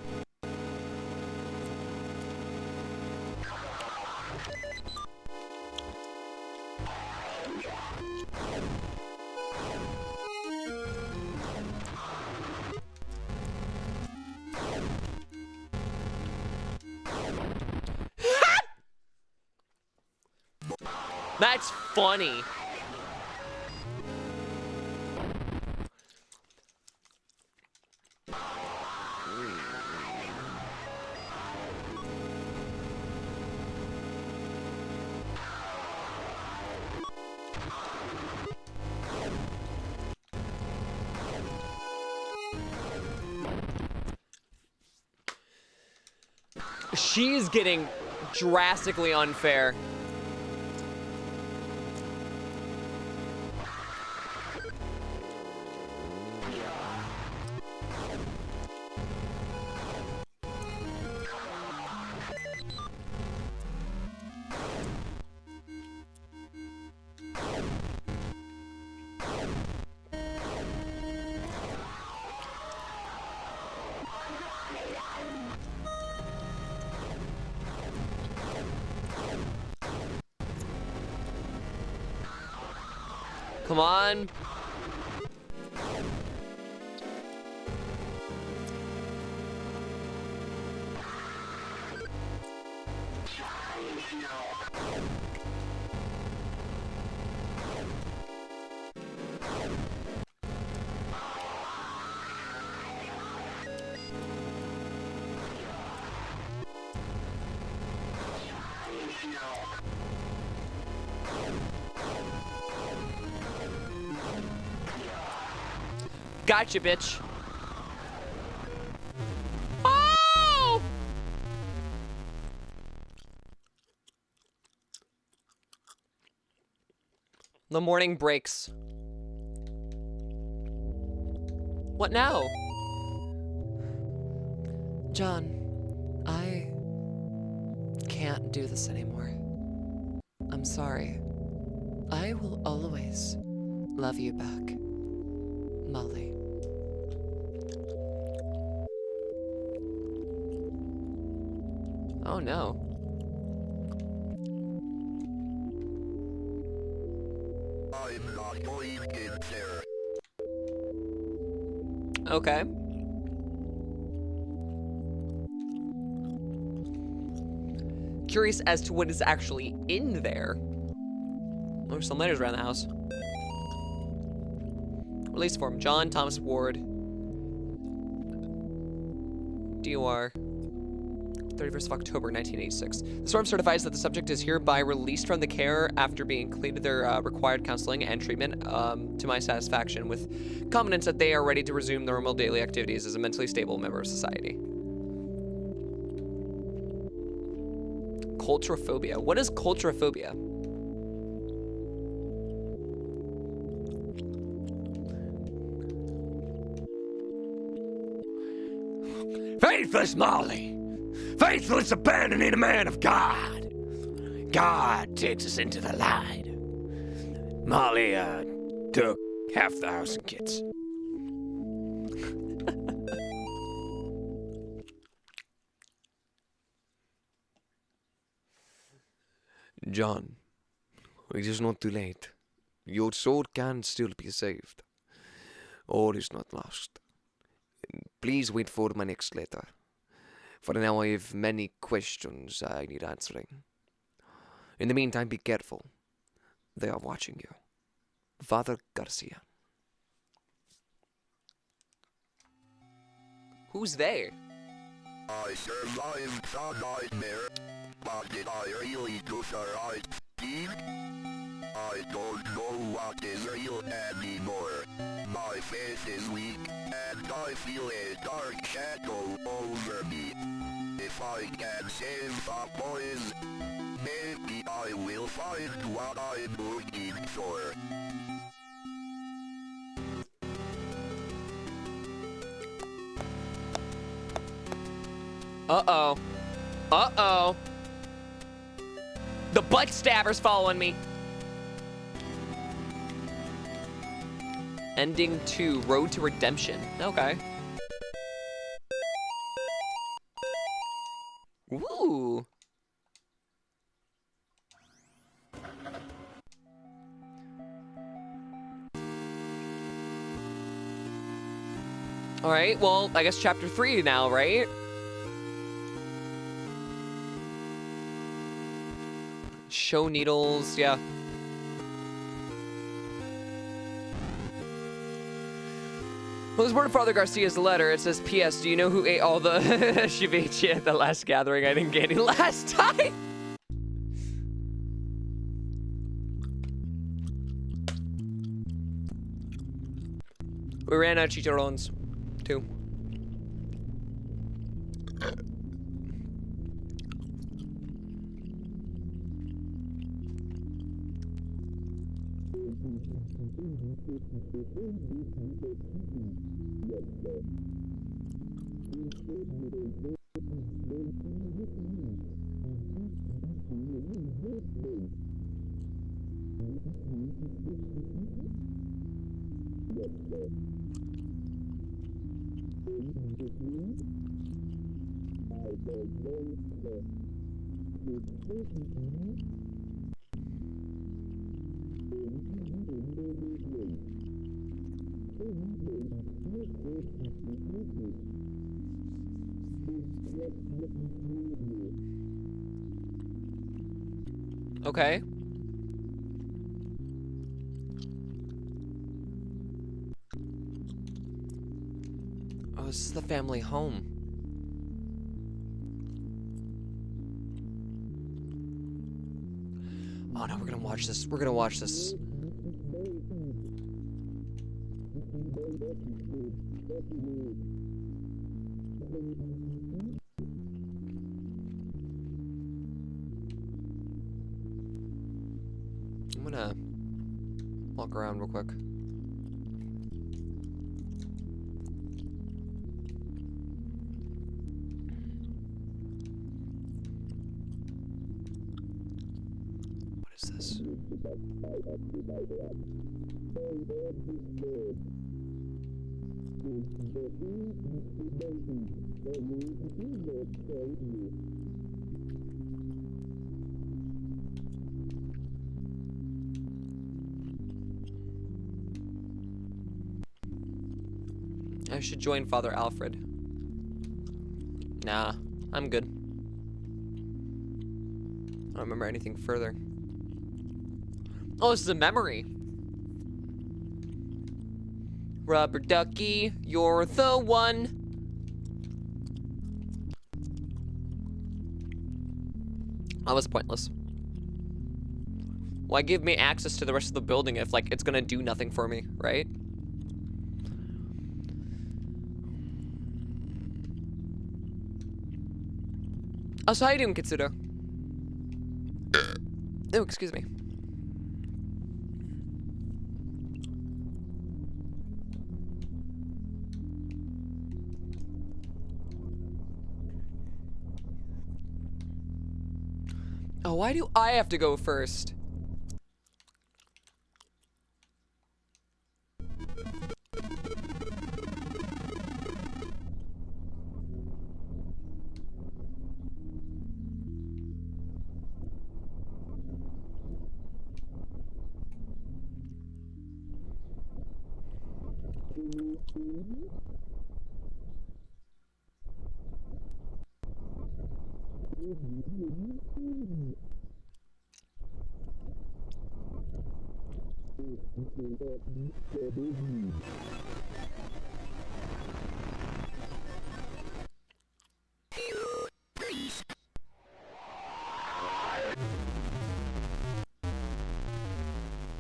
That's funny. She's getting drastically unfair. Come on. Gotcha, bitch. Oh! The morning breaks. What now? John, I can't do this anymore. I'm sorry. I will always love you back, Molly. Oh no. I'm not going in there. Okay. Curious as to what is actually in there. There's some letters around the house. Release form. John Thomas Ward. DOR. 31st of October, 1986. This form certifies that the subject is hereby released from the care after being completed their required counseling and treatment to my satisfaction, with confidence that they are ready to resume normal daily activities as a mentally stable member of society. Culturophobia. What is culturophobia? Faithless Molly! Faithless abandoning a man of God! God takes us into the light. Molly, took half the house and kids. John, it is not too late. Your soul can still be saved. All is not lost. Please wait for my next letter. For now I have many questions I need answering. In the meantime, be careful. They are watching you. Father Garcia. Who's they? I survived the nightmare, but did I really do the right thing? I don't know what is real anymore. My faith is weak, and I feel a dark shadow over me. if I can save the boys, maybe I will find what I'm looking for. Uh-oh. Uh-oh. The butt stabber's following me. Ending 2, Road to Redemption. Okay. Ooh. All right, well, I guess chapter 3 now, right? Show needles, yeah. Well, there's word Father Garcia's letter. It says, P.S. Do you know who ate all the ceviche at the last gathering? I didn't get any last time. We ran out of chicharrones, too. Okay. Oh, this is the family home. Oh no, we're gonna watch this. We're gonna watch this. I'm gonna walk around real quick. What is this? I should join Father Alfred. Nah, I'm good. I don't remember anything further. Oh, this is a memory. Rubber ducky, you're the one. That was pointless. Why give me access to the rest of the building if, like, it's gonna do nothing for me, right? Oh, so how you doing, Kitsudo? Oh, excuse me. Oh, why do I have to go first?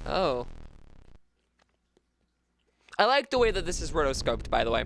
Oh. I like the way that this is rotoscoped, by the way.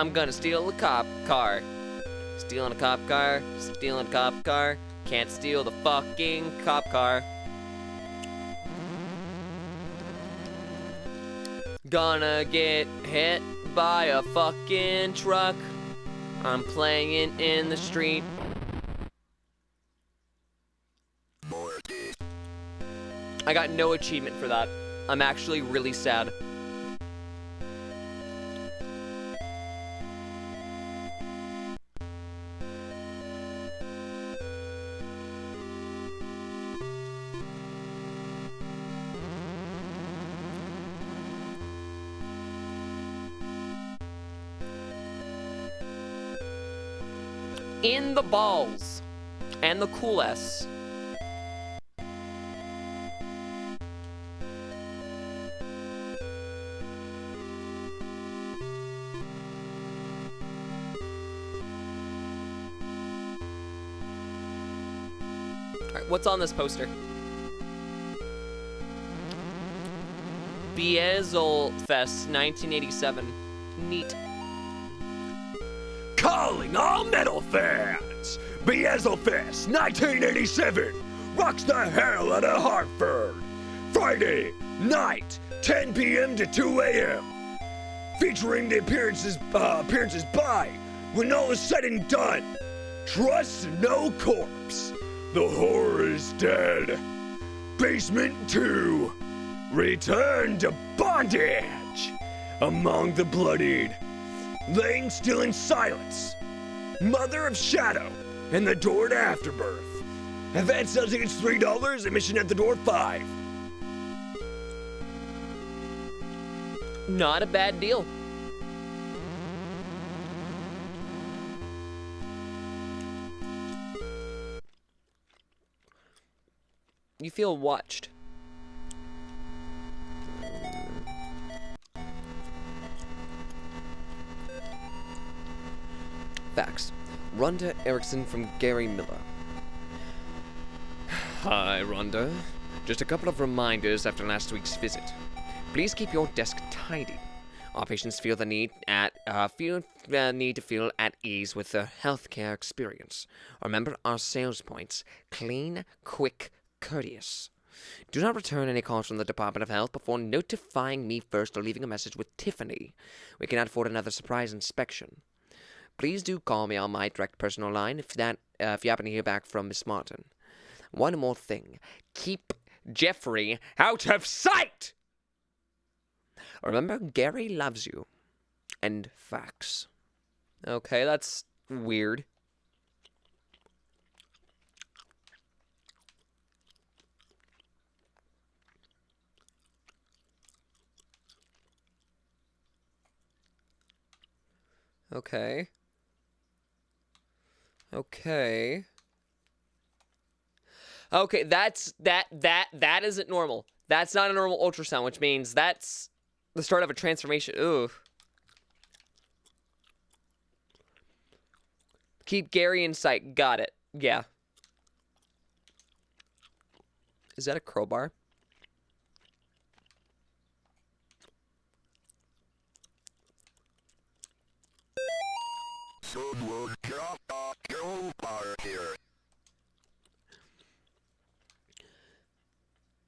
I'm gonna steal a cop car. Stealing a cop car, stealing a cop car. Can't steal the fucking cop car. Gonna get hit by a fucking truck. I'm playing in the street. I got no achievement for that. I'm actually really sad. In the balls and the cool S. Alright, what's on this poster? Beazel Fest 1987. Neat. Calling all metal fans! Beazelfest 1987 rocks the hell out of Hartford. Friday night, 10 p.m. to 2 a.m. Featuring the appearances by, when all is said and done, Trust No Corpse, The Horror is Dead, Basement 2, Return to Bondage, Among the Bloodied, Laying Still in Silence, Mother of Shadow, and The Door to Afterbirth. Advance sale tickets $3, admission at the door $5. Not a bad deal. You feel watched. Facts. Rhonda Erickson from Gary Miller. Hi, Rhonda. Just a couple of reminders after last week's visit. Please keep your desk tidy. Our patients feel the need to feel at ease with their healthcare experience. Remember our sales points: clean, quick, courteous. Do not return any calls from the Department of Health before notifying me first or leaving a message with Tiffany. We cannot afford another surprise inspection. Please do call me on my direct personal line if you happen to hear back from Miss Martin. One more thing. Keep Jeffrey out of sight! Remember, Gary loves you. And facts. Okay, that's weird. Okay. Okay. Okay, that isn't normal. That's not a normal ultrasound, which means that's the start of a transformation. Ooh. Keep Gary in sight. Got it. Yeah. Is that a crowbar? Someone drop a crowbar here.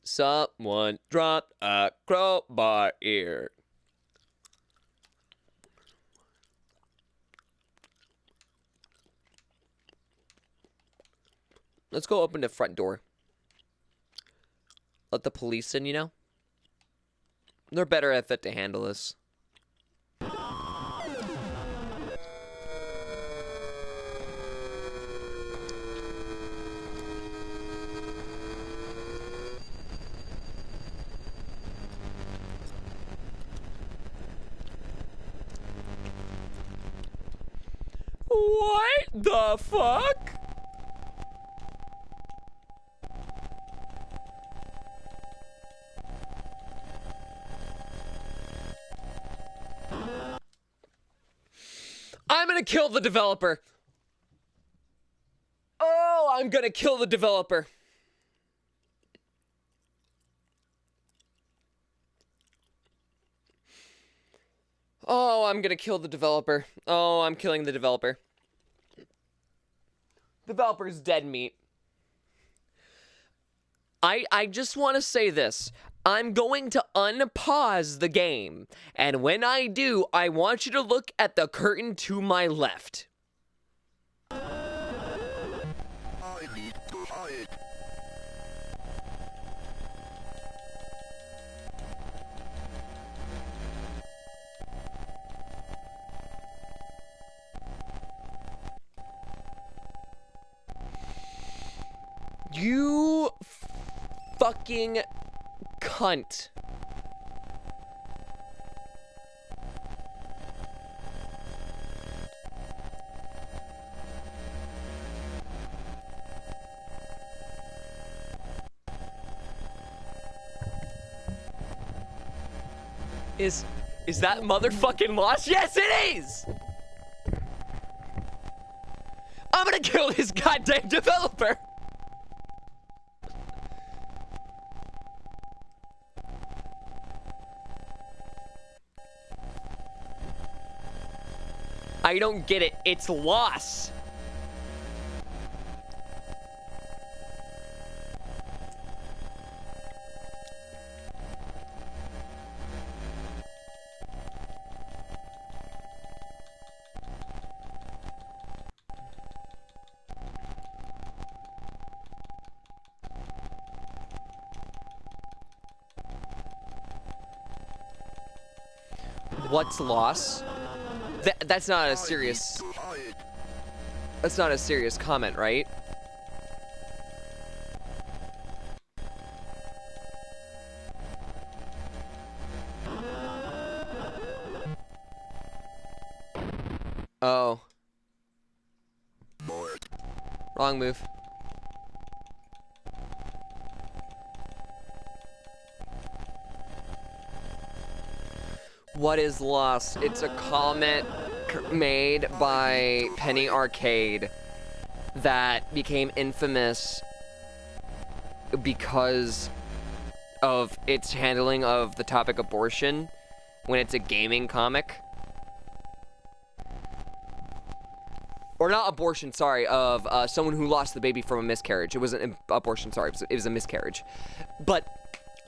Someone dropped a crowbar here. Let's go open the front door. Let the police in, you know? They're better at fit to handle this. What the fuck? I'm gonna kill the developer. Oh, I'm gonna kill the developer. Oh, I'm gonna kill the developer. Oh, I'm killing the developer. Developer's dead meat. I just want to say this. I'm going to unpause the game. And when I do, I want you to look at the curtain to my left. I need to hide. You fucking cunt. Is that motherfucking lost? Yes, it is! I'm gonna kill this goddamn developer! I don't get it. It's loss. What's loss? That's not a serious... That's not a serious comment, right? Oh. Wrong move. What is lost? It's a comment made by Penny Arcade that became infamous because of its handling of the topic abortion when it's a gaming comic. Or not abortion, sorry, of someone who lost the baby from a miscarriage. It wasn't an abortion, sorry, it was a miscarriage. But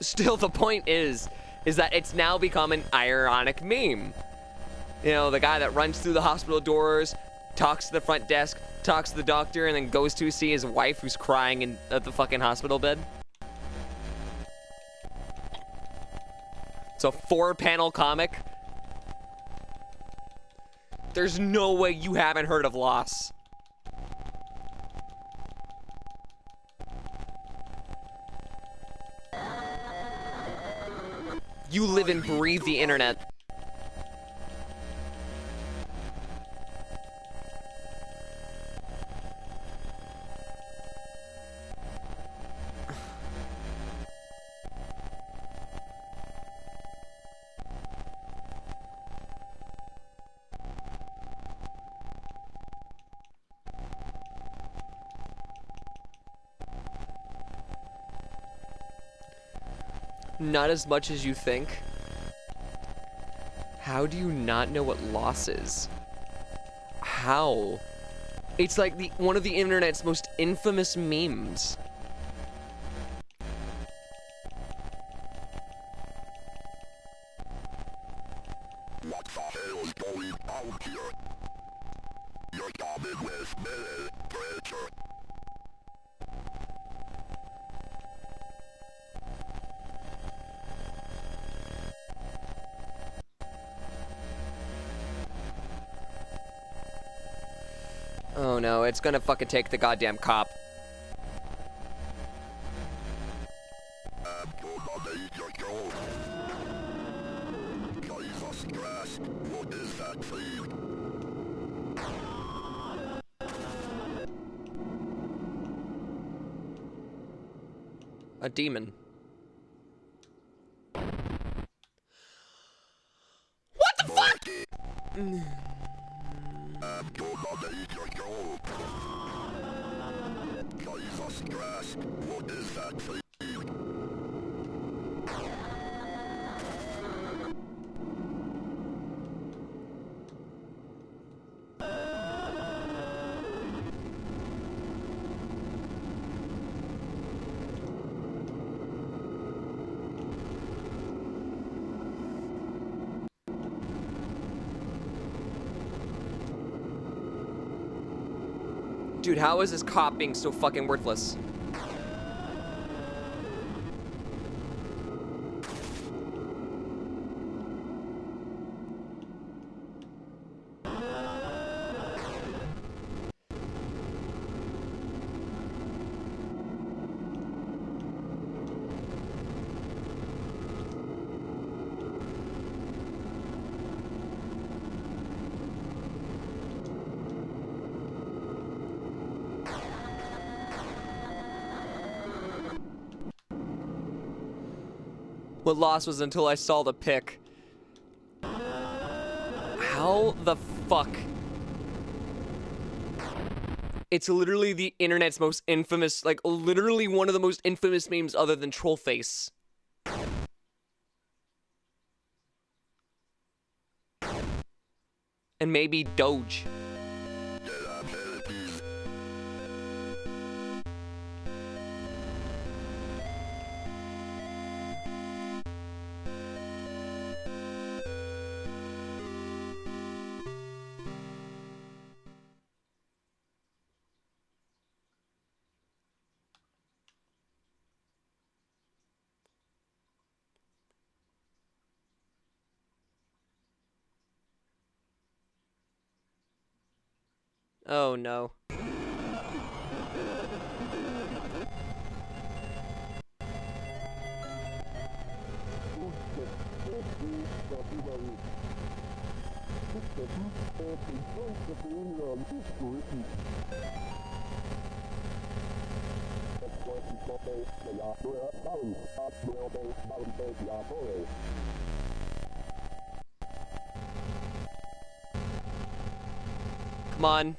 still, the point is that it's now become an ironic meme. You know, the guy that runs through the hospital doors, talks to the front desk, talks to the doctor, and then goes to see his wife who's crying at the fucking hospital bed. It's a 4-panel comic. There's no way you haven't heard of loss. You live and breathe the internet. Not as much as you think. How do you not know what loss is? How? It's like one of the internet's most infamous memes. What the hell is going on here? You're coming with me, preacher. Oh no, it's gonna fucking take the goddamn cop. I'm gonna need your gold. Jesus Christ, what is that thing? A demon. What the fuck? I'm gonna need your gold. Jesus Christ, what is that thing? Dude, how is this cop being so fucking worthless? What lost was until I saw the pic. How the fuck? It's literally the internet's most infamous, like literally one of the most infamous memes other than Trollface. And maybe Doge. Oh no. Come on.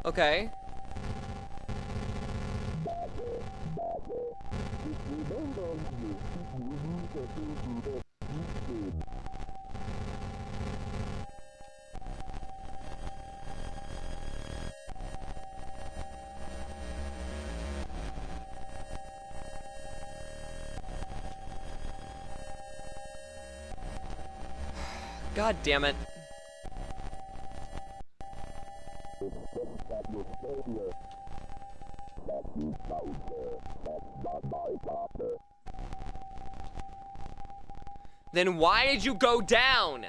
Okay. God damn it. Then why did you go down?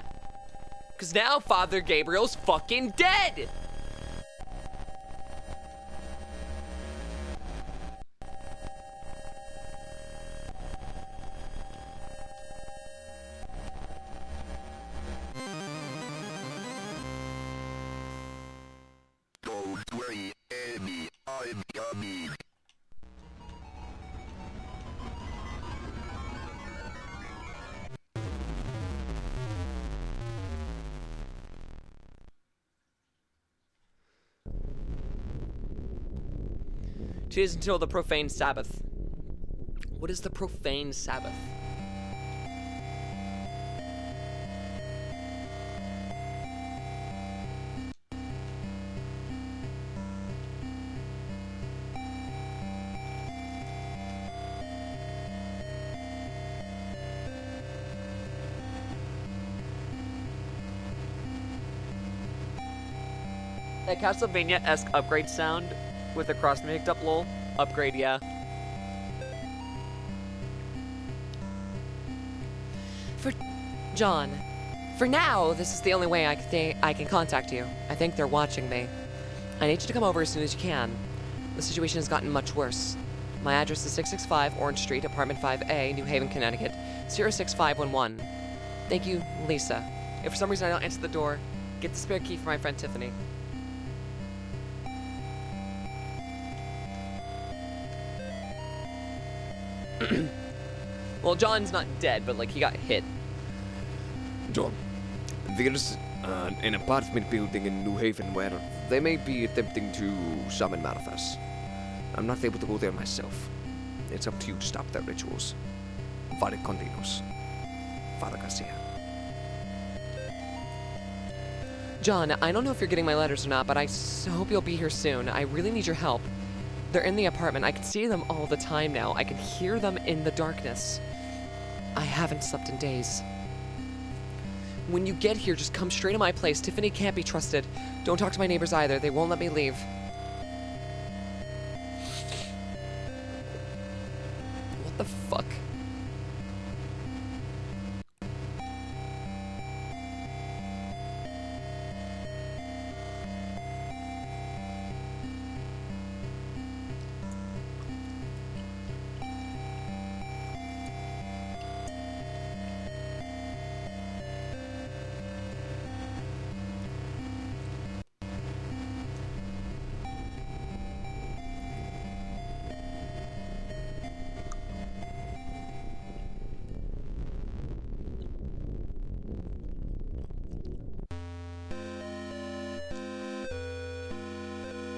Because now Father Gabriel's fucking dead! Don't worry, Amy, I'm coming. Cheers until the profane Sabbath. What is the profane Sabbath? That Castlevania-esque upgrade sound with the cross mixed up lol. Upgrade, yeah. For John, for now, this is the only way I can contact you. I think they're watching me. I need you to come over as soon as you can. The situation has gotten much worse. My address is 665 Orange Street, Apartment 5A, New Haven, Connecticut, 06511. Thank you, Lisa. If for some reason I don't answer the door, get the spare key for my friend Tiffany. Well, John's not dead, but like he got hit. John, there's an apartment building in New Haven where they may be attempting to summon manifests. I'm not able to go there myself. it's up to you to stop their rituals. Vale continuos. Father Garcia. John, I don't know if you're getting my letters or not, but I hope you'll be here soon. I really need your help. They're in the apartment. I can see them all the time now. I can hear them in the darkness. I haven't slept in days. When you get here, just come straight to my place. Tiffany can't be trusted. Don't talk to my neighbors either. They won't let me leave. What the fuck?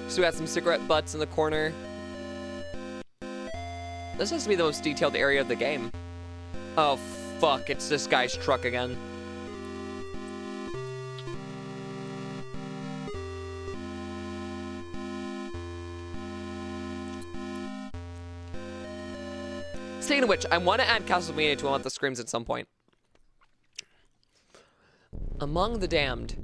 So we got some cigarette butts in the corner. This has to be the most detailed area of the game. Oh, fuck. It's this guy's truck again. Speaking of which, I want to add Castlevania to Unlock the Screams at some point. Among the Damned.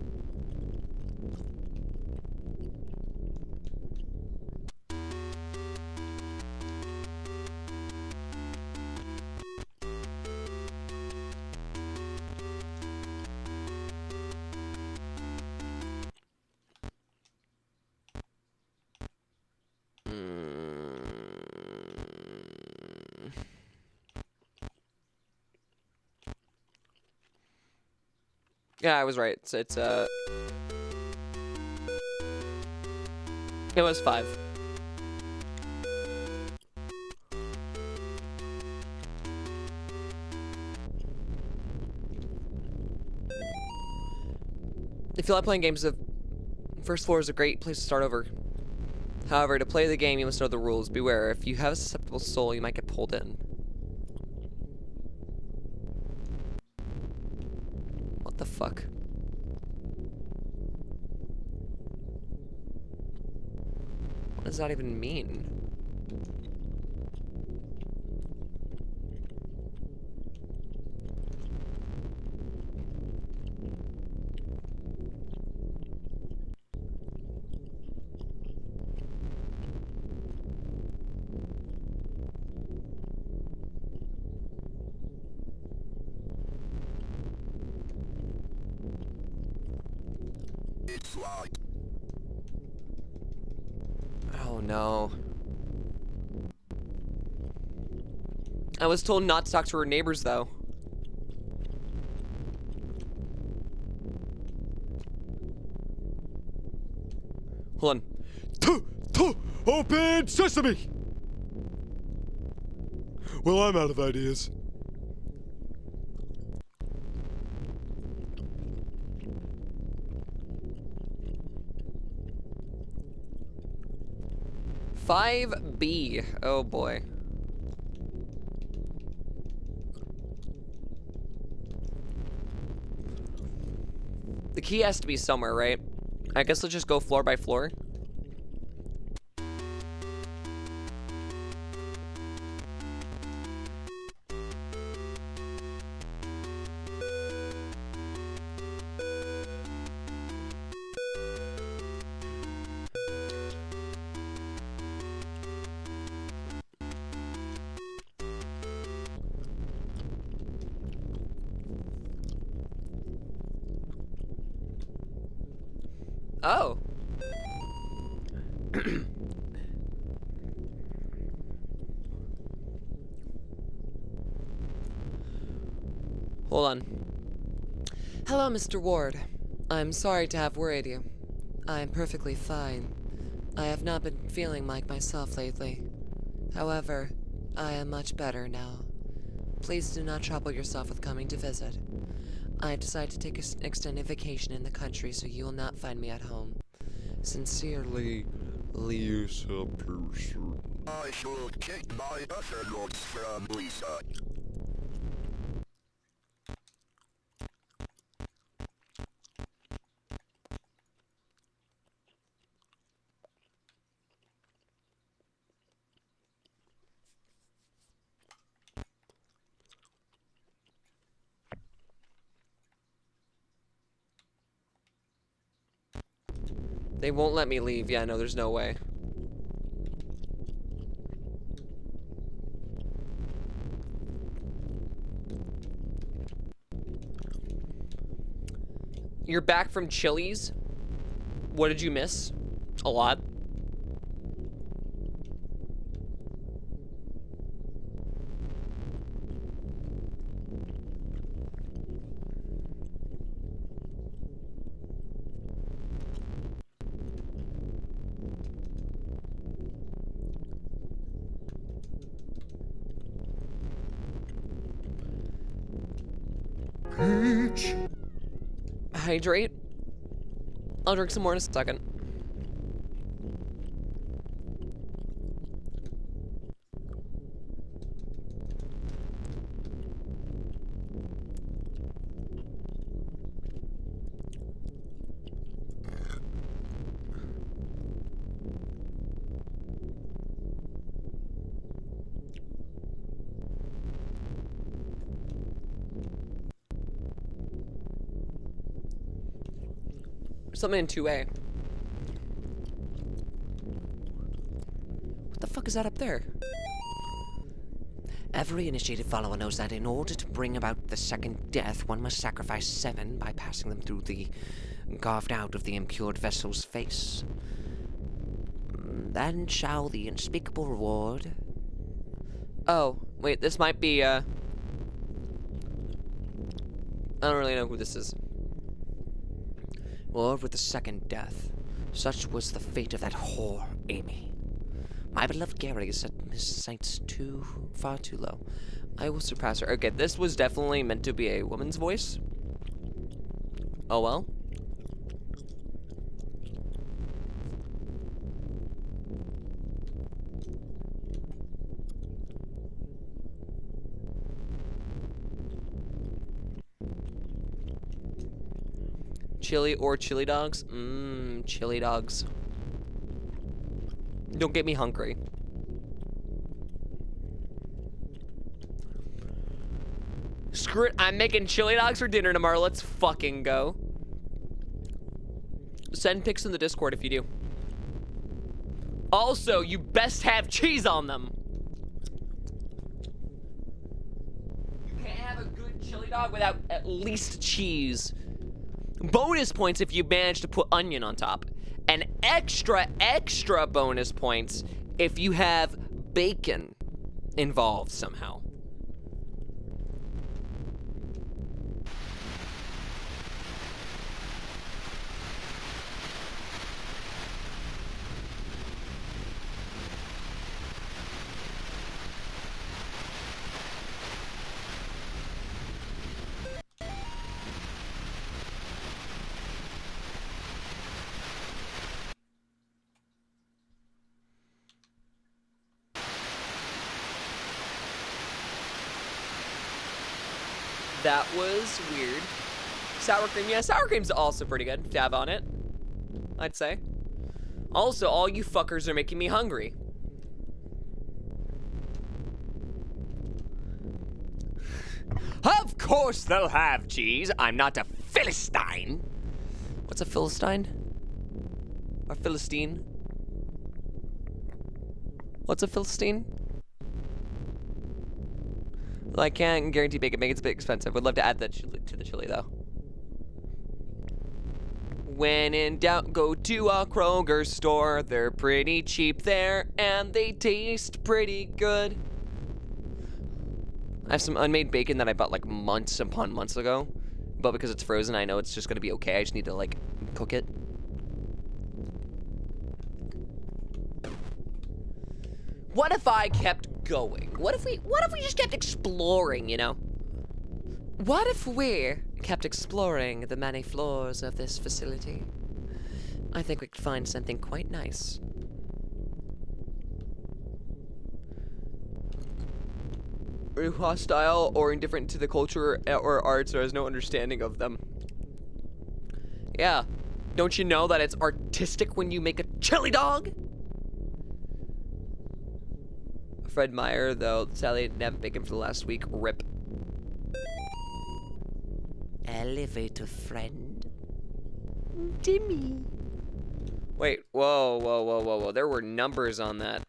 Yeah, I was right. It was 5. If you like playing games, the first floor is a great place to start over. However, to play the game, you must know the rules. Beware, if you have a susceptible soul, you might get pulled in. What the fuck? What does that even mean? It's locked. Oh no. I was told not to talk to her neighbors though. Hold on. Open sesame! Well, I'm out of ideas. $5B. Oh boy. The key has to be somewhere, right? I guess let's just go floor by floor. Oh. Hold on. Hello, Mr. Ward. I'm sorry to have worried you. I'm perfectly fine. I have not been feeling like myself lately. However, I am much better now. Please do not trouble yourself with coming to visit. I decided to take an extended vacation in the country, so you will not find me at home. Sincerely, Lisa person. I should get my other notes from Lisa. They won't let me leave. Yeah, no, there's no way. You're back from Chili's? What did you miss? A lot. Hydrate. I'll drink some more in a second. Something in 2A. What the fuck is that up there? Every initiated follower knows that in order to bring about the second death, one must sacrifice 7 by passing them through the carved out of the impure vessel's face. Then shall the unspeakable reward... Oh, wait, this might be, I don't really know who this is. Or with the second death. Such was the fate of that whore, Amy. My beloved Gary has set his sights far too low. I will surpass her. Okay, this was definitely meant to be a woman's voice. Oh well. Chili or chili dogs? Chili dogs. Don't get me hungry. Screw it, I'm making chili dogs for dinner tomorrow. Let's fucking go. Send pics in the Discord if you do. Also, you best have cheese on them. You can't have a good chili dog without at least cheese. Bonus points if you manage to put onion on top. And extra bonus points if you have bacon involved somehow. That was weird. Sour cream, yeah, sour cream's also pretty good to have on it, I'd say. Also, all you fuckers are making me hungry. Of course they'll have cheese. I'm not a Philistine. What's a Philistine? Or Philistine? What's a Philistine? Well, I can't guarantee bacon. Bacon's a bit expensive. Would love to add that to the chili, though. When in doubt, go to a Kroger store. They're pretty cheap there, and they taste pretty good. I have some unmade bacon that I bought like months upon months ago. But because it's frozen, I know it's just gonna be okay. I just need to like cook it. What if I kept going? What if we just kept exploring, you know? What if we kept exploring the many floors of this facility? I think we could find something quite nice. hostile or indifferent to the culture or arts or has no understanding of them. Yeah. Don't you know that it's artistic when you make a chili dog? Fred Meyer, though, sadly didn't have bacon for the last week. RIP. Elevator friend. Dimmy. Wait, whoa. There were numbers on that.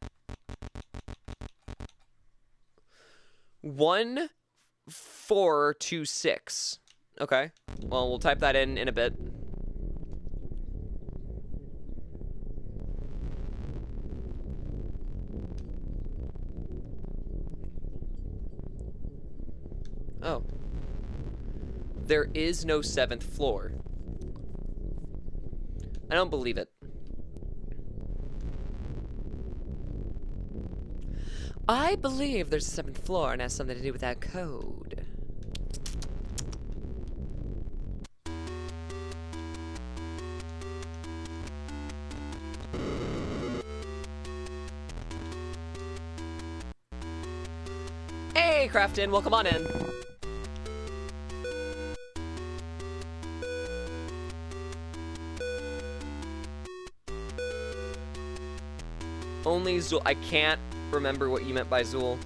1426. Okay. Well, we'll type that in a bit. Oh. There is no 7th floor. I don't believe it. I believe there's a 7th floor and has something to do with that code. Hey, Crafton, welcome on in. Only Zool. I can't remember what you meant by Zool.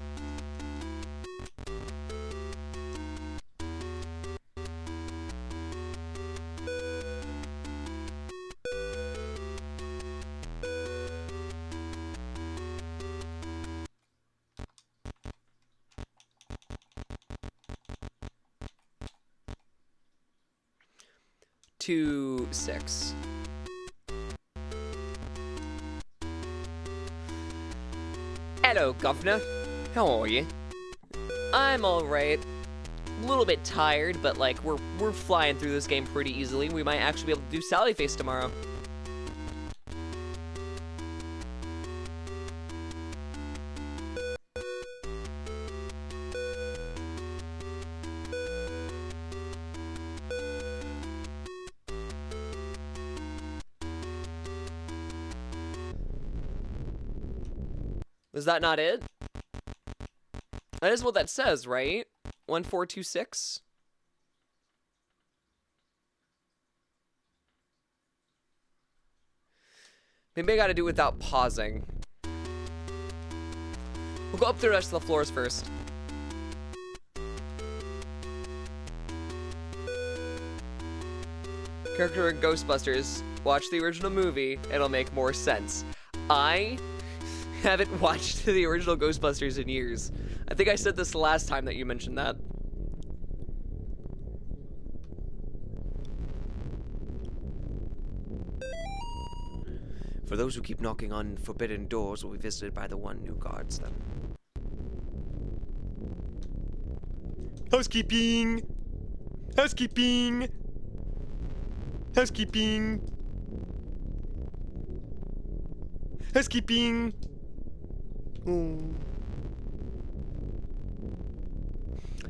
Two, 6. Hello, Governor. How are you? I'm alright. A little bit tired, but like we're flying through this game pretty easily. We might actually be able to do Sally Face tomorrow. Was that not it? That is what that says, right? 1426? Maybe I gotta do it without pausing. We'll go up the rest of the floors first. Character in Ghostbusters. Watch the original movie, it'll make more sense. I haven't watched the original Ghostbusters in years. I think I said this the last time that you mentioned that. For those who keep knocking on forbidden doors will be visited by the one who guards them. Housekeeping! Housekeeping! Housekeeping! Housekeeping!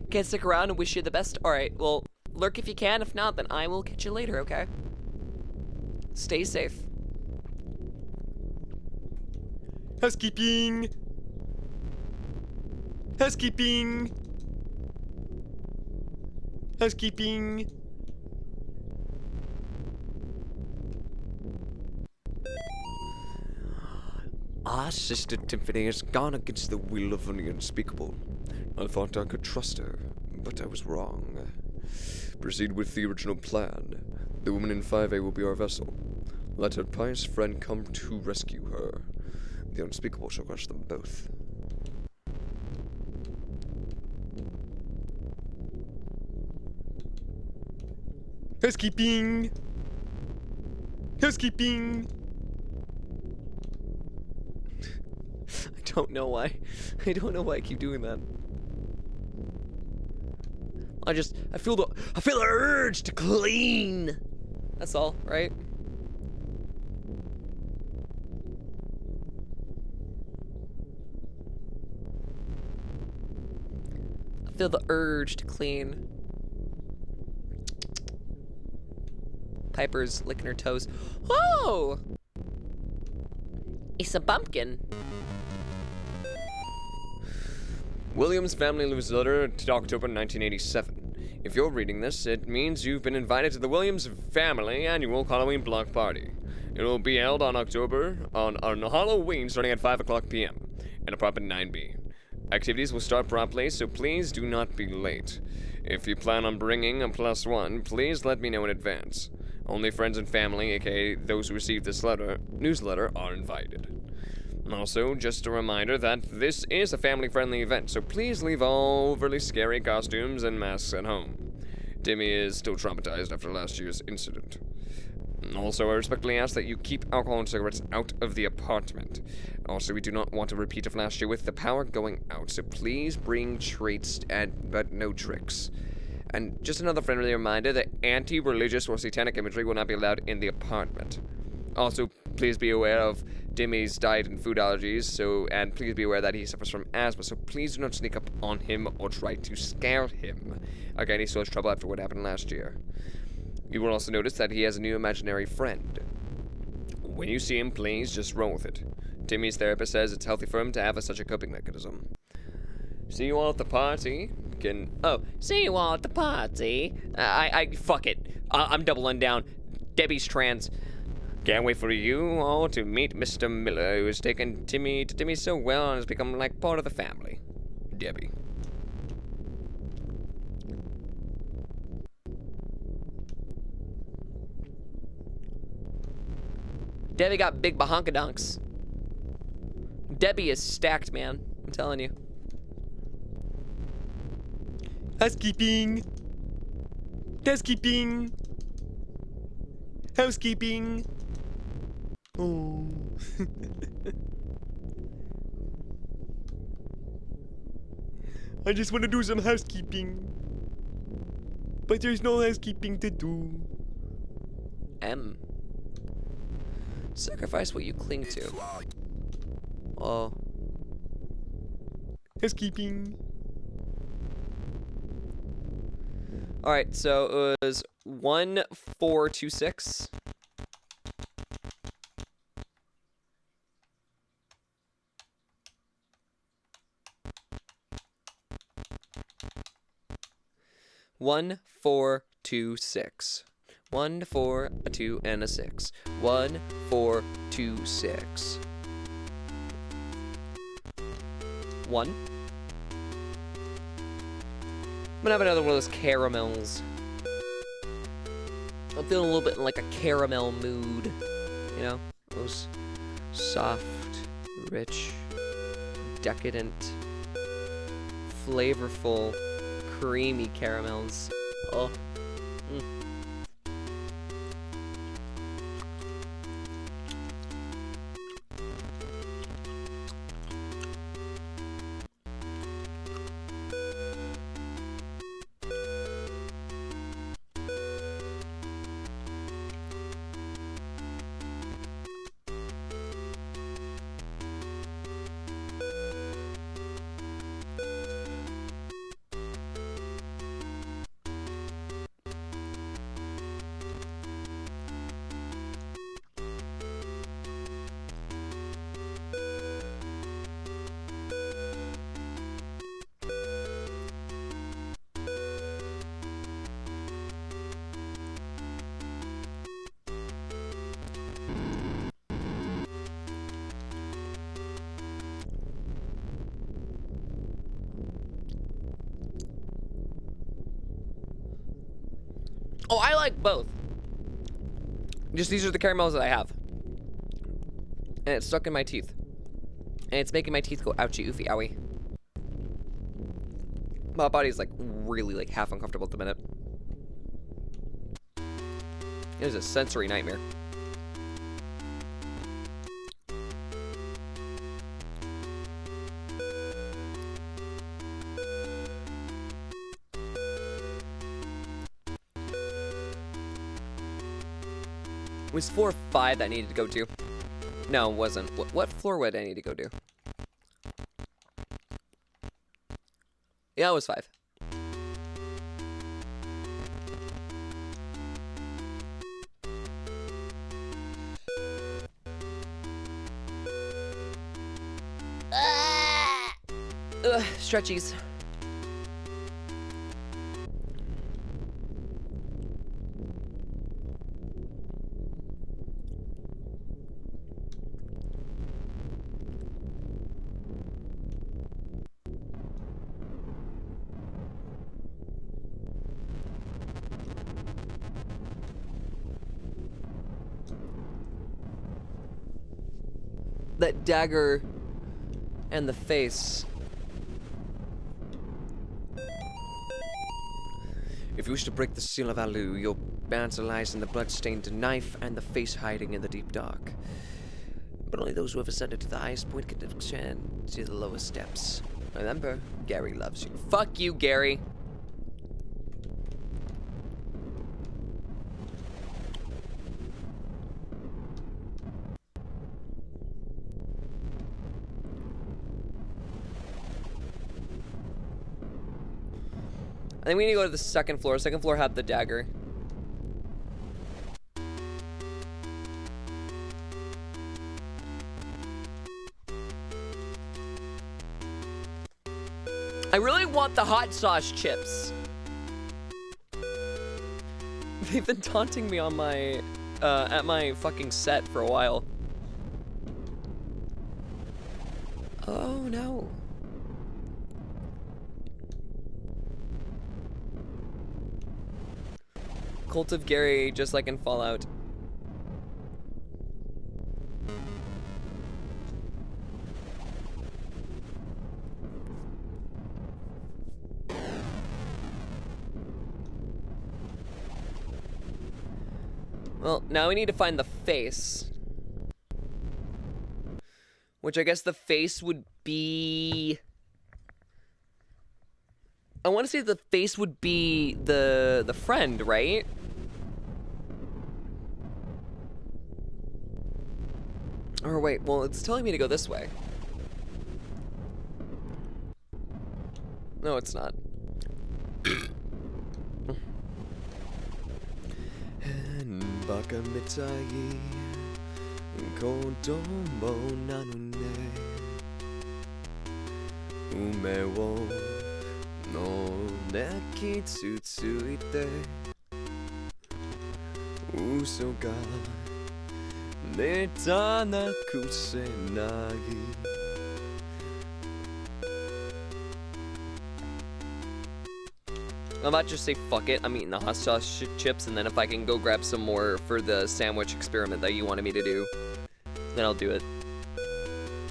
Can't stick around and wish you the best? Alright, well, lurk if you can. If not, then I will catch you later, okay? Stay safe. Housekeeping! Housekeeping! Housekeeping! Our sister Tiffany has gone against the will of the unspeakable. I thought I could trust her, but I was wrong. Proceed with the original plan. The woman in 5A will be our vessel. Let her pious friend come to rescue her. The unspeakable shall crush them both. Housekeeping! Housekeeping! I don't know why. I don't know why I keep doing that. I feel the urge to clean. That's all, right? I feel the urge to clean. Piper's licking her toes. Oh! It's a pumpkin. Williams family newsletter to October 1987. If you're reading this, it means you've been invited to the Williams family annual Halloween block party. It will be held on Halloween starting at 5 o'clock p.m. in apartment 9B. Activities will start promptly, so please do not be late. If you plan on bringing a +1, please let me know in advance. Only friends and family, aka those who receive this newsletter, are invited. Also, just a reminder that this is a family-friendly event, so please leave all overly scary costumes and masks at home. Timmy is still traumatized after last year's incident. Also, I respectfully ask that you keep alcohol and cigarettes out of the apartment. Also, we do not want a repeat of last year with the power going out, so please bring treats but no tricks. And just another friendly reminder that anti-religious or satanic imagery will not be allowed in the apartment. Also, please be aware of Timmy's diet and food allergies, and please be aware that he suffers from asthma, so please do not sneak up on him or try to scare him. Again, he still has trouble after what happened last year. You will also notice that he has a new imaginary friend. When you see him, please just roll with it. Timmy's therapist says it's healthy for him to have such a coping mechanism. See you all at the party. See you all at the party. Fuck it. I'm doubling down. Debbie's trans. Can't wait for you all to meet Mr. Miller, who has taken Timmy to Timmy so well and has become like part of the family. Debbie. Debbie got big bahonkadonks. Debbie is stacked, man. I'm telling you. Housekeeping. Housekeeping. Housekeeping. Oh. I just want to do some housekeeping. But there's no housekeeping to do. Sacrifice what you cling to. Oh. Housekeeping. Alright, so it was 1426. One, 4, 2, 6. 1, 4, a 2, and a 6. 1, 4, 2, 6. 1. I'm gonna have another one of those caramels. I'm feeling a little bit in like a caramel mood. You know? Those soft, rich, decadent, flavorful, creamy caramels. Oh. Oh, I like both. Just these are the caramels that I have. And it's stuck in my teeth. And it's making my teeth go ouchie, oofy, owie. My body's like really like half uncomfortable at the minute. It is a sensory nightmare. It was floor 5 that I needed to go to. No, it wasn't. What floor would I need to go to? Yeah, it was 5. Stretchies. That dagger and the face. If you wish to break the seal of Alu, your answer lies in the blood-stained knife and the face hiding in the deep dark. But only those who have ascended to the highest point can ascend to the lowest steps. Remember, Gary loves you. Fuck you, Gary. I think we need to go to the second floor. Second floor had the dagger. I really want the hot sauce chips. They've been taunting me on my, at my fucking set for a while. Oh no. Cult of Gary, just like in Fallout. Well, now we need to find the face. Which I guess the face would be... I want to say the face would be the friend, right? Or wait, well, it's telling me to go this way. No, it's not. I might just say fuck it. I'm eating the hot sauce chips, and then if I can go grab some more for the sandwich experiment that you wanted me to do, then I'll do it.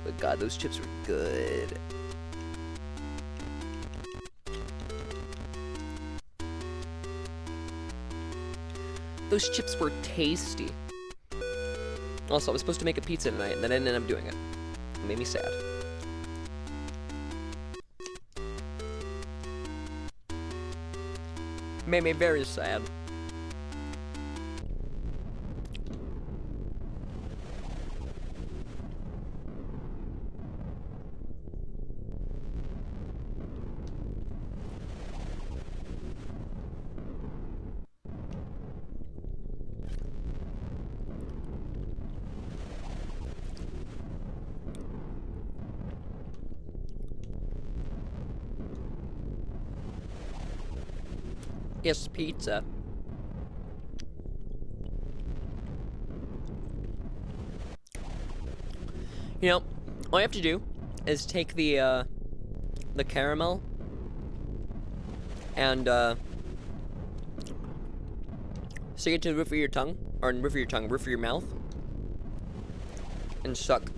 But God, those chips were good. Those chips were tasty. Also, I was supposed to make a pizza tonight, and then I didn't end up doing it. It made me sad. Made me very sad. Yes, pizza. You know, all you have to do is take the caramel and stick it to the roof of your tongue, or roof of your mouth, and suck.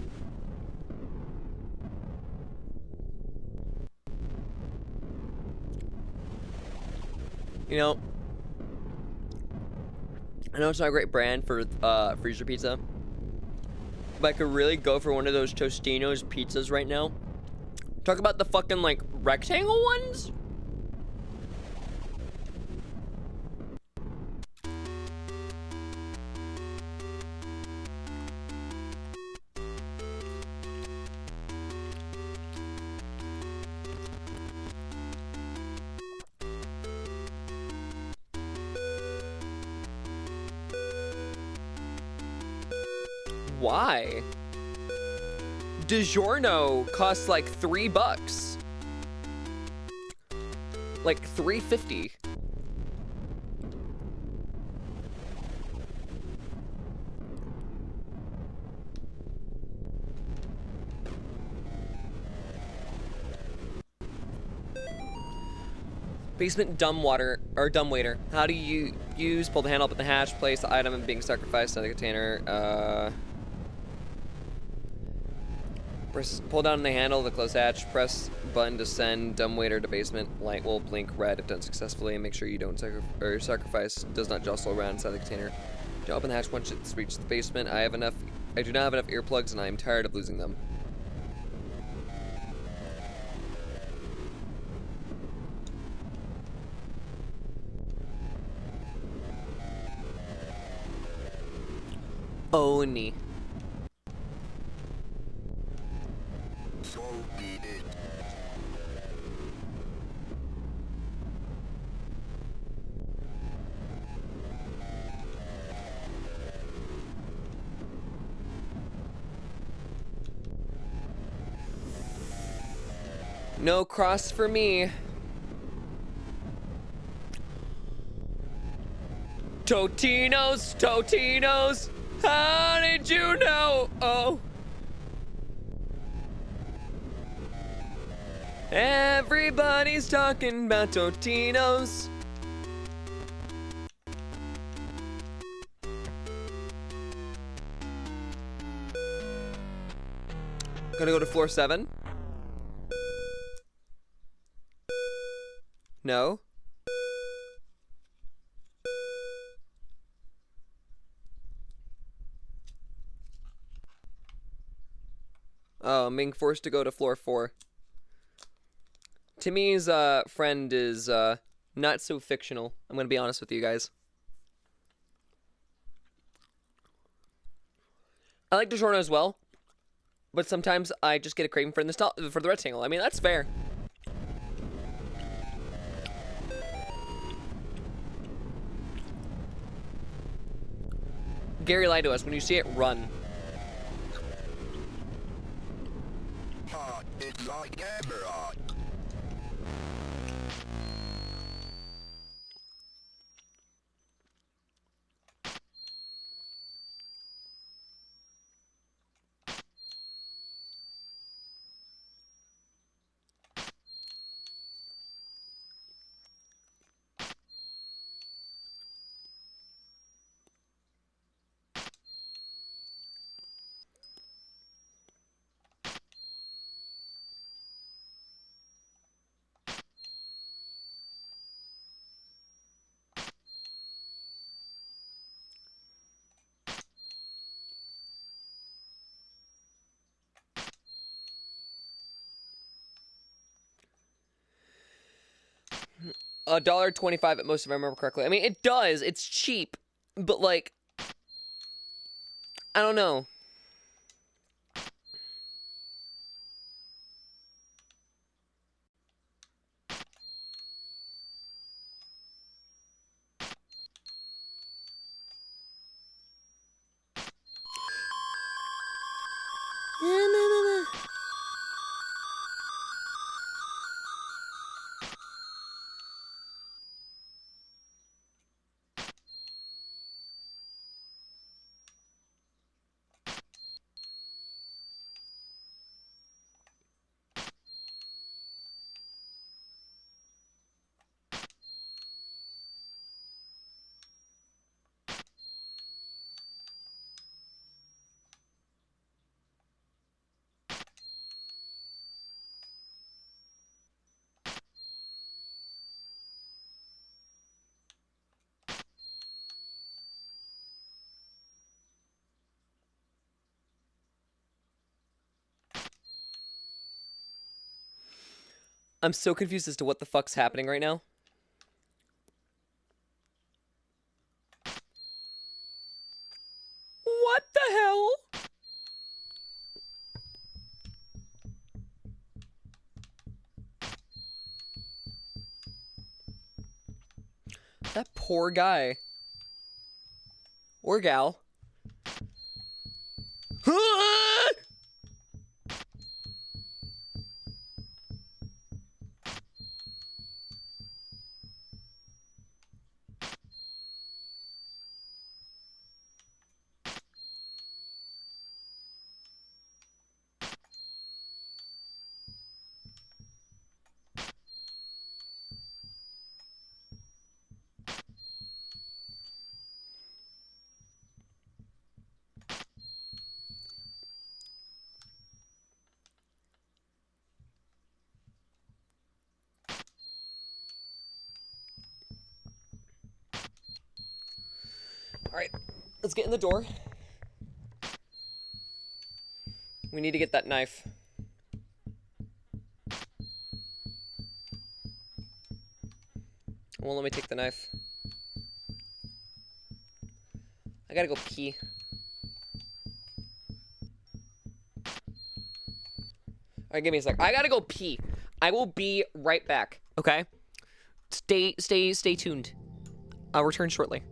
You know, I know it's not a great brand for freezer pizza, but I could really go for one of those Tostino's pizzas right now. Talk about the fucking, like, rectangle ones? Why? DiGiorno costs like $3. like 350. Basement dumb water or dumb waiter. How do you use? Pull the handle up at the hatch. Place the item and being sacrificed in the container. Pull down the handle of the closed hatch. Press button to send dumb waiter to basement. Light will blink red if done successfully, and make sure you don't sacrifice does not jostle around inside the container. To open the hatch once it's reached the basement. I do not have enough earplugs, and I am tired of losing them. Oni. So be it. No cross for me. Totino's, Totino's. How did you know? Oh. Everybody's talking about Totino's. Gonna go to floor 7. No. Oh, I'm being forced to go to floor 4. Timmy's friend is not so fictional. I'm gonna be honest with you guys. I like DiGiorno as well, but sometimes I just get a craving for the rectangle. I mean, that's fair. Gary lied to us. When you see it, run. It's like Emerald. $1.25 at most, if I remember correctly. I mean, it does. It's cheap, but like, I don't know. I'm so confused as to what the fuck's happening right now. What the hell? That poor guy. Or gal. Alright, let's get in the door. We need to get that knife. Well, let me take the knife. I gotta go pee. Alright, give me a sec. I gotta go pee. I will be right back, okay? Stay tuned. I'll return shortly.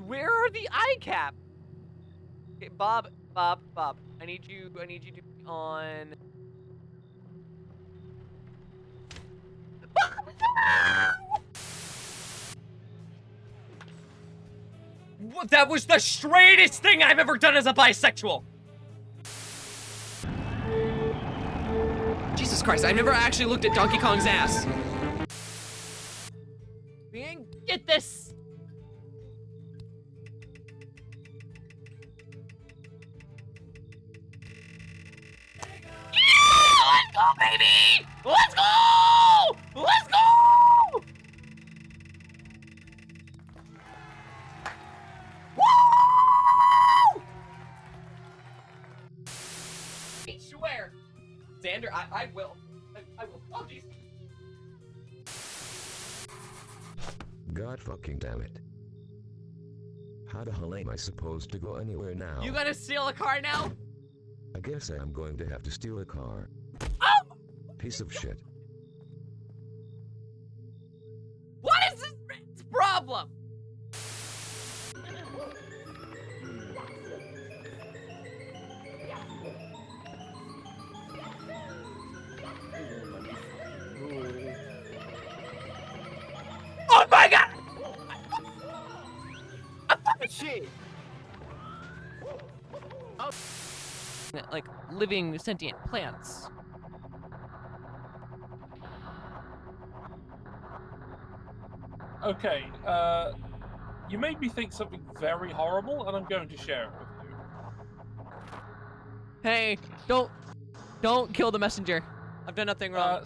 Where are the eye cap? Okay, Bob. I need you to be on. That was the straightest thing I've ever done as a bisexual. Jesus Christ, I've never actually looked at Donkey Kong's ass. Get this. Let's go, baby! Let's go! Let's go! Woo! I swear. Xander, I will. I will. Oh, jeez. God fucking damn it. How the hell am I supposed to go anywhere now? You gotta steal a car now? I guess I am going to have to steal a car. Oh! Piece of shit. What is this man's problem? Oh my god! Shit. Like living sentient plants. Okay, you made me think something very horrible, and I'm going to share it with you. Hey, don't kill the messenger. I've done nothing wrong.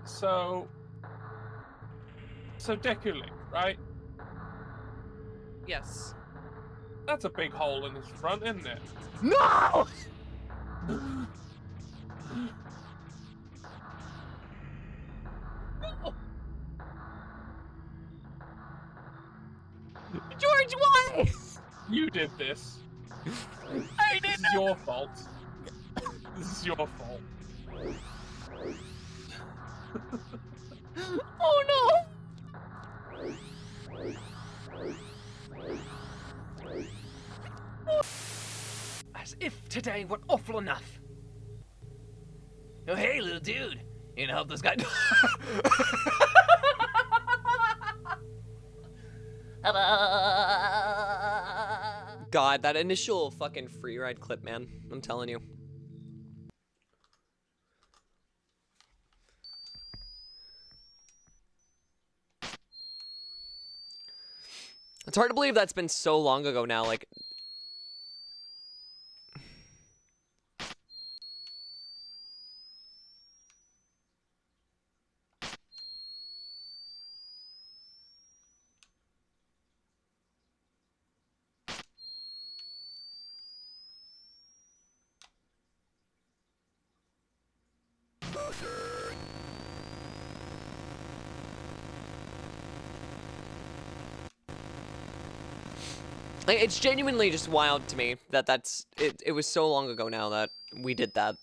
So Deku, right? Yes. That's a big hole in his front, isn't it? No! George, why? You did this. I didn't. This is your fault. This is your fault. Oh no! As if today were awful enough. Oh, hey, little dude. You gonna help this guy? God, that initial fucking free ride clip, man. I'm telling you. It's hard to believe that's been so long ago now, like... Like, it's genuinely just wild to me that it was so long ago now that we did that.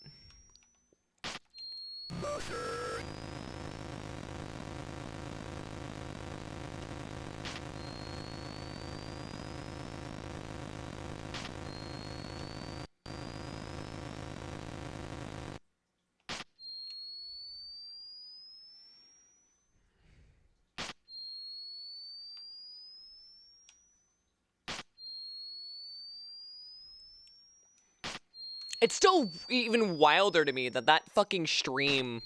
It's still even wilder to me that that fucking stream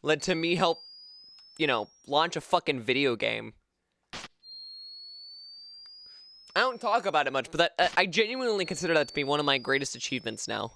led to me help, you know, launch a fucking video game. I don't talk about it much, but that I genuinely consider that to be one of my greatest achievements now.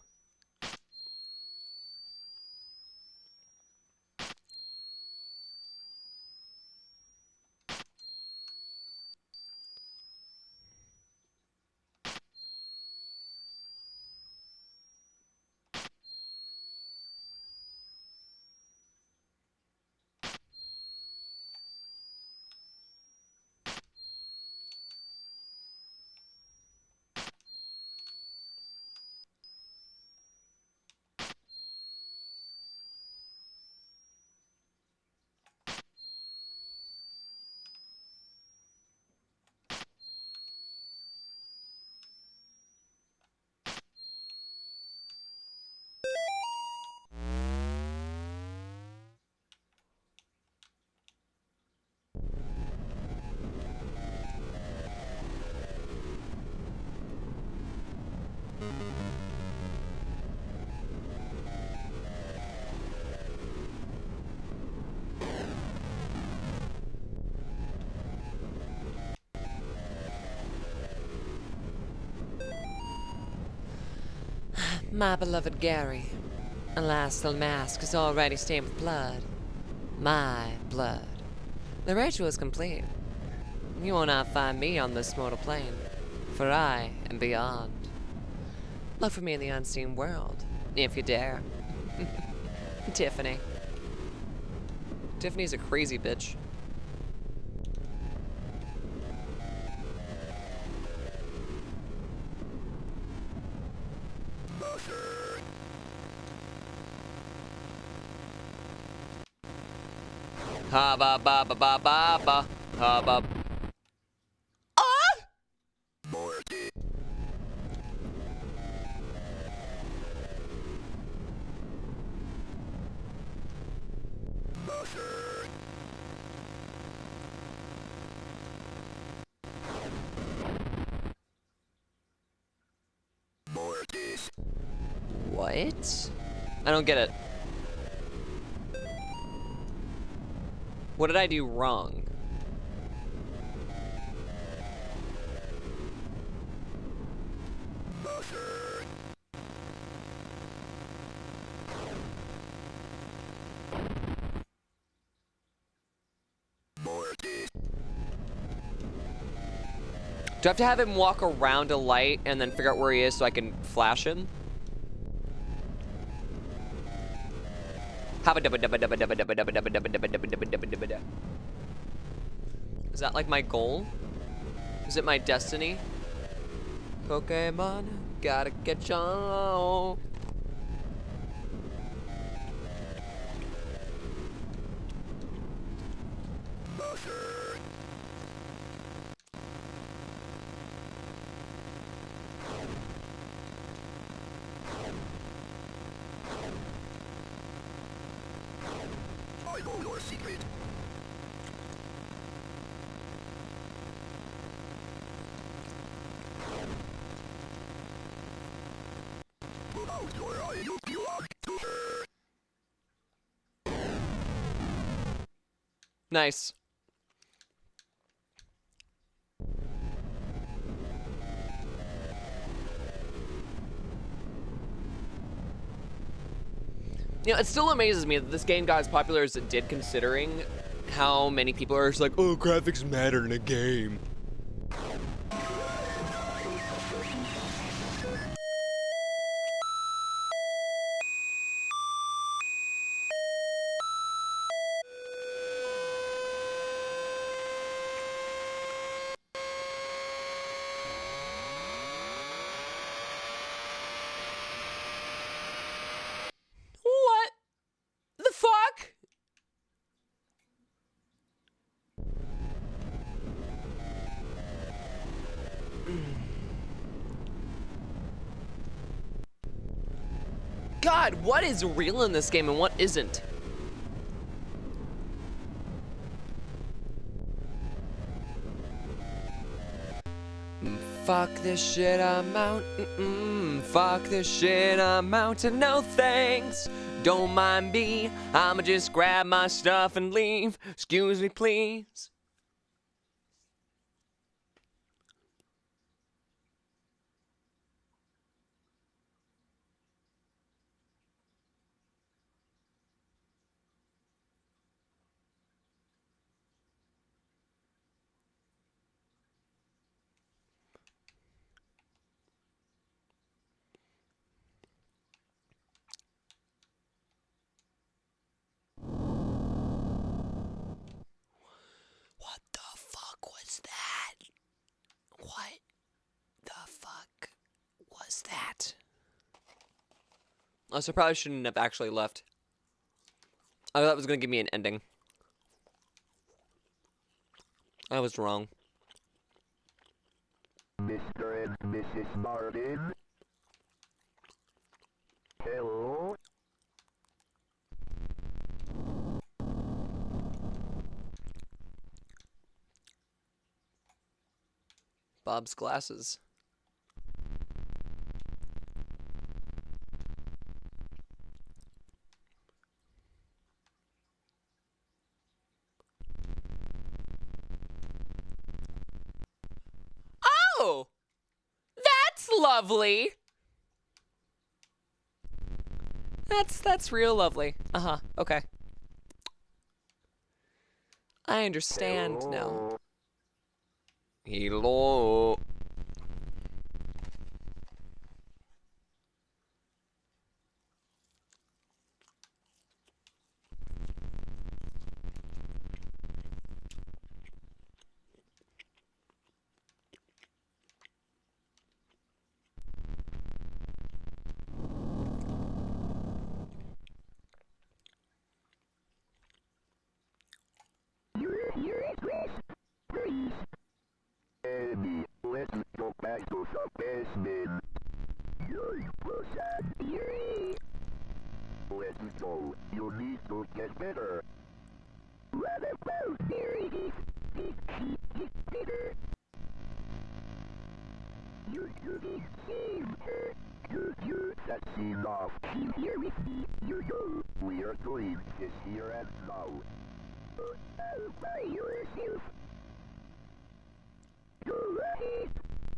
My beloved Gary, alas, the mask is already stained with blood. My blood. The ritual is complete. You will not find me on this mortal plane, for I am beyond. Look for me in the unseen world, if you dare. Tiffany. Tiffany's a crazy bitch. Ha ba ba ba ba ba ba ha ba. What? I don't get it. What did I do wrong? Do I have to have him walk around a light and then figure out where he is so I can flash him? Is that like my goal? Is it my destiny? Pokemon, gotta get you. Buzzer. I know your secret. Without your eye, you belong to her. Nice. You know, it still amazes me that this game got as popular as it did, considering how many people are just like, Oh, graphics matter in a game. what the fuck? God, what is real in this game and what isn't? Fuck this shit, I'm out. Fuck this shit, I'm out to no thanks. Don't mind me, I'ma just grab my stuff and leave. Excuse me, please. What the fuck was that? What the fuck was that? I probably shouldn't have actually left. I thought that was gonna give me an ending. I was wrong. Mr. and Mrs. Martin. Hello. Bob's glasses. Oh! That's lovely! That's real lovely. Uh-huh, okay. I understand now. Hello. Amy, let's go back to the basement. Let's go. You need to get better. What about Mary? You should have saved her. That's enough. She's here with me. You go. We are doing this here and now. All by yourself. Go ahead.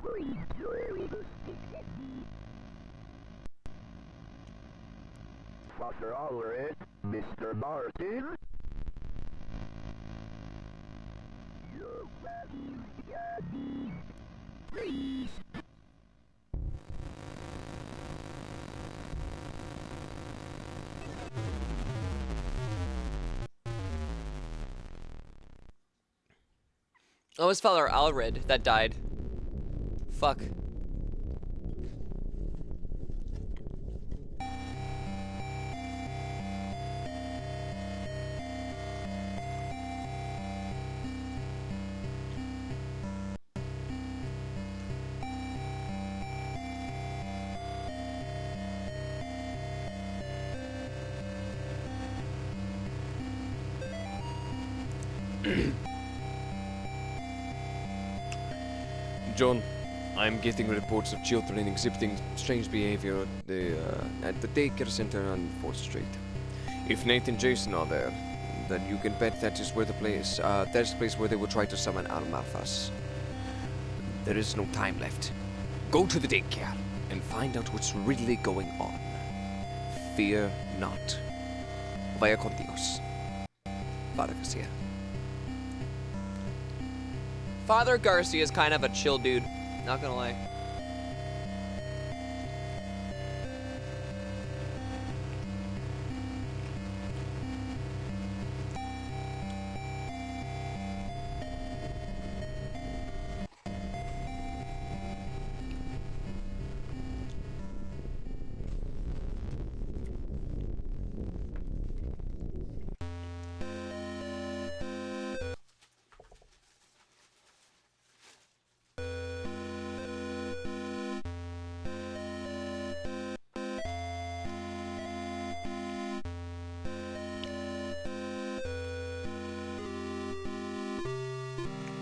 Please hurry to stick at me. Father Allred, Mr. Martin. Your values, Daddy. Please. Oh, it was Father Allred that died. Fuck. John, I'm getting reports of children exhibiting strange behavior at the daycare center on 4th Street. If Nate and Jason are there, then you can bet that is where that's the place where they will try to summon Almarfas. There is no time left. Go to the daycare and find out what's really going on. Fear not. Vaya con Dios. Father Garcia. Father Garcia is kind of a chill dude, not gonna lie.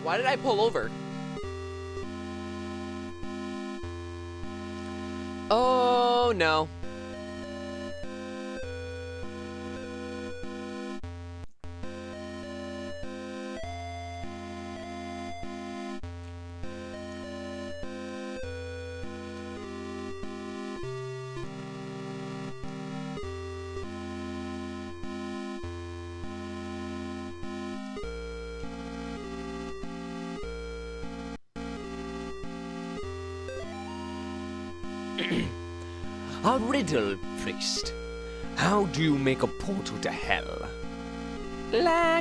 Why did I pull over? Oh no. A riddle, priest. How do you make a portal to hell?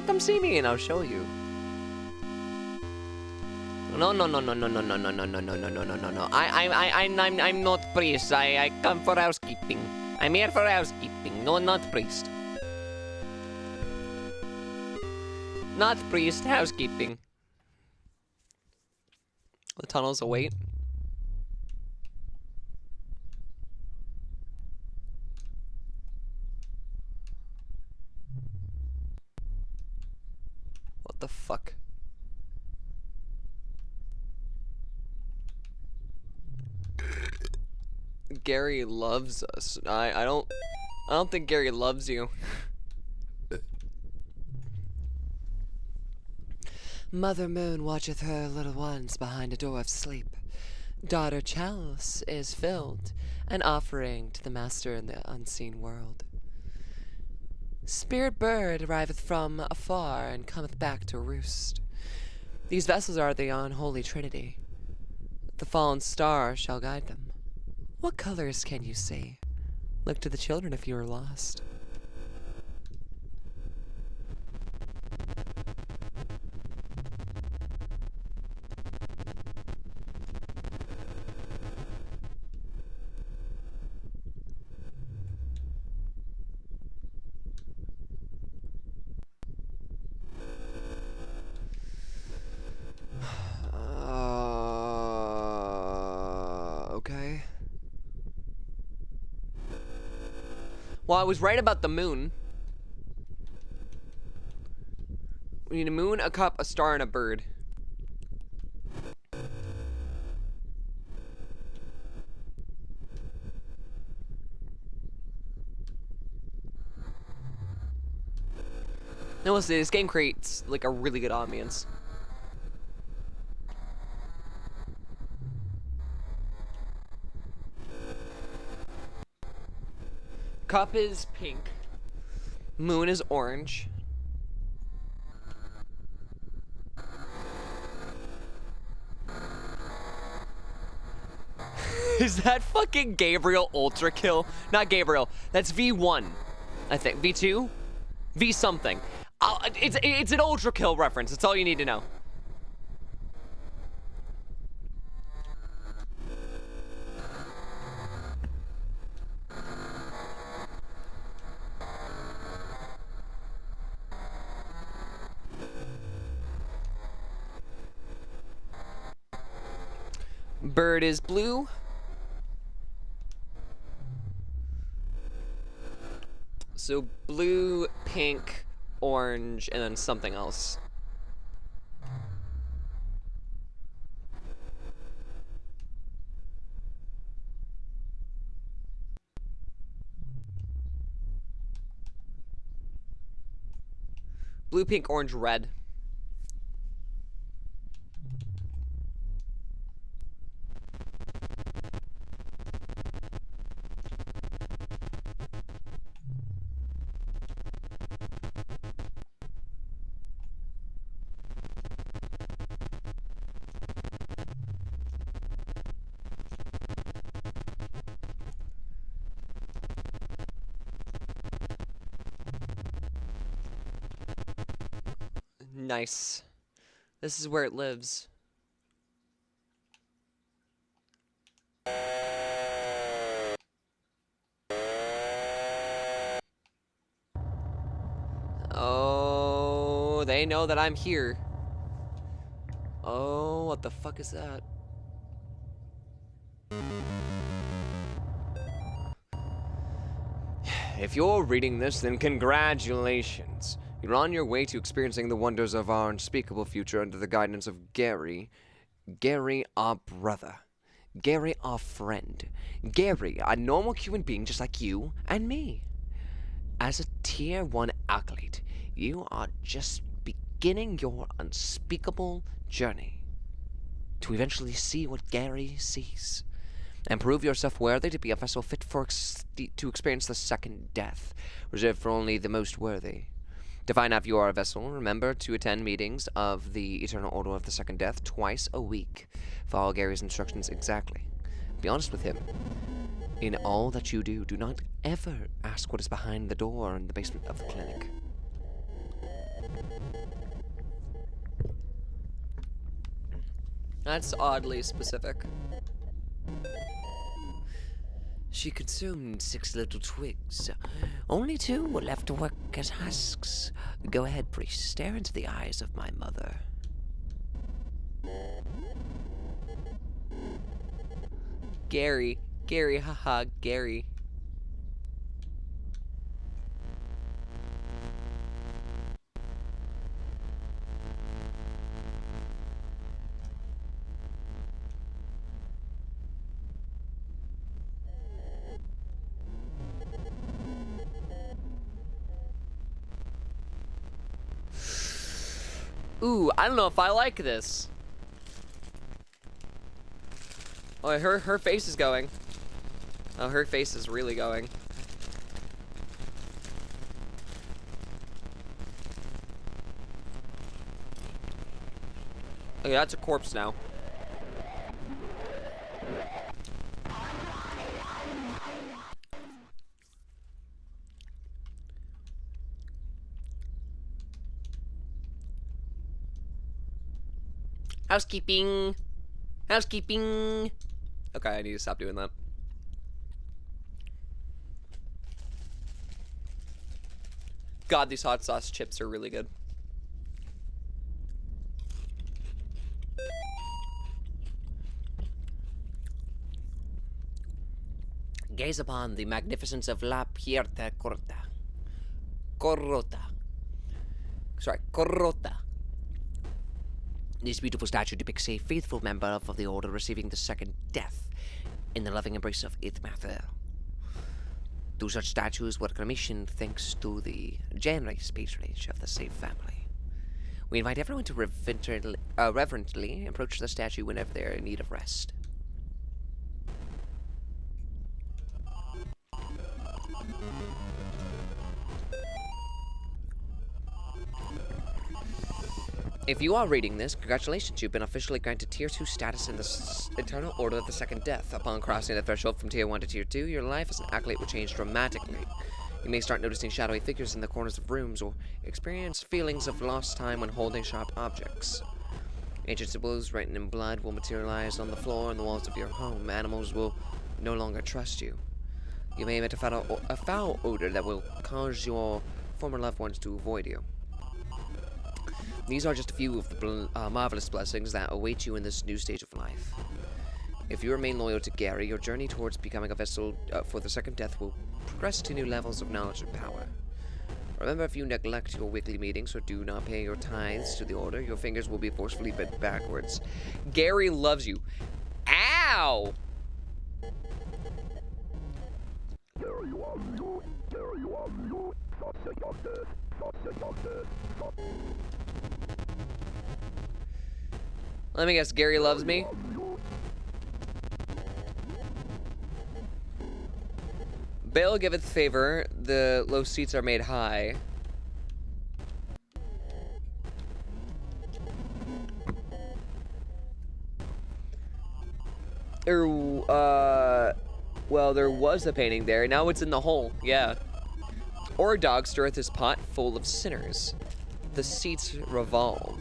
Come see me and I'll show you. No. I'm not priest. I come for housekeeping. I'm here for housekeeping. No, not priest. Not priest, housekeeping. The tunnels await. What the fuck? Gary loves us. I don't think Gary loves you. Mother Moon watcheth her little ones behind a door of sleep. Daughter Chalice is filled, an offering to the Master in the unseen world. Spirit bird arriveth from afar and cometh back to roost. These vessels are the unholy trinity. The fallen star shall guide them. What colors can you see? Look to the children if you are lost. Okay. Well, I was right about the moon. We need a moon, a cup, a star, and a bird. Now, listen, this game creates like a really good ambience. Cup is pink. Moon is orange. Is that fucking Gabriel Ultra Kill? Not Gabriel. That's V1, I think. V2? V something. It's an Ultra Kill reference. That's all you need to know. Bird is blue. So blue, pink, orange, and then something else. blue, pink, orange, red. Nice. This is where it lives. Oh, they know that I'm here. Oh, what the fuck is that? If you're reading this, then congratulations. You're on your way to experiencing the wonders of our unspeakable future under the guidance of Gary. Gary, our brother. Gary, our friend. Gary, a normal human being just like you and me. As a Tier 1 acolyte, you are just beginning your unspeakable journey to eventually see what Gary sees, and prove yourself worthy to be a vessel fit for to experience the second death, reserved for only the most worthy. To find out if you are a vessel, remember to attend meetings of the Eternal Order of the Second Death twice a week. Follow Gary's instructions exactly. Be honest with him. In all that you do, do not ever ask what is behind the door in the basement of the clinic. That's oddly specific. She consumed 6 little twigs. Only 2 were left to work as husks. Go ahead, priest. Stare into the eyes of my mother. Gary. Gary, haha, Gary. Ooh, I don't know if I like this. Oh, her face is going. Oh, her face is really going. Okay, that's a corpse now. Housekeeping. Housekeeping. Okay, I need to stop doing that. God, these hot sauce chips are really good. Gaze upon the magnificence of La Pierta Corta. Corrota. Sorry, Corrota. This beautiful statue depicts a faithful member of the Order receiving the second death in the loving embrace of Idmather. Two such statues were commissioned thanks to the generous patronage of the Safe family. We invite everyone to reverently approach the statue whenever they are in need of rest. If you are reading this, congratulations, you've been officially granted Tier 2 status in the Eternal Order of the Second Death. Upon crossing the threshold from Tier 1 to Tier 2, your life as an acolyte will change dramatically. You may start noticing shadowy figures in the corners of rooms, or experience feelings of lost time when holding sharp objects. Ancient symbols written in blood will materialize on the floor and the walls of your home. Animals will no longer trust you. You may emit a foul odor that will cause your former loved ones to avoid you. These are just a few of the marvelous blessings that await you in this new stage of life. If you remain loyal to Gary, your journey towards becoming a vessel for the second death will progress to new levels of knowledge and power. Remember, if you neglect your weekly meetings or do not pay your tithes to the Order, your fingers will be forcefully bent backwards. Gary loves you. Ow! Gary loves you. Gary loves you. Such a justice. Let me guess, Gary loves me? Baal giveth favor, the low seats are made high. Well, there was a painting there. Now it's in the hole. Yeah. Or a dog stirreth his pot full of sinners. The seats revolve.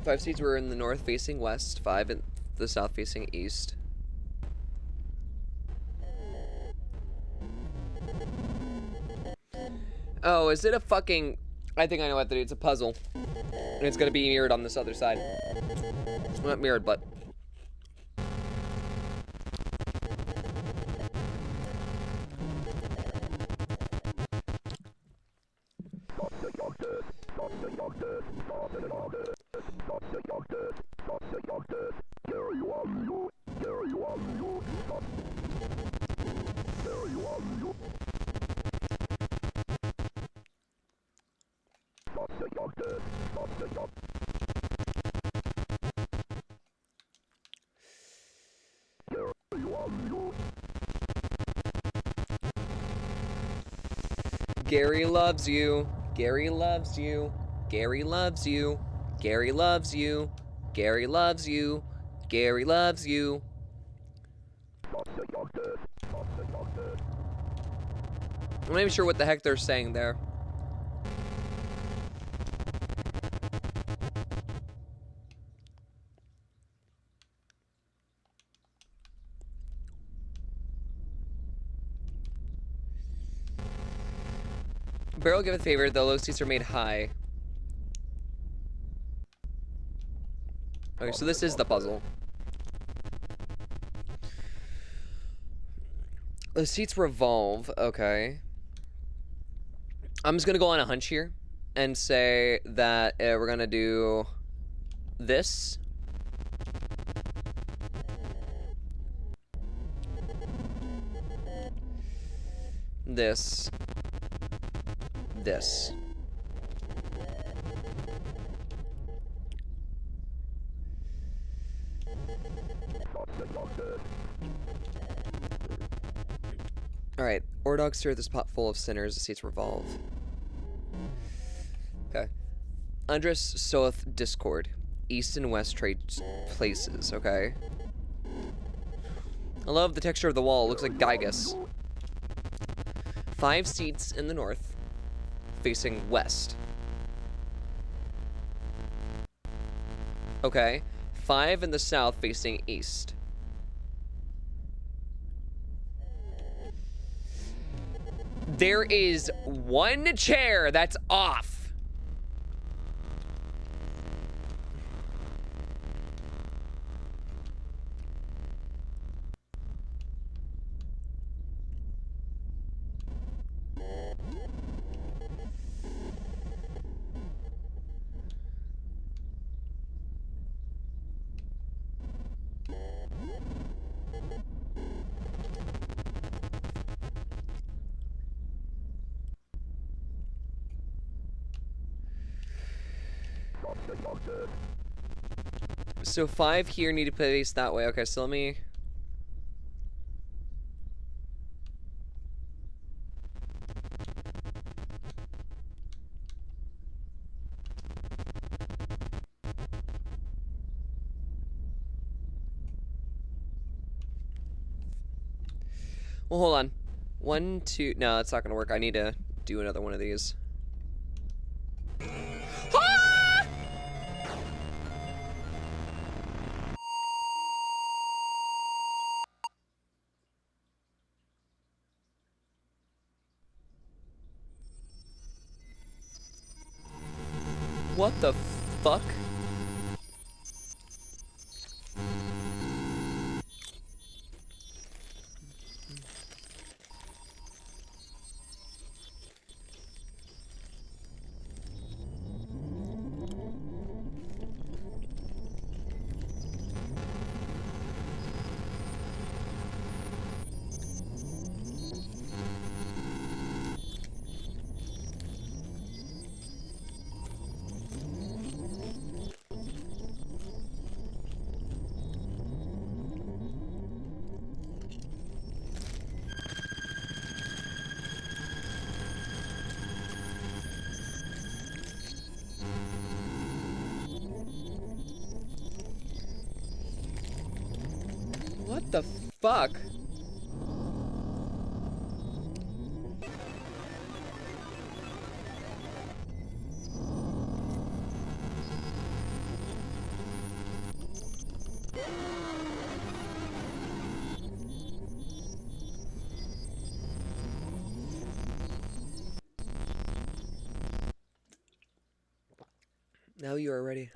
Five seats were in the north facing west, 5 in the south facing east. Oh, is it a fucking... I think I know what to do. It's a puzzle. And it's gonna be mirrored on this other side. Not mirrored, but... Gary loves you. Gary loves you. Gary loves you. Gary loves you. Gary loves you. Gary loves you. I'm not even sure what the heck they're saying there. Barrel giveth favor, the low seats are made high. Okay, so this is the puzzle. The seats revolve, okay. I'm just gonna go on a hunch here and say that we're gonna do this. This. This. Alright, Ordog stir this pot full of sinners, the seats revolve. Okay. Undress soweth discord. East and west trade places, okay? I love the texture of the wall, it looks like Gygus. 5 seats in the north, facing west. Okay. 5 in the south, facing east. There is 1 chair that's off. So 5 here need to place that way. Okay, so let me... Well, hold on. 1, 2... No, that's not gonna work. I need to do another one of these. What the fuck? fuck? Now you are ready.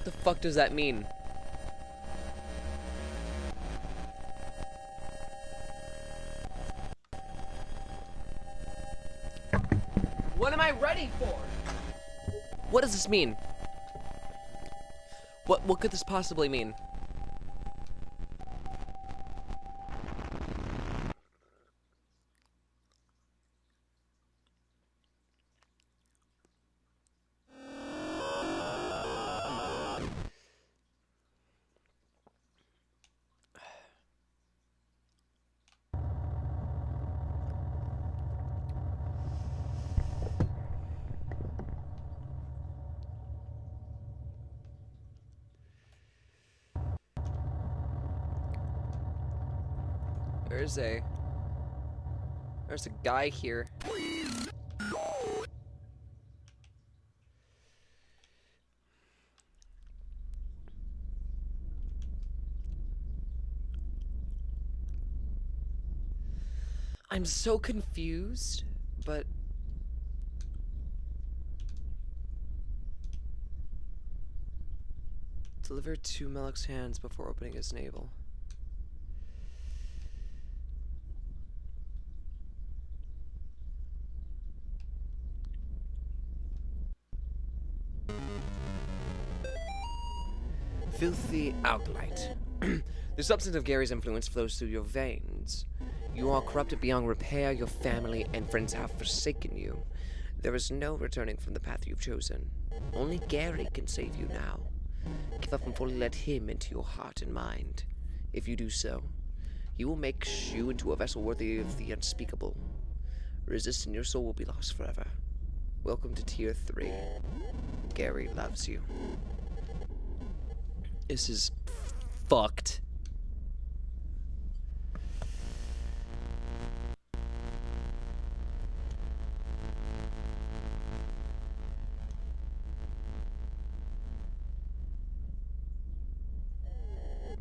The fuck does that mean? What am I ready for? What does this mean? What could this possibly mean? There's a guy here. I'm so confused, but deliver to Melek's hands before opening his navel. Filthy alkalite. The substance of Gary's influence flows through your veins. You are corrupted beyond repair. Your family and friends have forsaken you. There is no returning from the path you've chosen. Only Gary can save you now. Give up and fully let him into your heart and mind. If you do so, he will make you into a vessel worthy of the unspeakable. Resist and your soul will be lost forever. Welcome to Tier 3. Gary loves you. This is fucked.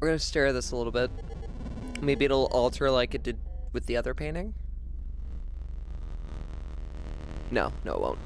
We're gonna stare at this a little bit. Maybe it'll alter like it did with the other painting. No, it won't.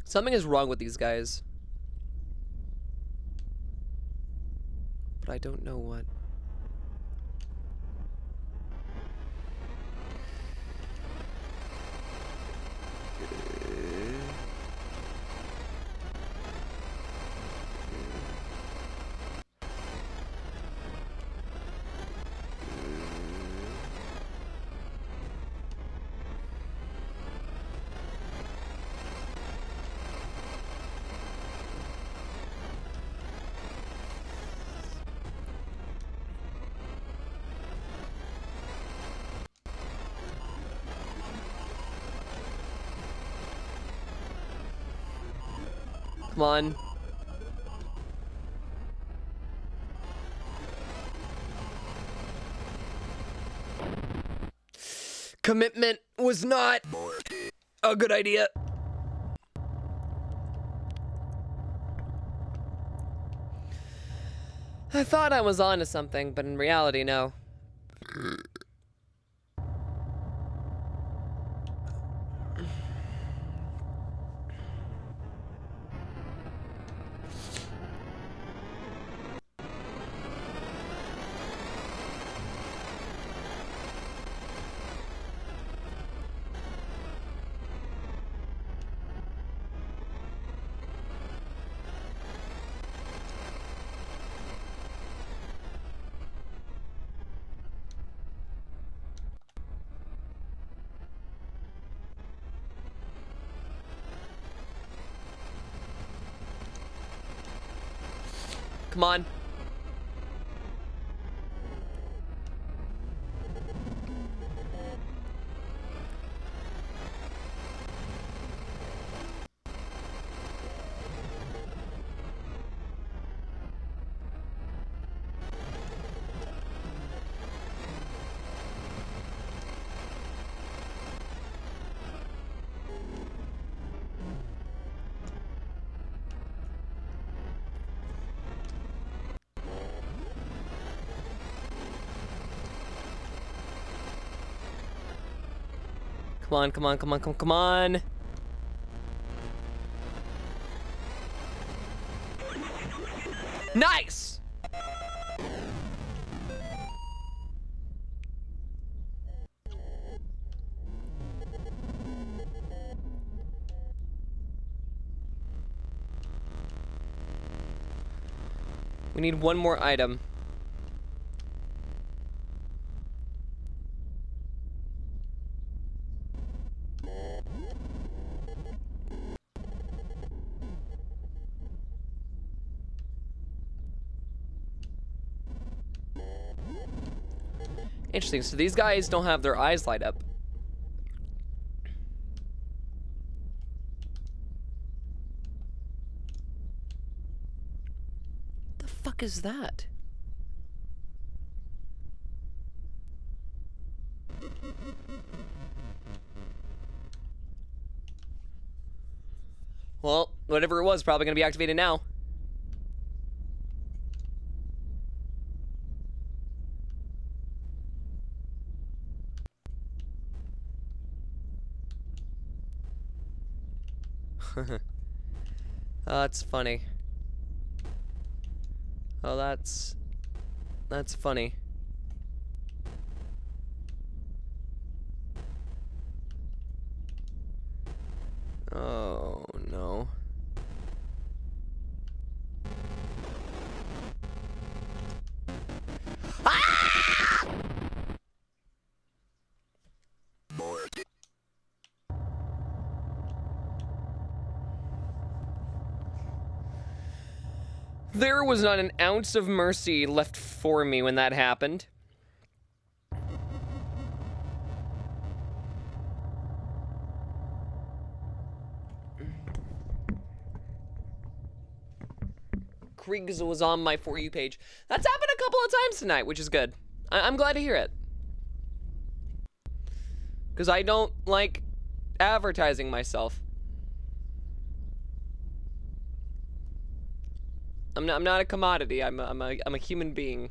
Something is wrong with these guys. But I don't know what. Come on. Commitment was not a good idea. I thought I was onto something, but in reality, no. Come on. Come on, come on, come on, come on, come on. Nice! We need one more item. Interesting, so these guys don't have their eyes light up. The fuck is that? Well, whatever it was, probably gonna be activated now. Oh, that's funny. Oh, that's funny. Oh, no. Ah! There was not an ounce of mercy left for me when that happened. Kriegs was on my For You page. That's happened a couple of times tonight, which is good. I'm glad to hear it. Because I don't like advertising myself. I'm not a commodity. I'm a human being.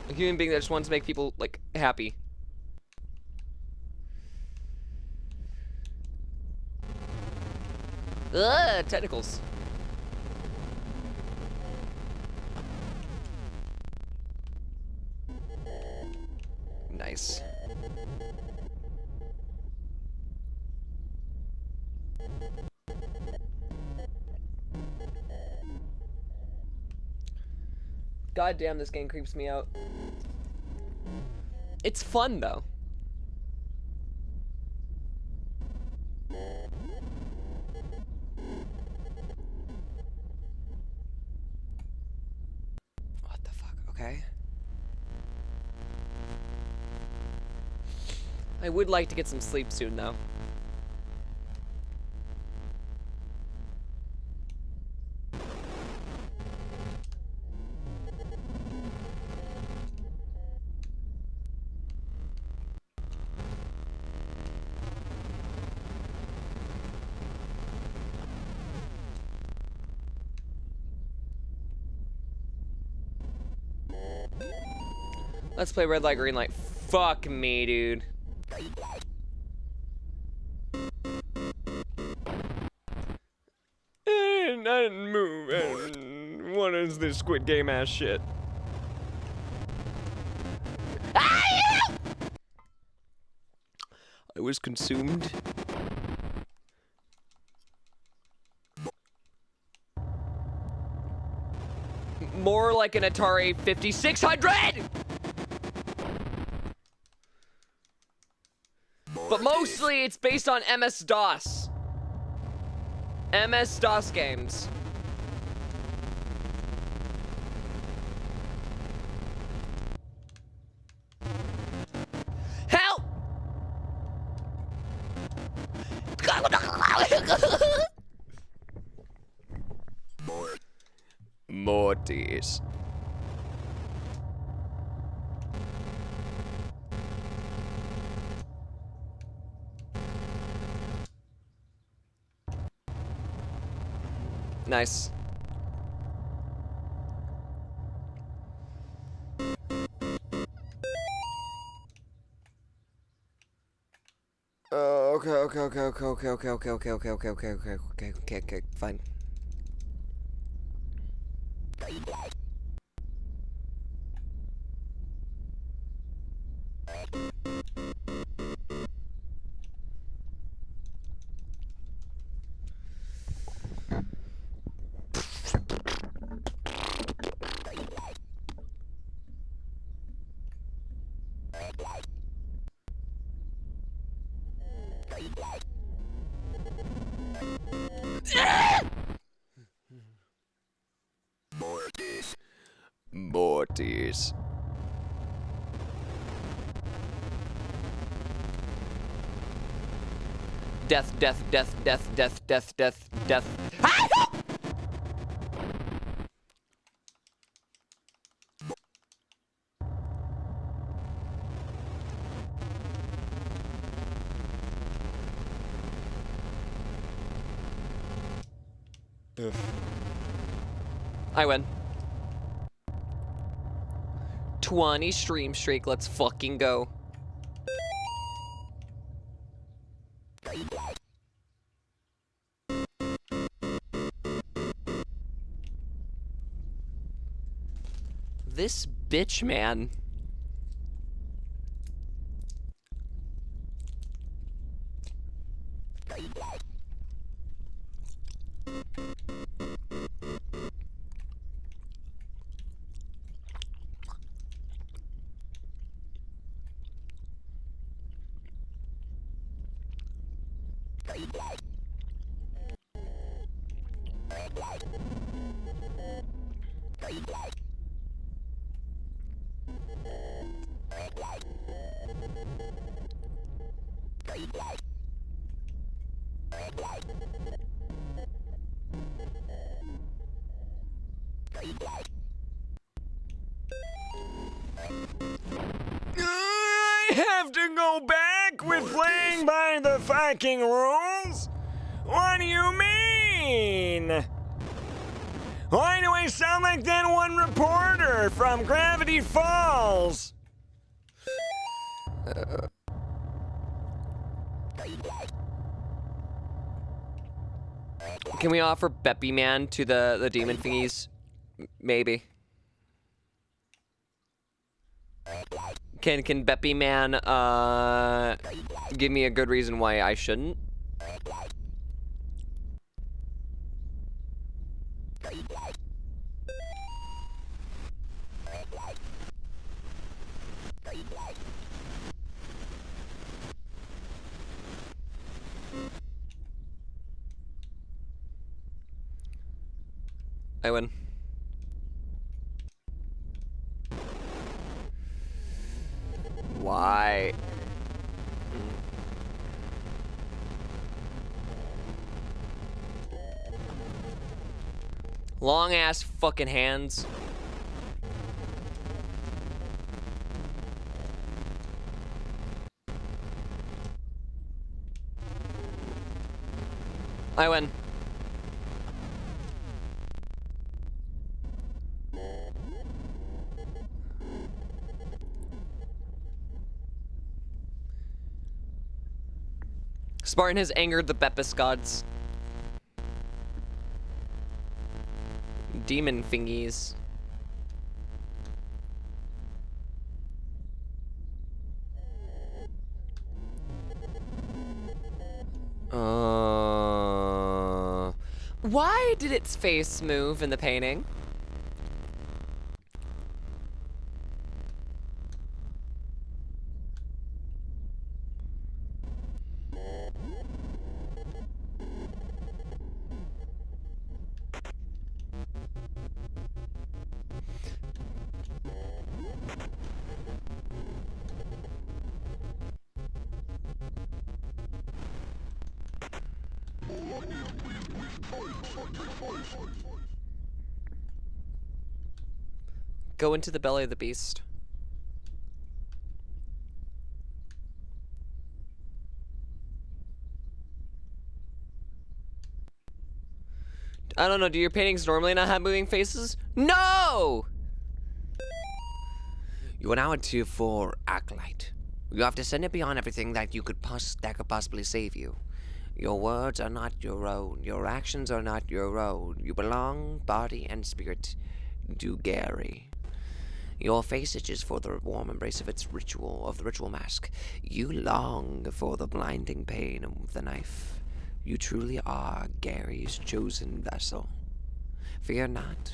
A human being that just wants to make people like happy. Ugh, tentacles. Nice. God damn, this game creeps me out. It's fun though. What the fuck? Okay. I would like to get some sleep soon though. Let's play red light, green light. Fuck me, dude. And I didn't move. And what is this Squid Game ass shit? I was consumed. More like an Atari 5600! But mostly it's based on MS-DOS. MS-DOS games. Help! Mortis. Nice. Okay, fine. Mortis. Mortis. Death, death, death, death, death, death, death, death. I win. 20 stream streak, let's fucking go. This bitch, man. I have to go back with playing by the fucking rules? What do you mean? Why do I sound like that one reporter from Gravity Falls? Can we offer Beppy Man to the demon thingies? Maybe. Can Beppy Man give me a good reason why I shouldn't? I win. Why? Long ass fucking hands. I win. Spartan has angered the Beppis gods. Demon thingies. Why did its face move in the painting? Go into the belly of the beast. I don't know, do your paintings normally not have moving faces? No! You are now at Tier 4 Acolyte. You have descended beyond everything that could possibly save you. Your words are not your own. Your actions are not your own. You belong, body and spirit, to Gary. Your face itches for the warm embrace of the ritual mask. You long for the blinding pain of the knife. You truly are Gary's chosen vessel. Fear not.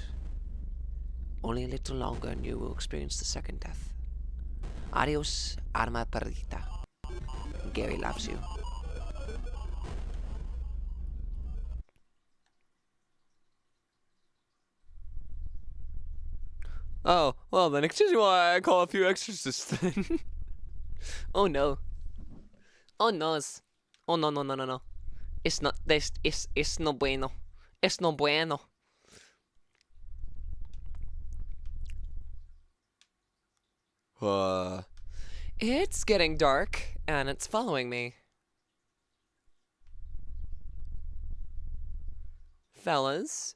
Only a little longer and you will experience the second death. Adios, arma perdita. Gary loves you. Oh, well then, excuse me while I call a few exorcists then. Oh no. Oh no. Oh no, no, no, no, no. It's not, it's no bueno. It's no bueno. It's getting dark, and it's following me. Fellas.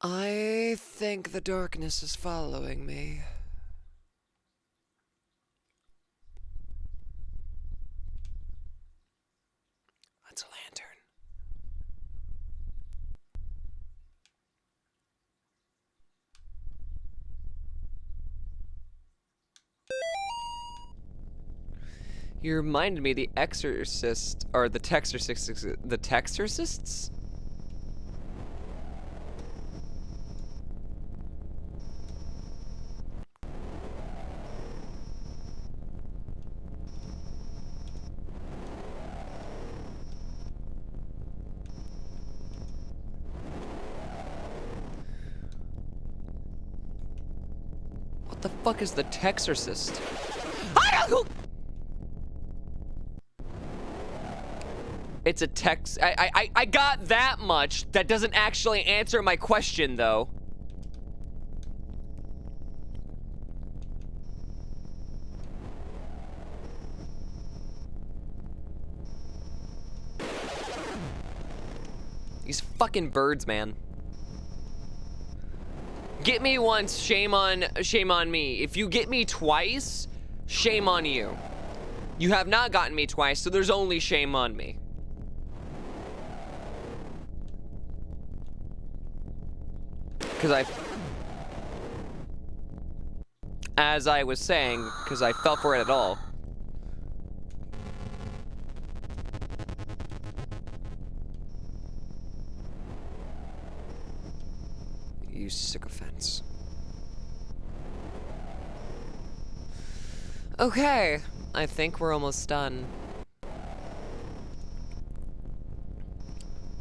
I think the darkness is following me. That's a lantern. You reminded me the Exorcist, or the Texorcists, the Texorcists? What the fuck is the Texorcist? It's a text. I got that much. That doesn't actually answer my question, though. These fucking birds, man. Get me once, shame on me. If you get me twice, shame on you. You have not gotten me twice, so there's only shame on me. Because as I was saying, because I fell for it at all. You sycophants. Okay, I think we're almost done.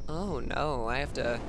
Oh no, I have to...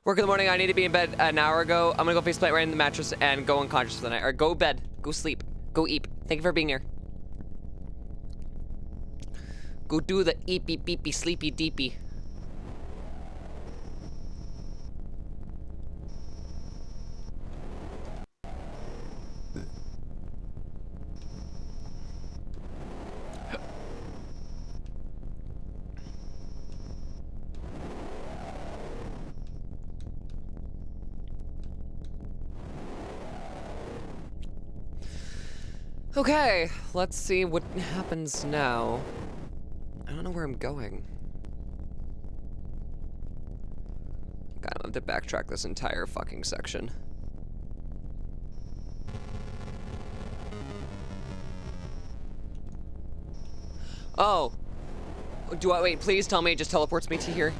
Work in the morning, I need to be in bed an hour ago. I'm gonna go faceplant right in the mattress and go unconscious for the night. Or go bed, go sleep, go eat. Thank you for being here. Go do the eepy beepy sleepy deepy. Okay, let's see what happens now. I don't know where I'm going. God, I'm gonna have to backtrack this entire fucking section. Oh. Wait, please tell me it just teleports me to here.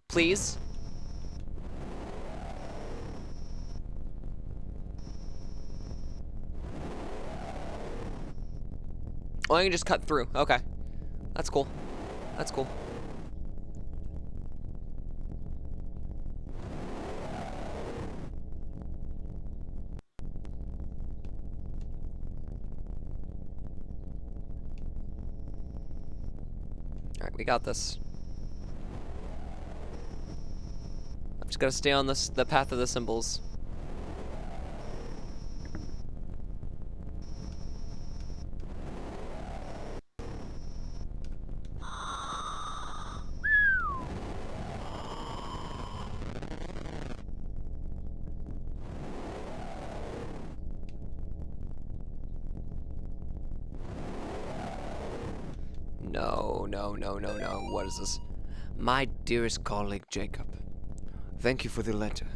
Please? Oh, I can just cut through. Okay. That's cool. That's cool. Alright, we got this. I'm just gotta stay on the path of the symbols. No. What is this? My dearest colleague Jacob, thank you for the letter.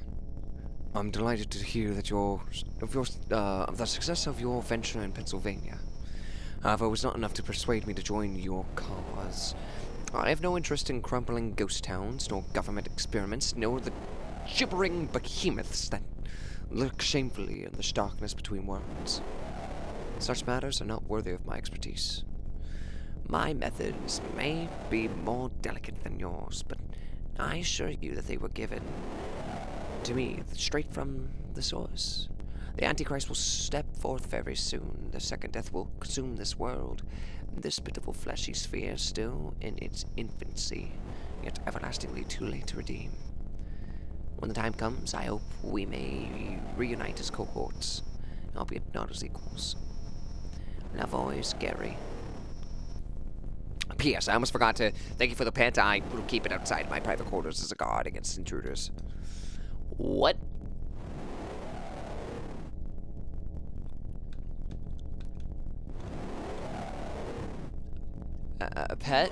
I'm delighted to hear that of the success of your venture in Pennsylvania. However, it was not enough to persuade me to join your cause. I have no interest in crumbling ghost towns, nor government experiments, nor the gibbering behemoths that lurk shamefully in the darkness between worlds. Such matters are not worthy of my expertise. My methods may be more delicate than yours, but I assure you that they were given to me straight from the source. The Antichrist will step forth very soon. The second death will consume this world. This pitiful fleshy sphere still in its infancy, yet everlastingly too late to redeem. When the time comes, I hope we may reunite as cohorts, albeit not as equals. La voice, Gary. P.S. I almost forgot to thank you for the pet. I will keep it outside my private quarters as a guard against intruders. What? A pet?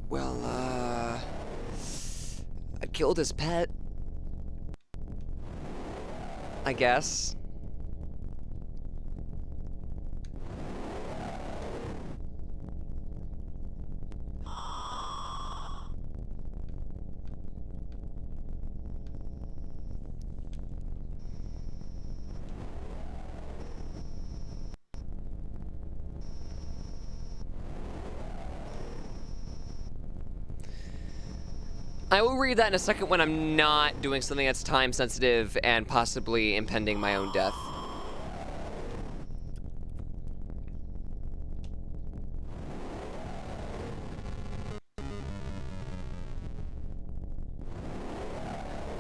Well, I killed his pet. I guess. I will read that in a second when I'm not doing something that's time sensitive and possibly impending my own death.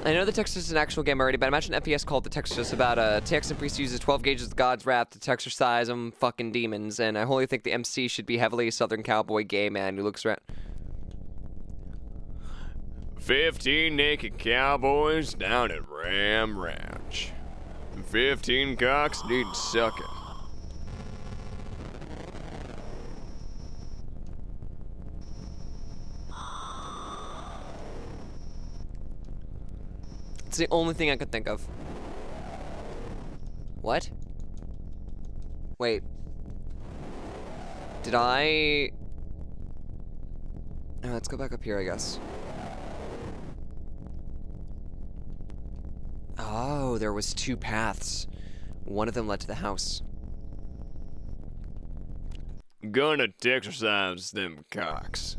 I know the text is an actual game already, but imagine an FPS called The Textus about a Texan priest uses 12 gauges of God's wrath to exorcise them fucking demons, and I wholly think the MC should be heavily Southern cowboy gay man who looks around. 15 naked cowboys down at Ram Ranch. 15 cocks need sucking. It's the only thing I could think of. What? Wait. Did I... let's go back up here, I guess. Oh, there was two paths. One of them led to the house. Gonna exercise them cocks.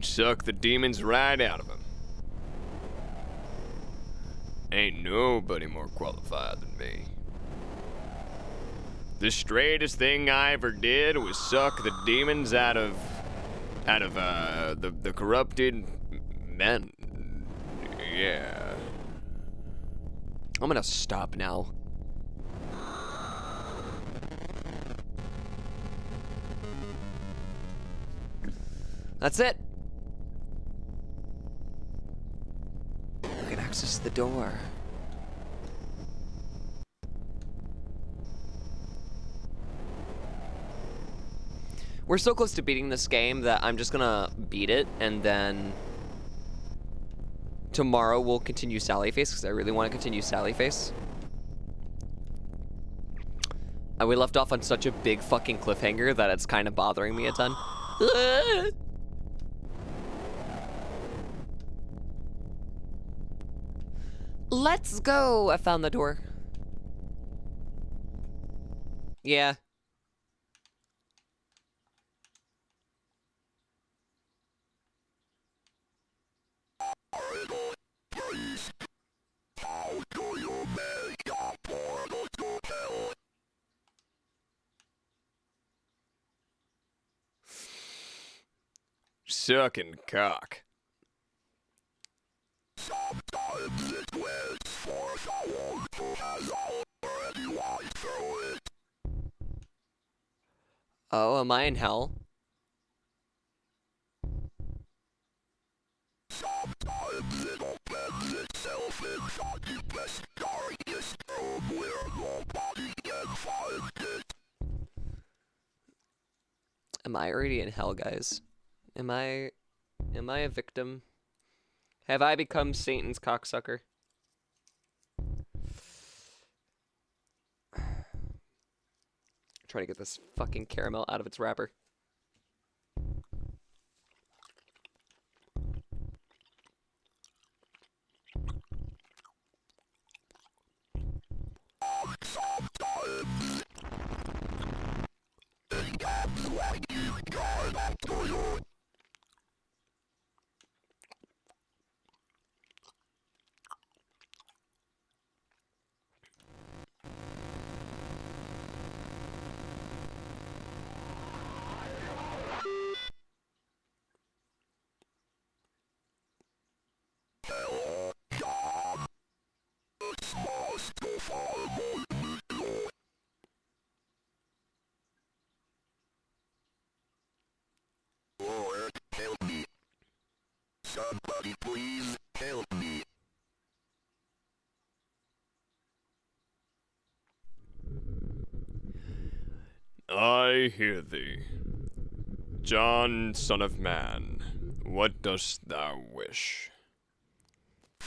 Suck the demons right out of them. Ain't nobody more qualified than me. The straightest thing I ever did was suck the demons out of out of the corrupted men. Yeah. I'm gonna stop now. That's it. We can access the door. We're so close to beating this game that I'm just gonna beat it, and then tomorrow we'll continue Sally Face, because I really want to continue Sally Face. And we left off on such a big fucking cliffhanger that it's kind of bothering me a ton. Let's go! I found the door. Yeah. Sucking cock. Sometimes it waits for someone to has already went through it. Oh, am I in hell? Sometimes it opens itself in such mysterious room where nobody can find it. Am I already in hell, guys? Am I a victim? Have I become Satan's cocksucker? Trying to get this fucking caramel out of its wrapper. Sometimes it comes when you guard up to you. Hello, John. It's most of all Lord, help me. Somebody please help me. I hear thee. John, son of man, what dost thou wish?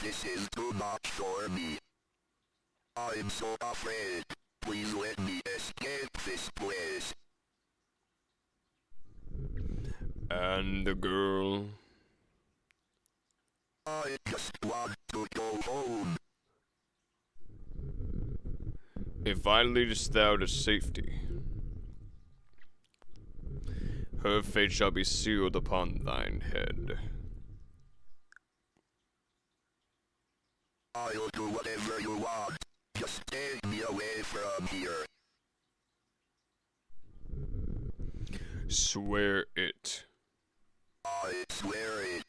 This is too much for me. I'm so afraid. Please let me escape this place. And the girl? I just want to go home. If I leadest thou to safety, her fate shall be sealed upon thine head. I'll do whatever you want. Just take me away from here. Swear it. I swear it.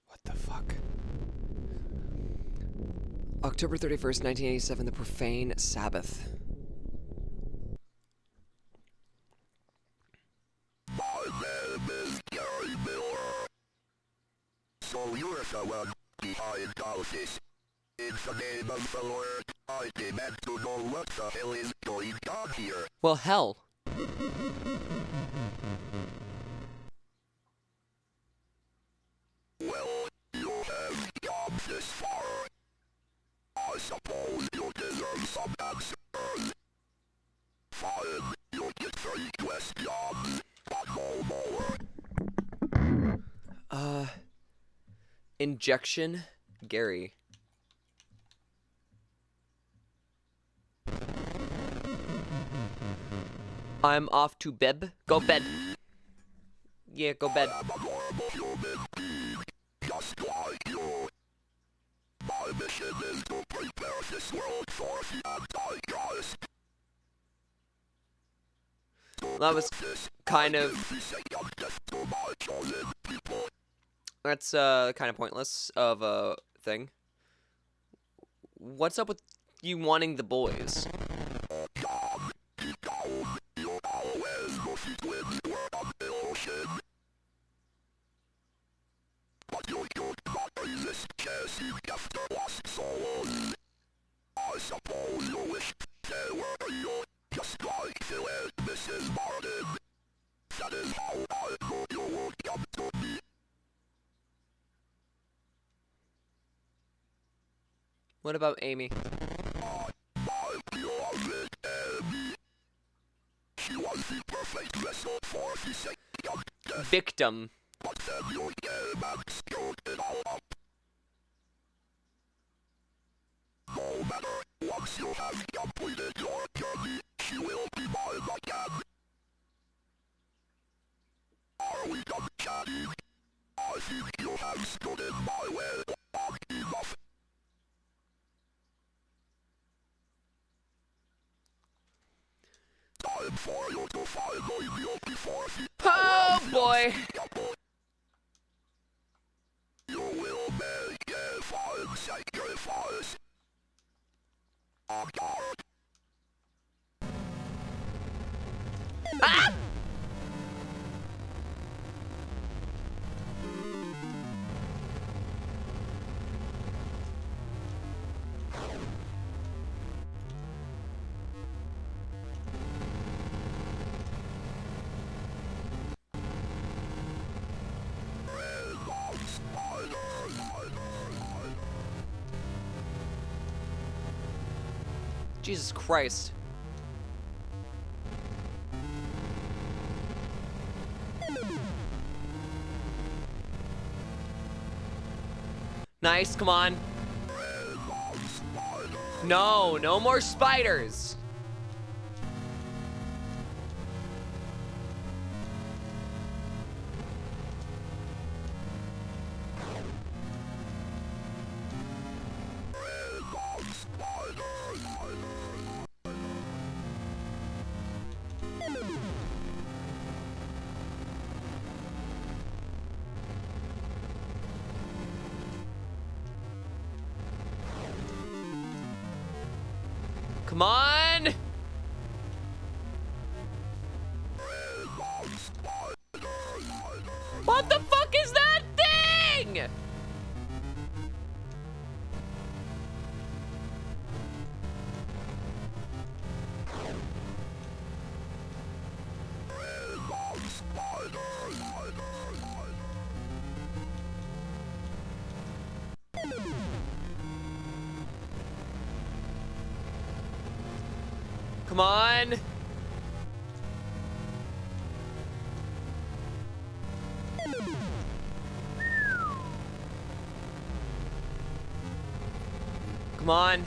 What the fuck? October 31st, 1987, the profane Sabbath. My name is Gary Miller. So you're the one behind all this. In the name of the Lord, I demand to know what the hell is going on here. Well, hell. Well, you have come this far. I suppose you deserve some answers. Fine, you get 3 questions, but no more. Injection, Gary. I'm off to bed. Go bed. Yeah, go bed. My mission is to prepare this world for the Antichrist. That was kind of... That's kind of pointless of a thing. What's up with you wanting the boys? I suppose you wish they were you, just like you and Mrs. Martin. That is how I know you would come to me. What about Amy? My beloved Amy. She was the perfect vessel for the sake of death. Victim. But then you came and screwed it all up. No matter, once you have completed your journey, she will be mine again. Are we done chatting? I think you have stood in my way long enough. Time for you to finally kneel before the Oh boy! You will make a fine sacrifice. On guard. Ah! Jesus Christ. Nice, come on. No, no more spiders. Come on! What the fuck is that thing? Come on. Come on.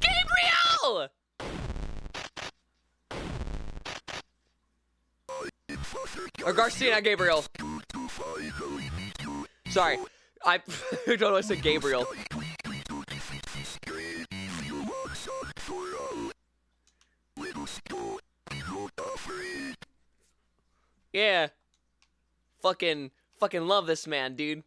Gabriel! Or Garcia, not Gabriel. Sorry. I don't know I said Gabriel. Yeah. Fucking love this man, dude.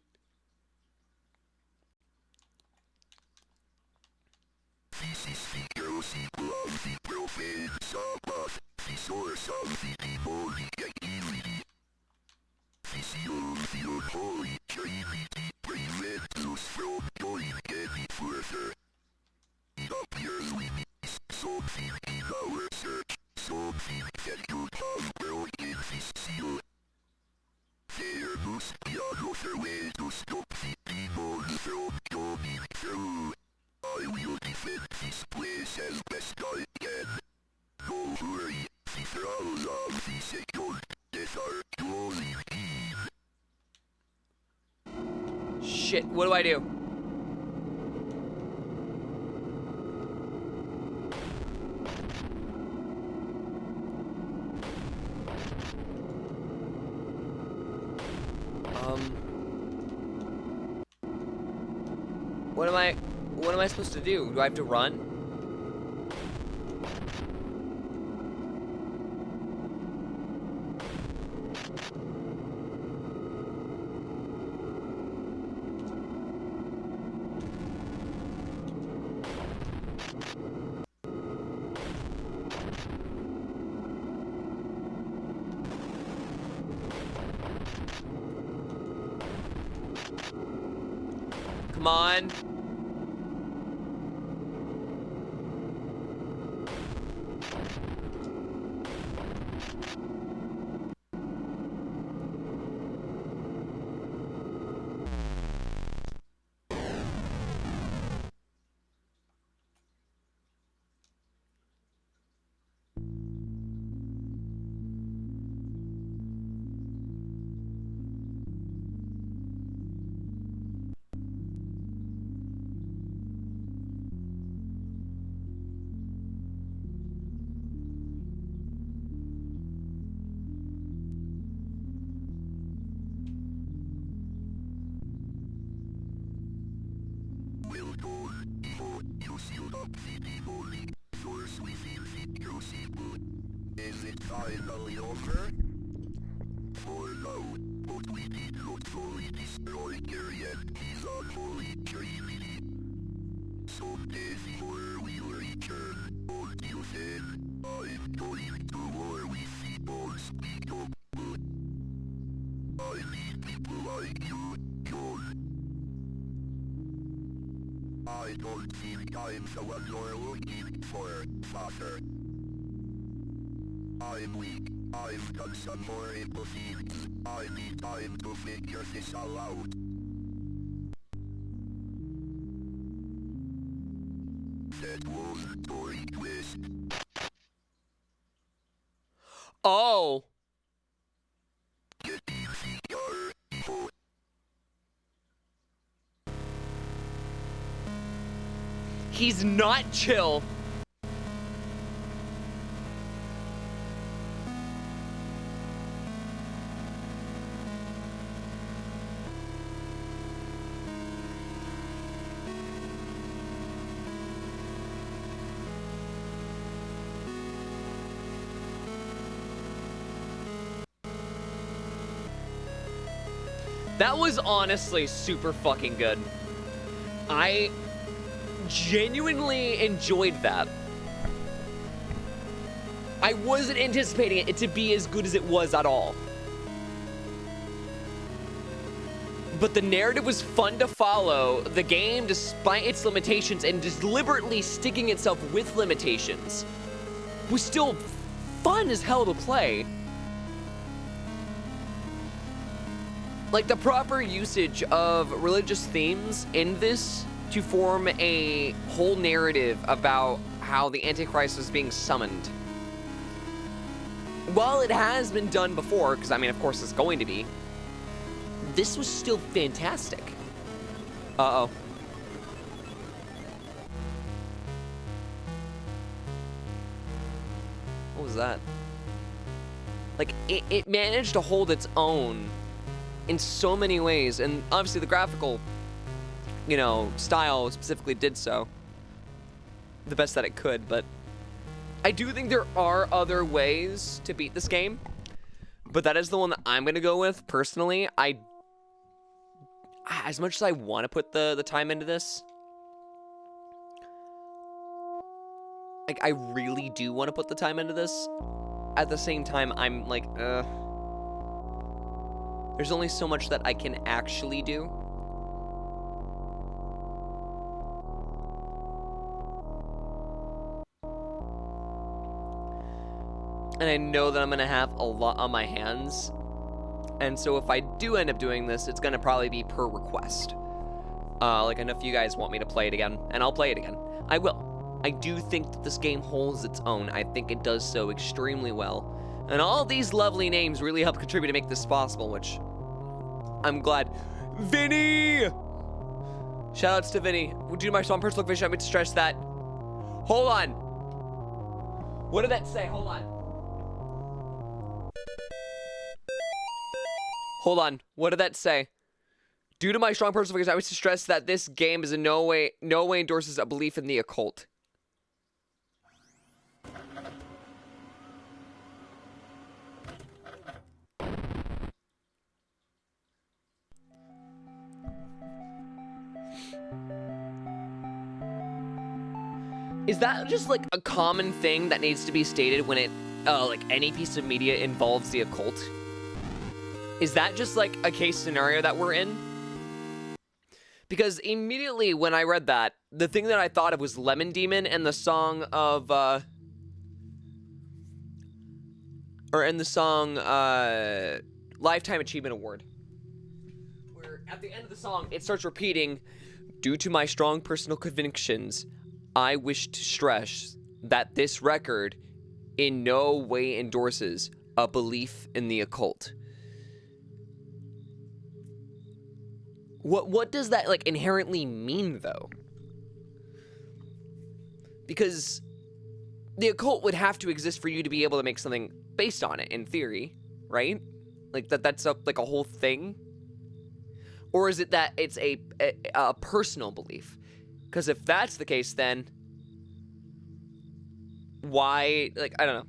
I will defend this place as best I can. Don't worry, shit. What do I do? What am I supposed to do? Do I have to run? Come on. Is it finally over? For now, but we did not fully destroy Gary and his unholy trinity. Someday before we return, until then, I'm going to war with the unspeakable. I need people like you, John. I don't think I'm the one you're looking for, Father. I'm weak. I've done some horrible things. I need time to figure this all out. That was a story twist. Oh. Get easier, evil. He's not chill. That was honestly super fucking good. I genuinely enjoyed that. I wasn't anticipating it to be as good as it was at all. But the narrative was fun to follow. The game, despite its limitations and deliberately sticking itself with limitations, was still fun as hell to play. Like, the proper usage of religious themes in this to form a whole narrative about how the Antichrist was being summoned. While it has been done before, because I mean, of course it's going to be, this was still fantastic. Uh-oh. What was that? Like, it managed to hold its own in so many ways, and obviously the graphical, you know, style specifically did so the best that it could, but I do think there are other ways to beat this game, but that is the one that I'm gonna go with personally. As much as I want to put the time into this, like, I really do want to put the time into this. At the same time, I'm like, there's only so much that I can actually do. And I know that I'm gonna have a lot on my hands. And so if I do end up doing this, it's gonna probably be per request. Like, I know if you guys want me to play it again, and I'll play it again. I will. I do think that this game holds its own. I think it does so extremely well. And all these lovely names really help contribute to make this possible, which I'm glad. Vinny! Shoutouts to Vinny. Due to my strong personal conviction, I meant to stress that. Hold on. What did that say? Hold on. Hold on. What did that say? Due to my strong personal conviction, I wish to stress that this game is in no way endorses a belief in the occult. Is that just like a common thing that needs to be stated when it, like any piece of media involves the occult? Is that just like a case scenario that we're in? Because immediately when I read that, the thing that I thought of was Lemon Demon and the song of, Lifetime Achievement Award. Where at the end of the song, it starts repeating, due to my strong personal convictions, I wish to stress that this record in no way endorses a belief in the occult. What does that, like, inherently mean, though? Because the occult would have to exist for you to be able to make something based on it, in theory, right? Like, that's a whole thing? Or is it that it's a personal belief? Because if that's the case, then why, like, I don't know.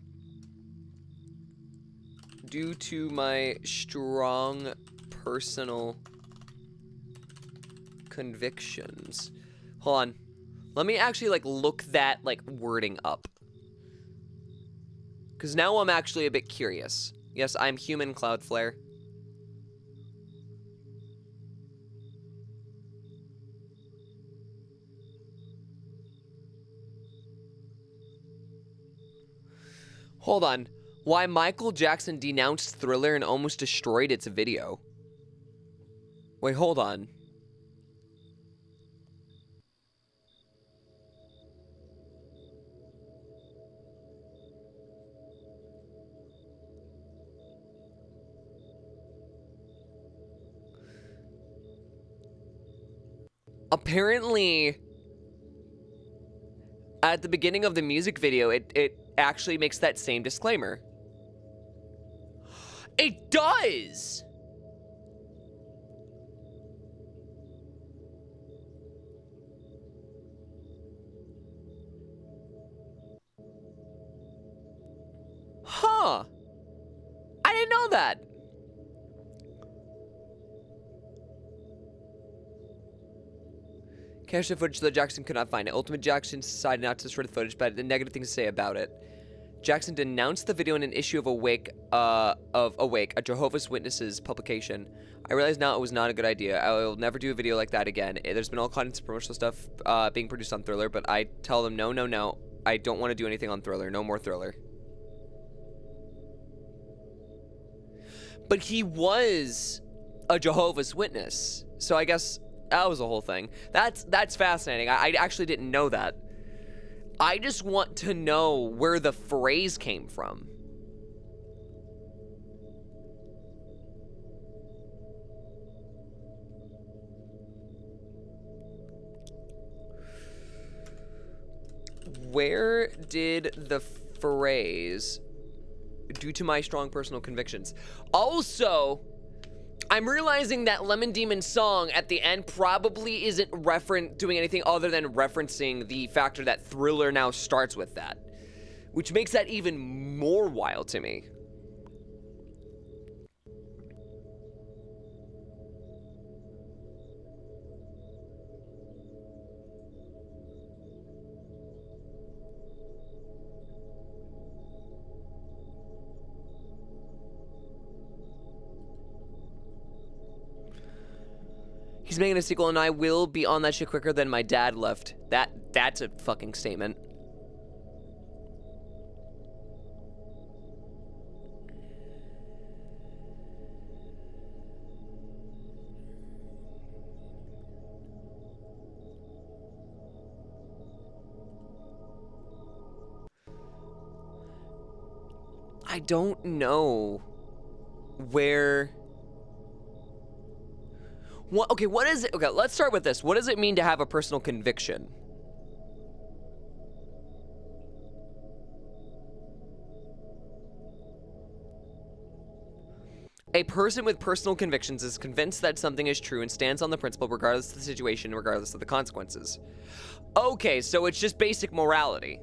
Due to my strong personal convictions. Hold on. Let me actually, like, look that, like, wording up. Because now I'm actually a bit curious. Yes, I'm human, Cloudflare. Hold on. Why Michael Jackson denounced Thriller and almost destroyed its video. Wait, hold on. Apparently, at the beginning of the music video, it actually makes that same disclaimer. It does! Huh. I didn't know that. Cache the footage so that Jackson could not find it. Ultimate Jackson decided not to destroy the footage, but had the negative things to say about it. Jackson denounced the video in an issue of Awake, a Jehovah's Witnesses publication. I realize now it was not a good idea. I will never do a video like that again. There's been all kinds of promotional stuff being produced on Thriller, but I tell them, no. I don't want to do anything on Thriller. No more Thriller. But he was a Jehovah's Witness, so I guess that was the whole thing. That's fascinating. I actually didn't know that. I just want to know where the phrase came from. Where did the phrase, due to my strong personal convictions? Also, I'm realizing that Lemon Demon's song at the end probably isn't doing anything other than referencing the factor that Thriller now starts with that, which makes that even more wild to me. He's making a sequel and I will be on that shit quicker than my dad left. That's a fucking statement. I don't know where Okay, what is it? Okay, let's start with this. What does it mean to have a personal conviction? A person with personal convictions is convinced that something is true and stands on the principle regardless of the situation, regardless of the consequences. Okay, so it's just basic morality.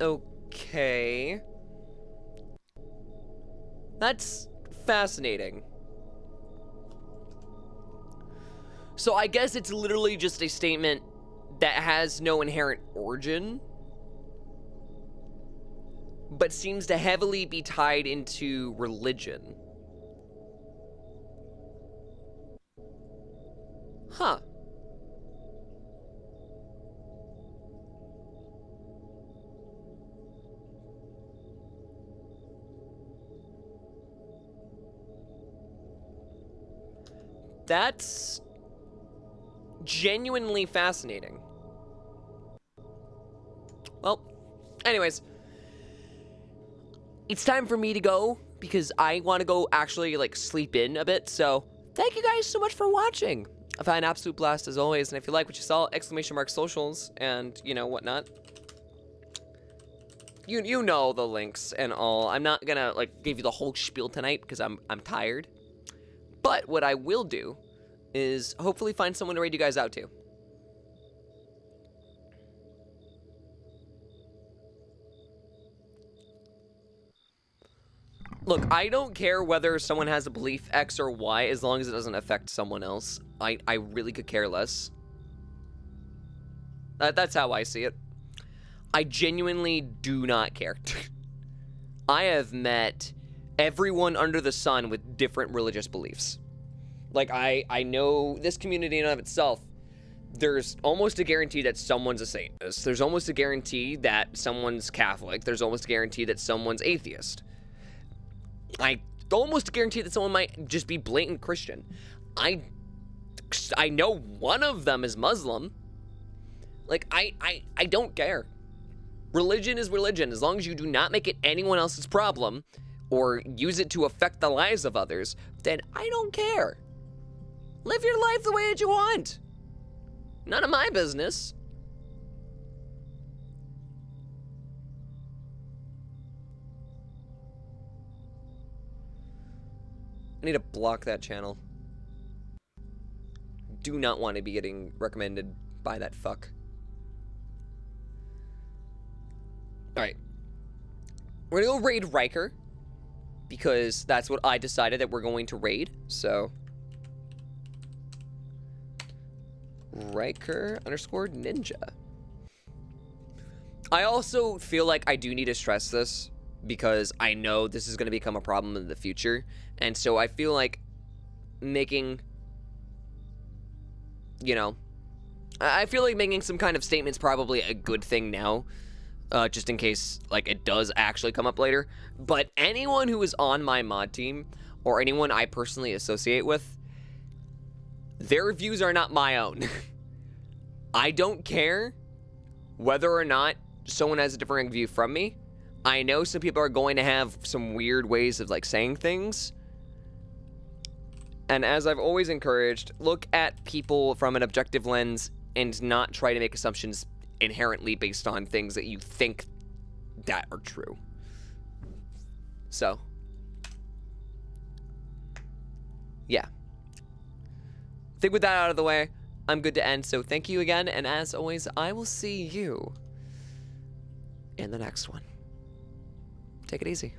Okay. That's fascinating. So I guess it's literally just a statement that has no inherent origin, but seems to heavily be tied into religion. Huh. That's genuinely fascinating. Well, anyways, it's time for me to go because I want to go actually like sleep in a bit. So thank you guys so much for watching. I've had an absolute blast as always. And if you like what you saw, !socials and you know whatnot. You know the links and all. I'm not gonna like give you the whole spiel tonight because I'm tired. But what I will do is hopefully find someone to raid you guys out to. Look, I don't care whether someone has a belief X or Y as long as it doesn't affect someone else. I really could care less. That's how I see it. I genuinely do not care. I have met everyone under the sun with different religious beliefs. Like, I know this community in and of itself, there's almost a guarantee that someone's a Satanist. There's almost a guarantee that someone's Catholic. There's almost a guarantee that someone's atheist. I almost guarantee that someone might just be blatant Christian. I know one of them is Muslim. Like, I don't care. Religion is religion. As long as you do not make it anyone else's problem or use it to affect the lives of others, then I don't care. Live your life the way that you want. None of my business. I need to block that channel. Do not want to be getting recommended by that fuck. Alright. We're gonna go raid Riker, because that's what I decided that we're going to raid, so. Riker_ninja. I also feel like I do need to stress this, because I know this is going to become a problem in the future, and so I feel like making, you know, I feel like making some kind of statement's probably a good thing now, just in case, like, it does actually come up later. But anyone who is on my mod team, or anyone I personally associate with, their views are not my own. I don't care whether or not someone has a different view from me. I know some people are going to have some weird ways of, like, saying things. And as I've always encouraged, look at people from an objective lens and not try to make assumptions inherently based on things that you think that are true. So, yeah. I think with that out of the way, I'm good to end. So thank you again, and as always, I will see you in the next one. Take it easy.